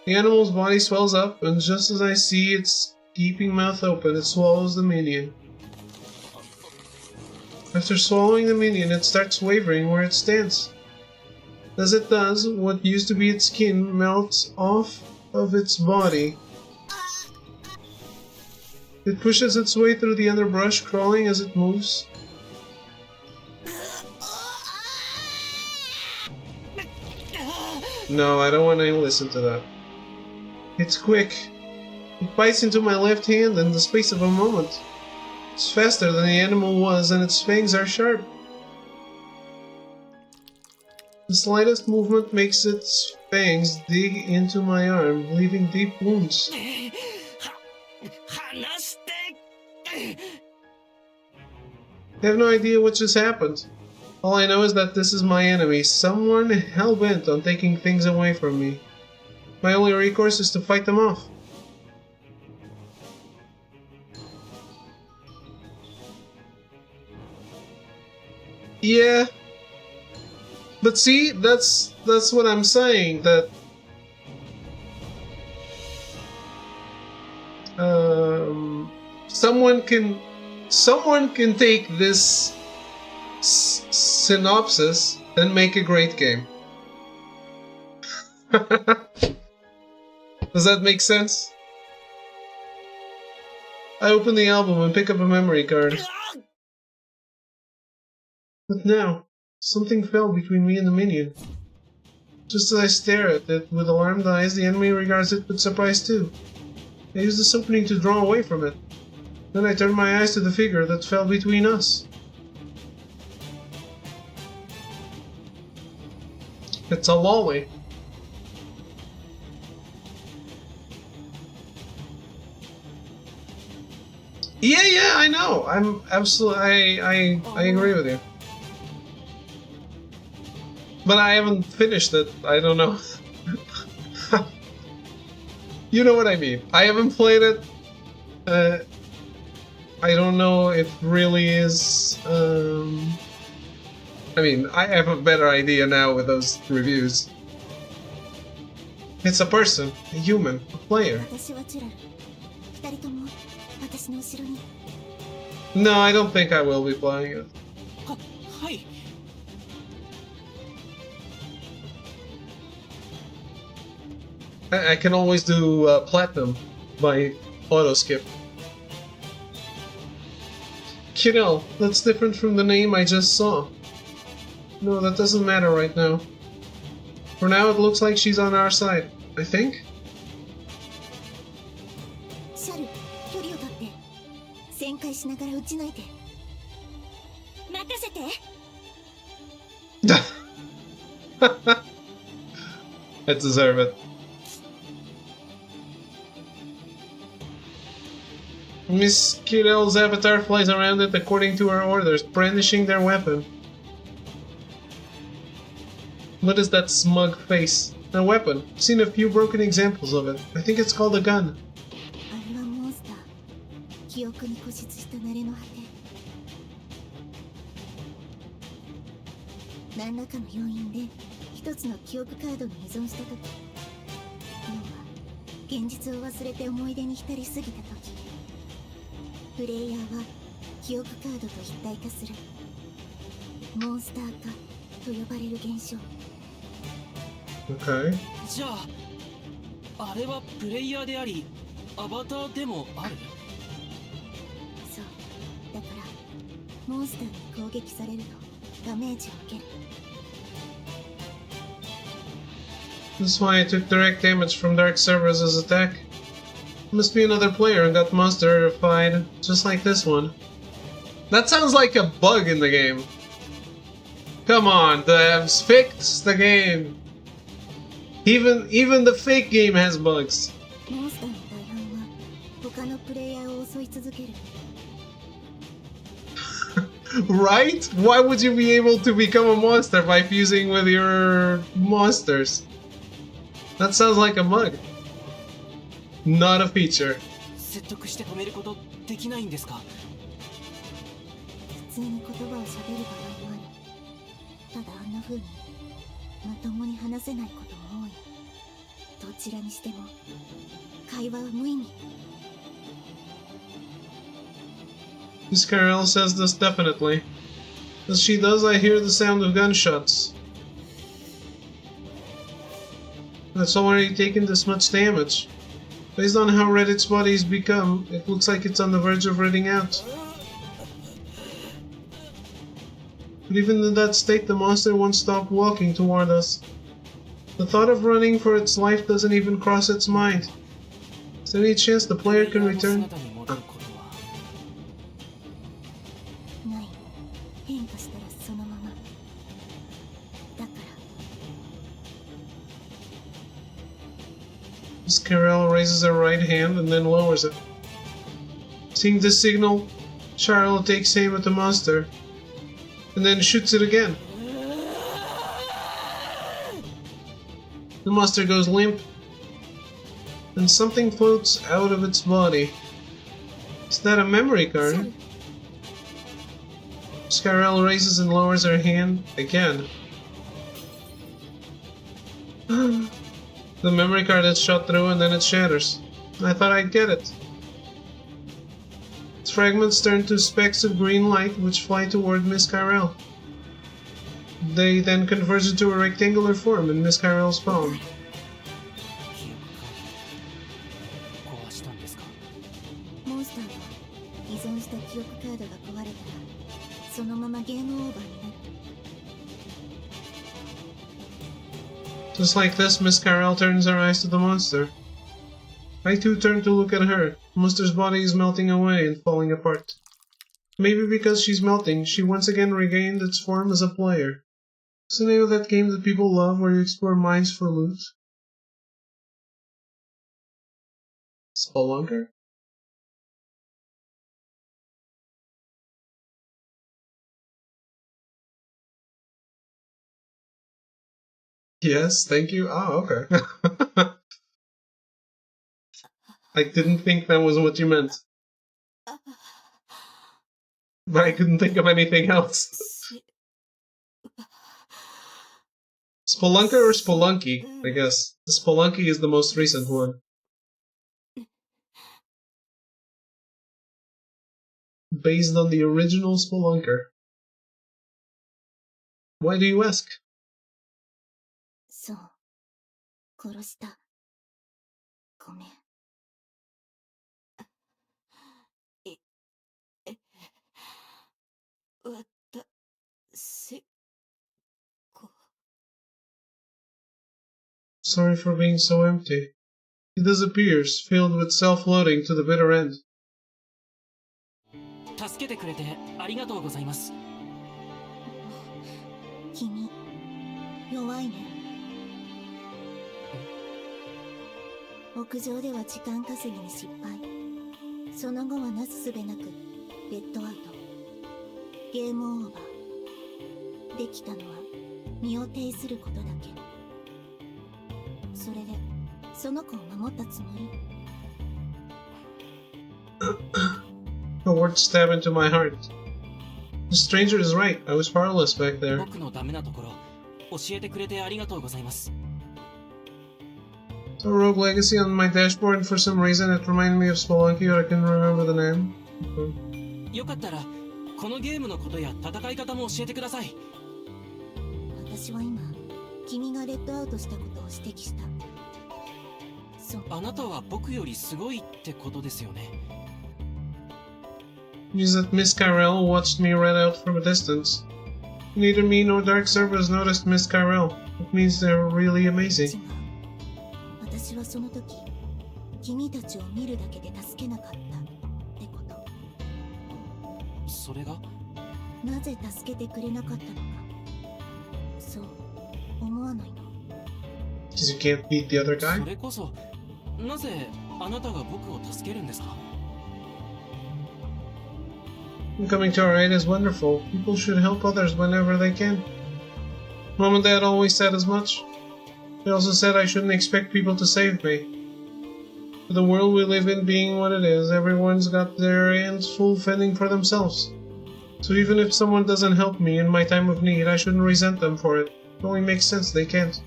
The animal's body swells up, and just as I see its gaping mouth open, it swallows the minion. After swallowing the minion, it starts wavering where it stands. As it does, what used to be its skin melts off of its body. It pushes its way through the underbrush, crawling as it moves. No, I don't want to listen to that. It's quick. It bites into my left hand in the space of a moment. It's faster than the animal was, and its fangs are sharp. The slightest movement makes its fangs dig into my arm, leaving deep wounds. I have no idea what just happened. All I know is that this is my enemy, someone hell-bent on taking things away from me. My only recourse is to fight them off. Yeah. But see, that's what I'm saying, that someone can take this synopsis and make a great game. Does that make sense? I open the album and pick up a memory card. But now, something fell between me and the minion. Just as I stare at it with alarmed eyes, the enemy regards it with surprise too. I use this opening to draw away from it. Then I turn my eyes to the figure that fell between us. It's a lolly. Yeah, I know. I'm absolutely. I agree with you. But I haven't finished it. I don't know. You know what I mean. I haven't played it. I don't know if really is. I mean, I have a better idea now with those reviews. It's a person, a human, a player. No, I don't think I will be playing it. I can always do platinum by auto skip. Kiddo, that's different from the name I just saw. No, that doesn't matter right now. For now, it looks like she's on our side. I think? シャル、距離を取って旋回しながら撃ち抜いて。任せて。I deserve it. Miss Kirill's avatar flies around it according to her orders, brandishing their weapon. What is that smug face? A weapon. I've seen a few broken examples of it. I think it's called a gun. あれはモンスター。記憶に固執した慣れの果て。何らかの要因で一つの記憶カードに依存した時、要は現実を忘れて思い出に浸りすぎた時、プレイヤーは記憶カードと一体化するモンスター化と呼ばれる現象。Okay. じゃあ、あれはプレイヤーであり、アバターでもある？そう。だからモンスターに攻撃されるとダメージを受ける。That's why I took direct damage from Dark Cerberus' attack. Must be another player who got monster-ified, just like this one. That sounds like a bug in the game. Come on, devs, fix the game. Even the fake game has bugs. モンスターの大半は他のプレイヤーを襲い続ける。Right? Why would you be able to become a monster by fusing with your monsters? That sounds like a bug. Not a feature. 説得して止めることできないんですか？普通に言葉を喋る場合もある。ただあんな風にまともに話せないことも多い。どちらにしても会話は無意味。Miss Carell says this definitely. As she does, I hear the sound of gunshots. That's already taken this much damage. Based on how red its body's become, it looks like it's on the verge of running out. But even in that state, the monster won't stop walking toward us. The thought of running for its life doesn't even cross its mind. Is there any chance the player can return? ない。変化したらそのまま。だから。Miss Carell raises her right hand and then lowers it. Seeing this signal, Charlotte takes aim at the monster, and then shoots it again. The monster goes limp, and something floats out of its body. Is that a memory card? Miss Carell raises and lowers her hand again. The memory card is shot through and then it shatters. I thought I'd get it. Its fragments turn to specks of green light which fly toward Miss Carell. They then converge into a rectangular form in Miss Carell's palm. 壊したんですか？モンスターは依存した記憶カードが壊れたらそのままゲームオーバーになる。Just like this, Miss Carell turns her eyes to the monster. I too turn to look at her. The monster's body is melting away and falling apart. Maybe because she's melting, she once again regained its form as a player. What's the name of that game that people love where you explore mines for loot? Spelunker? Yes, thank you. Oh, okay. I didn't think that was what you meant. But I couldn't think of anything else. Spelunker or Spelunky, I guess. The Spelunky is the most recent one. Based on the original Spelunker. Why do you ask? そう。殺した。ごめん。私、Sorry for being so empty. He disappears, filled with self-loathing to the bitter end. 助けてくれてありがとうございます。君、弱いね。屋上では時間稼ぎに失敗。その後はなすすべなくレッドアウト。ゲームオーバー。できたのは身を挺することだけ。それでその子を守ったつもり。A word stabbed into my heart. The stranger is right. I was powerless back there. 僕のダメなところ教えてくれてありがとうございます。So Rogue Legacy on my dashboard, and for some reason it reminded me of Spelunky, but I couldn't remember the name. よかったらこのゲームのことや戦い方も教えてください。私は今、君がレッドアウトしたことを指摘した。そう。あなたは僕よりすごいってことですよね。Means that Miss Kyrell watched me right out from a distance. Neither me nor Dark Servers noticed Miss Kyrell. It means they're really amazing. 違う。私はその時、君たちを見るだけで助けなかったってこと。それがなぜ助けてくれなかったのか。そう思わないの。 Because you can't beat the other そ guy? れこそなぜあなたが僕を助けるんですか。Coming to our aid is wonderful. People should help others whenever they can. Mom and Dad always said as much. They also said I shouldn't expect people to save me. With the world we live in being what it is, everyone's got their hands full fending for themselves. So even if someone doesn't help me in my time of need, I shouldn't resent them for it. It only makes sense they can't.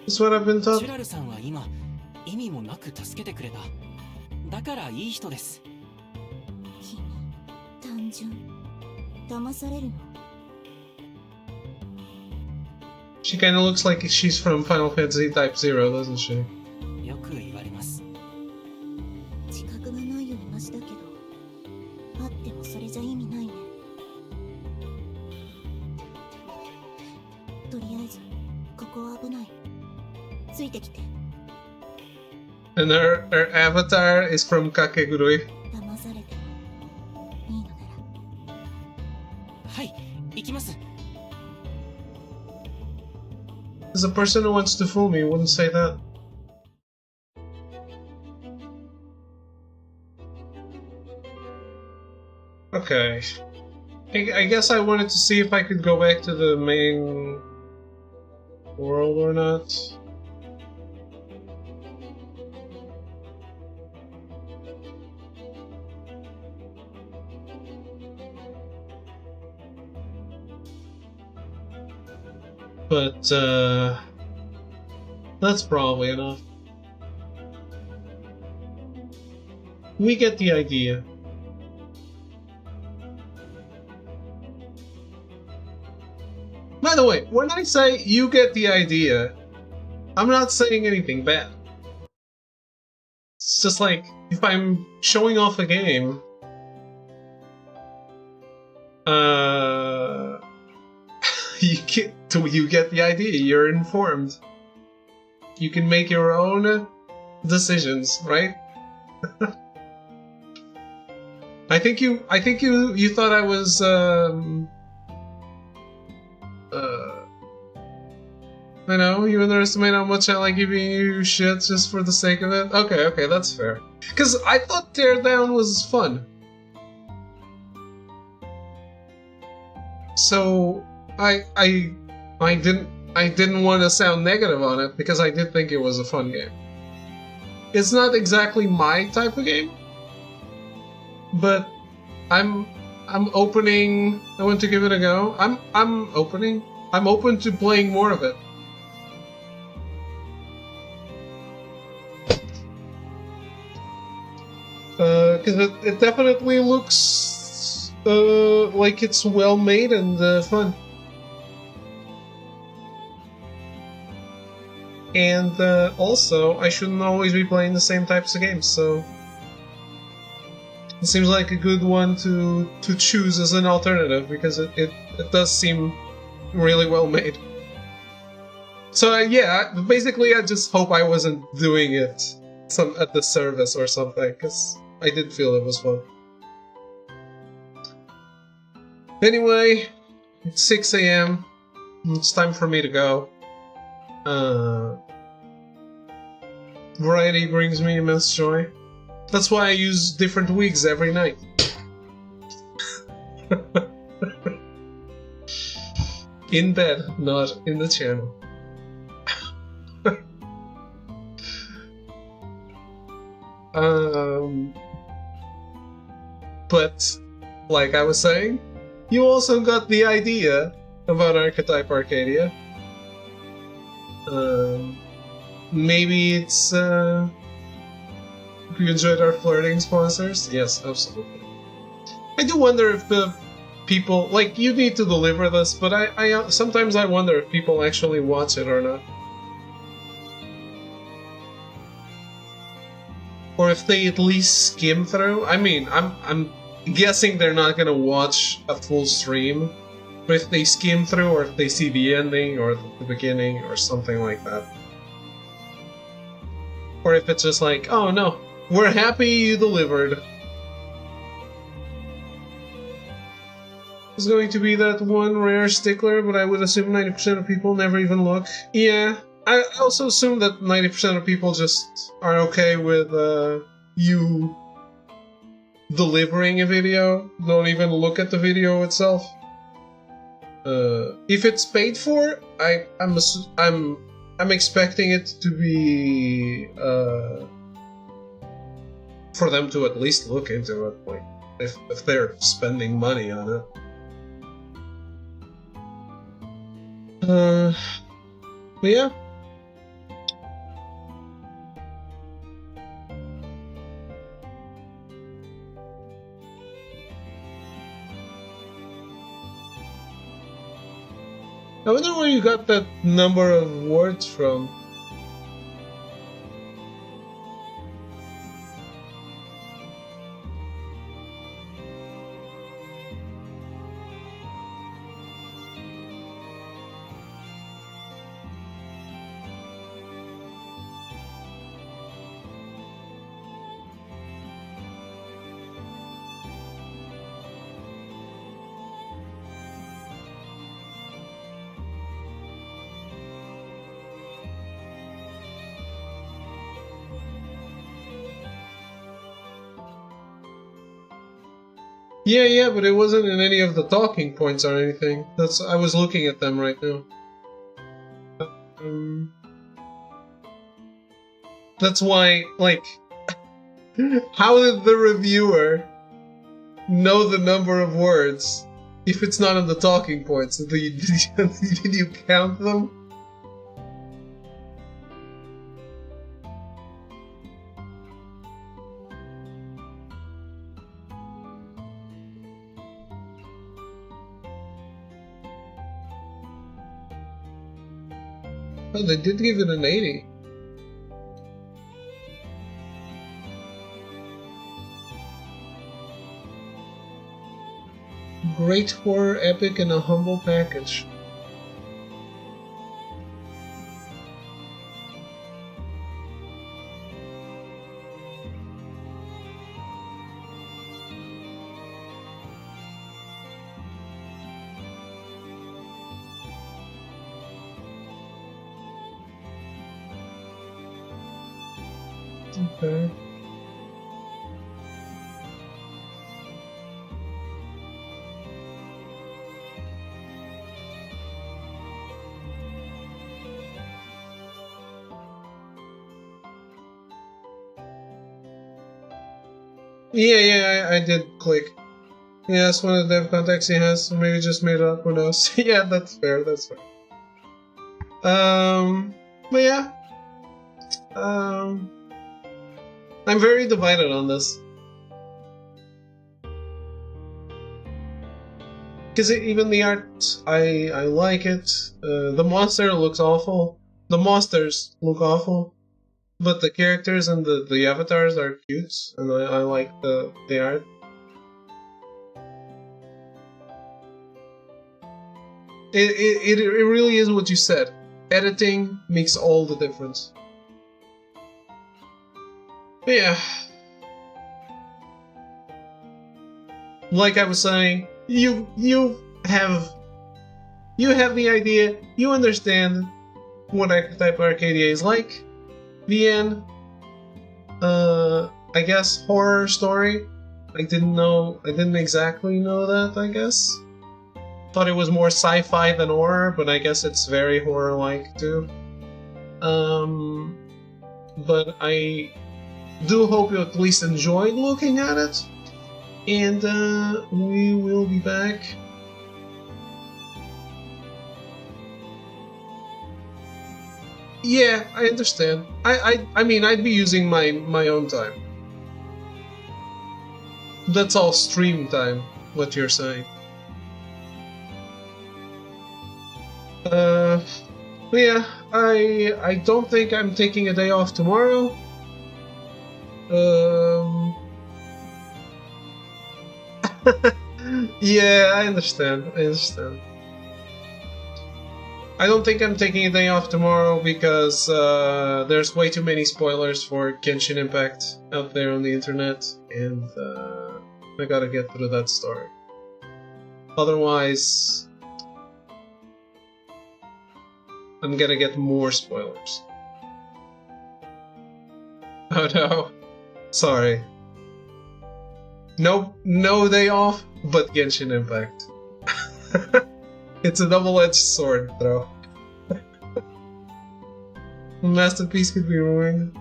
It's what I've been taught. シュラルさんは今意味もなく助けてくれた。だからいい人です。君、単純。騙されるの。She kinda looks like she's from Final Fantasy Type 0, doesn't she? よく言われます。自覚がないよりマシだけど、あってもそれじゃ意味ないね。とりあえず、ここは危ない。ついてきて。And her avatar is from Kakegurui. 騙されてもいいのなら。はい、行きます。As a person who wants to fool me wouldn't say that. Okay. I guess I wanted to see if I could go back to the main world or not. But, that's probably enough. We get the idea. By the way, when I say you get the idea, I'm not saying anything bad. It's just like, if I'm showing off a game, you get the idea, you're informed. You can make your own decisions, right? I think you thought I was, I know, you underestimate how much I like giving you shit just for the sake of it? Okay, that's fair. Cause I thought Teardown was fun. So, I didn't want to sound negative on it because I did think it was a fun game. It's not exactly my type of game, but I'm opening. I want to give it a go. I'm open to playing more of it. Because it definitely looks like it's well made and fun. And also, I shouldn't always be playing the same types of games, so it seems like a good one to choose as an alternative, because it does seem really well made. So yeah, basically I just hope I wasn't doing it at the service or something, because I did feel it was fun. Anyway, it's 6 a.m. It's time for me to go. Variety brings me immense joy. That's why I use different wigs every night. In bed, not in the channel. But, like I was saying, you also got the idea about Archetype Arcadia. Maybe it's, if you enjoyed our flirting sponsors? Yes, absolutely. I do wonder if the people, like, you need to deliver this, but I sometimes I wonder if people actually watch it or not. Or if they at least skim through. I mean, I'm guessing they're not gonna watch a full stream, but if they skim through, or if they see the ending, or the beginning, or something like that. Or if it's just like, oh no, we're happy you delivered. It's going to be that one rare stickler, but I would assume 90% of people never even look. Yeah, I also assume that 90% of people just are okay with you delivering a video, don't even look at the video itself. If it's paid for, I'm expecting it to be for them to at least look into it, like if they're spending money on it. But yeah. I wonder where you got that number of words from. Yeah, but it wasn't in any of the talking points or anything. I was looking at them right now. That's why, like, how did the reviewer know the number of words if it's not in the talking points? Did you count them? Oh, they did give it an 80. Great horror epic in a humble package. Okay. Yeah, I did click. Yeah, that's one of the dev contacts he has, so maybe just made it up, who knows. Yeah, that's fair, that's fair. But yeah. I'm very divided on this. Because even the art, I like it. The monster looks awful. The monsters look awful, but the characters and the avatars are cute, and I like the art. It really is what you said. Editing makes all the difference. But yeah. Like I was saying, you have the idea, you understand what Archetype Arcadia is like. The end. I guess horror story. I didn't exactly know that, I guess. Thought it was more sci-fi than horror, but I guess it's very horror-like too. But I do hope you at least enjoyed looking at it. And we will be back. Yeah, I understand. I mean, I'd be using my own time. That's all stream time, what you're saying. Yeah, I don't think I'm taking a day off tomorrow. Yeah, I understand. I don't think I'm taking a day off tomorrow because there's way too many spoilers for Genshin Impact out there on the internet, and I gotta get through that story. Otherwise, I'm gonna get more spoilers. Oh no. Sorry. No day off, but Genshin Impact. It's a double-edged sword, though. Masterpiece could be ruined.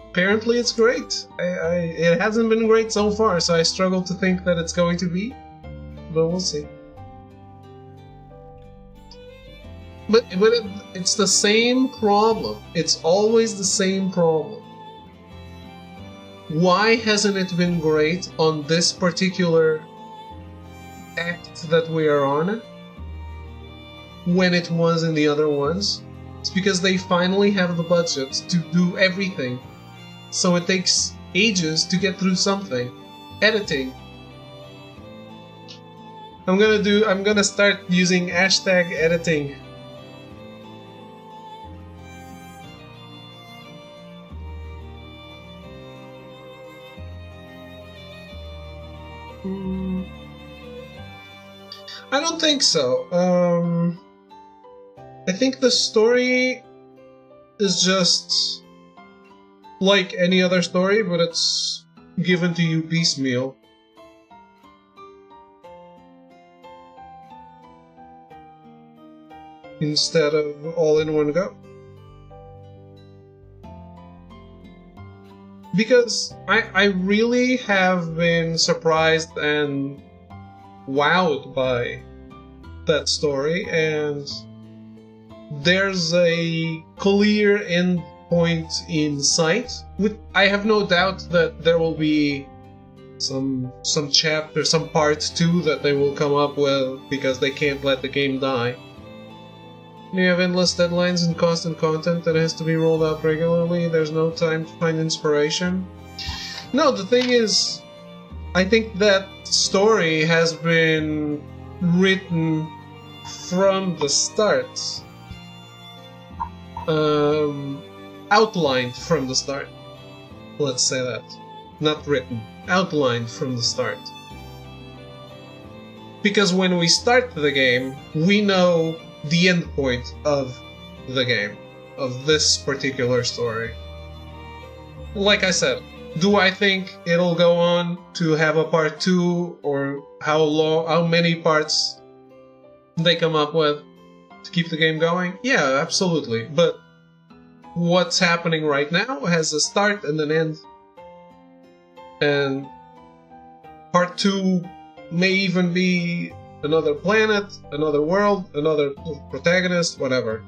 Apparently it's great. It hasn't been great so far, so I struggle to think that it's going to be. But we'll see. But it's the same problem. It's always the same problem. Why hasn't it been great on this particular act that we are on when it was in the other ones? It's because they finally have the budget to do everything. So it takes ages to get through something. Editing. I'm gonna start using hashtag editing. I don't think so. I think the story is just like any other story, but it's given to you piecemeal. Instead of all in one go. Because I really have been surprised and wowed by that story, and there's a clear end point in sight. I have no doubt that there will be some chapter, some part 2 that they will come up with because they can't let the game die. You have endless deadlines and constant content that has to be rolled out regularly. There's no time to find inspiration. No, the thing is, I think that story has been written from the start. Outlined from the start. Let's say that. Not written. Outlined from the start. Because when we start the game, we know the end point of the game, of this particular story. Like I said, do I think it'll go on to have a part 2, or how many parts they come up with to keep the game going? Yeah, absolutely. But what's happening right now has a start and an end. And part 2 may even be another planet, another world, another protagonist, whatever.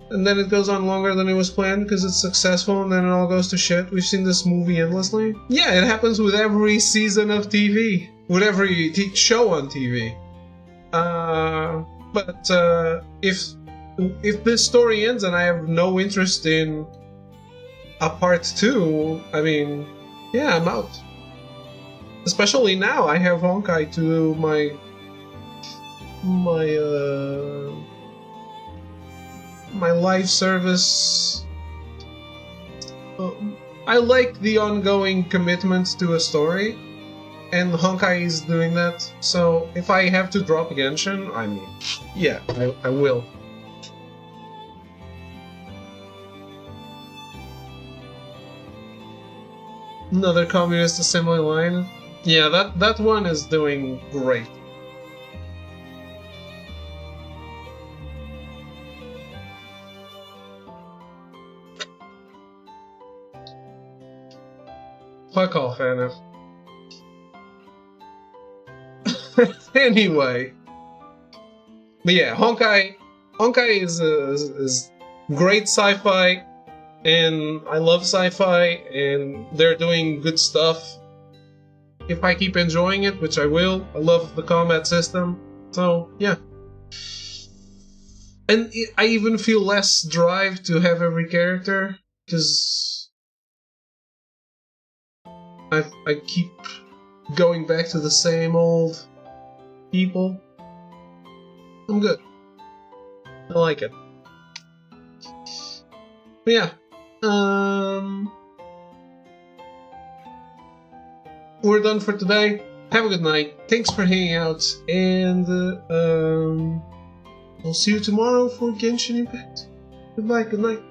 And then it goes on longer than it was planned because it's successful, and then it all goes to shit. We've seen this movie endlessly. Yeah, it happens with every season of TV, with every show on TV. But if if this story ends and I have no interest in a part 2, I mean, yeah, I'm out. Especially now, I have Honkai to do my live service. I like the ongoing commitment to a story, and Honkai is doing that. So if I have to drop Genshin, I mean, yeah, I will. Another communist assembly line. Yeah, that one is doing great. Fuck off, Anna. Anyway. But yeah, Honkai is great sci-fi, and I love sci-fi, and they're doing good stuff. If I keep enjoying it, which I will, I love the combat system, so yeah. And I even feel less drive to have every character, because I keep going back to the same old people. I'm good. I like it. But yeah. We're done for today. Have a good night. Thanks for hanging out, and I'll see you tomorrow for Genshin Impact. Goodbye, good night.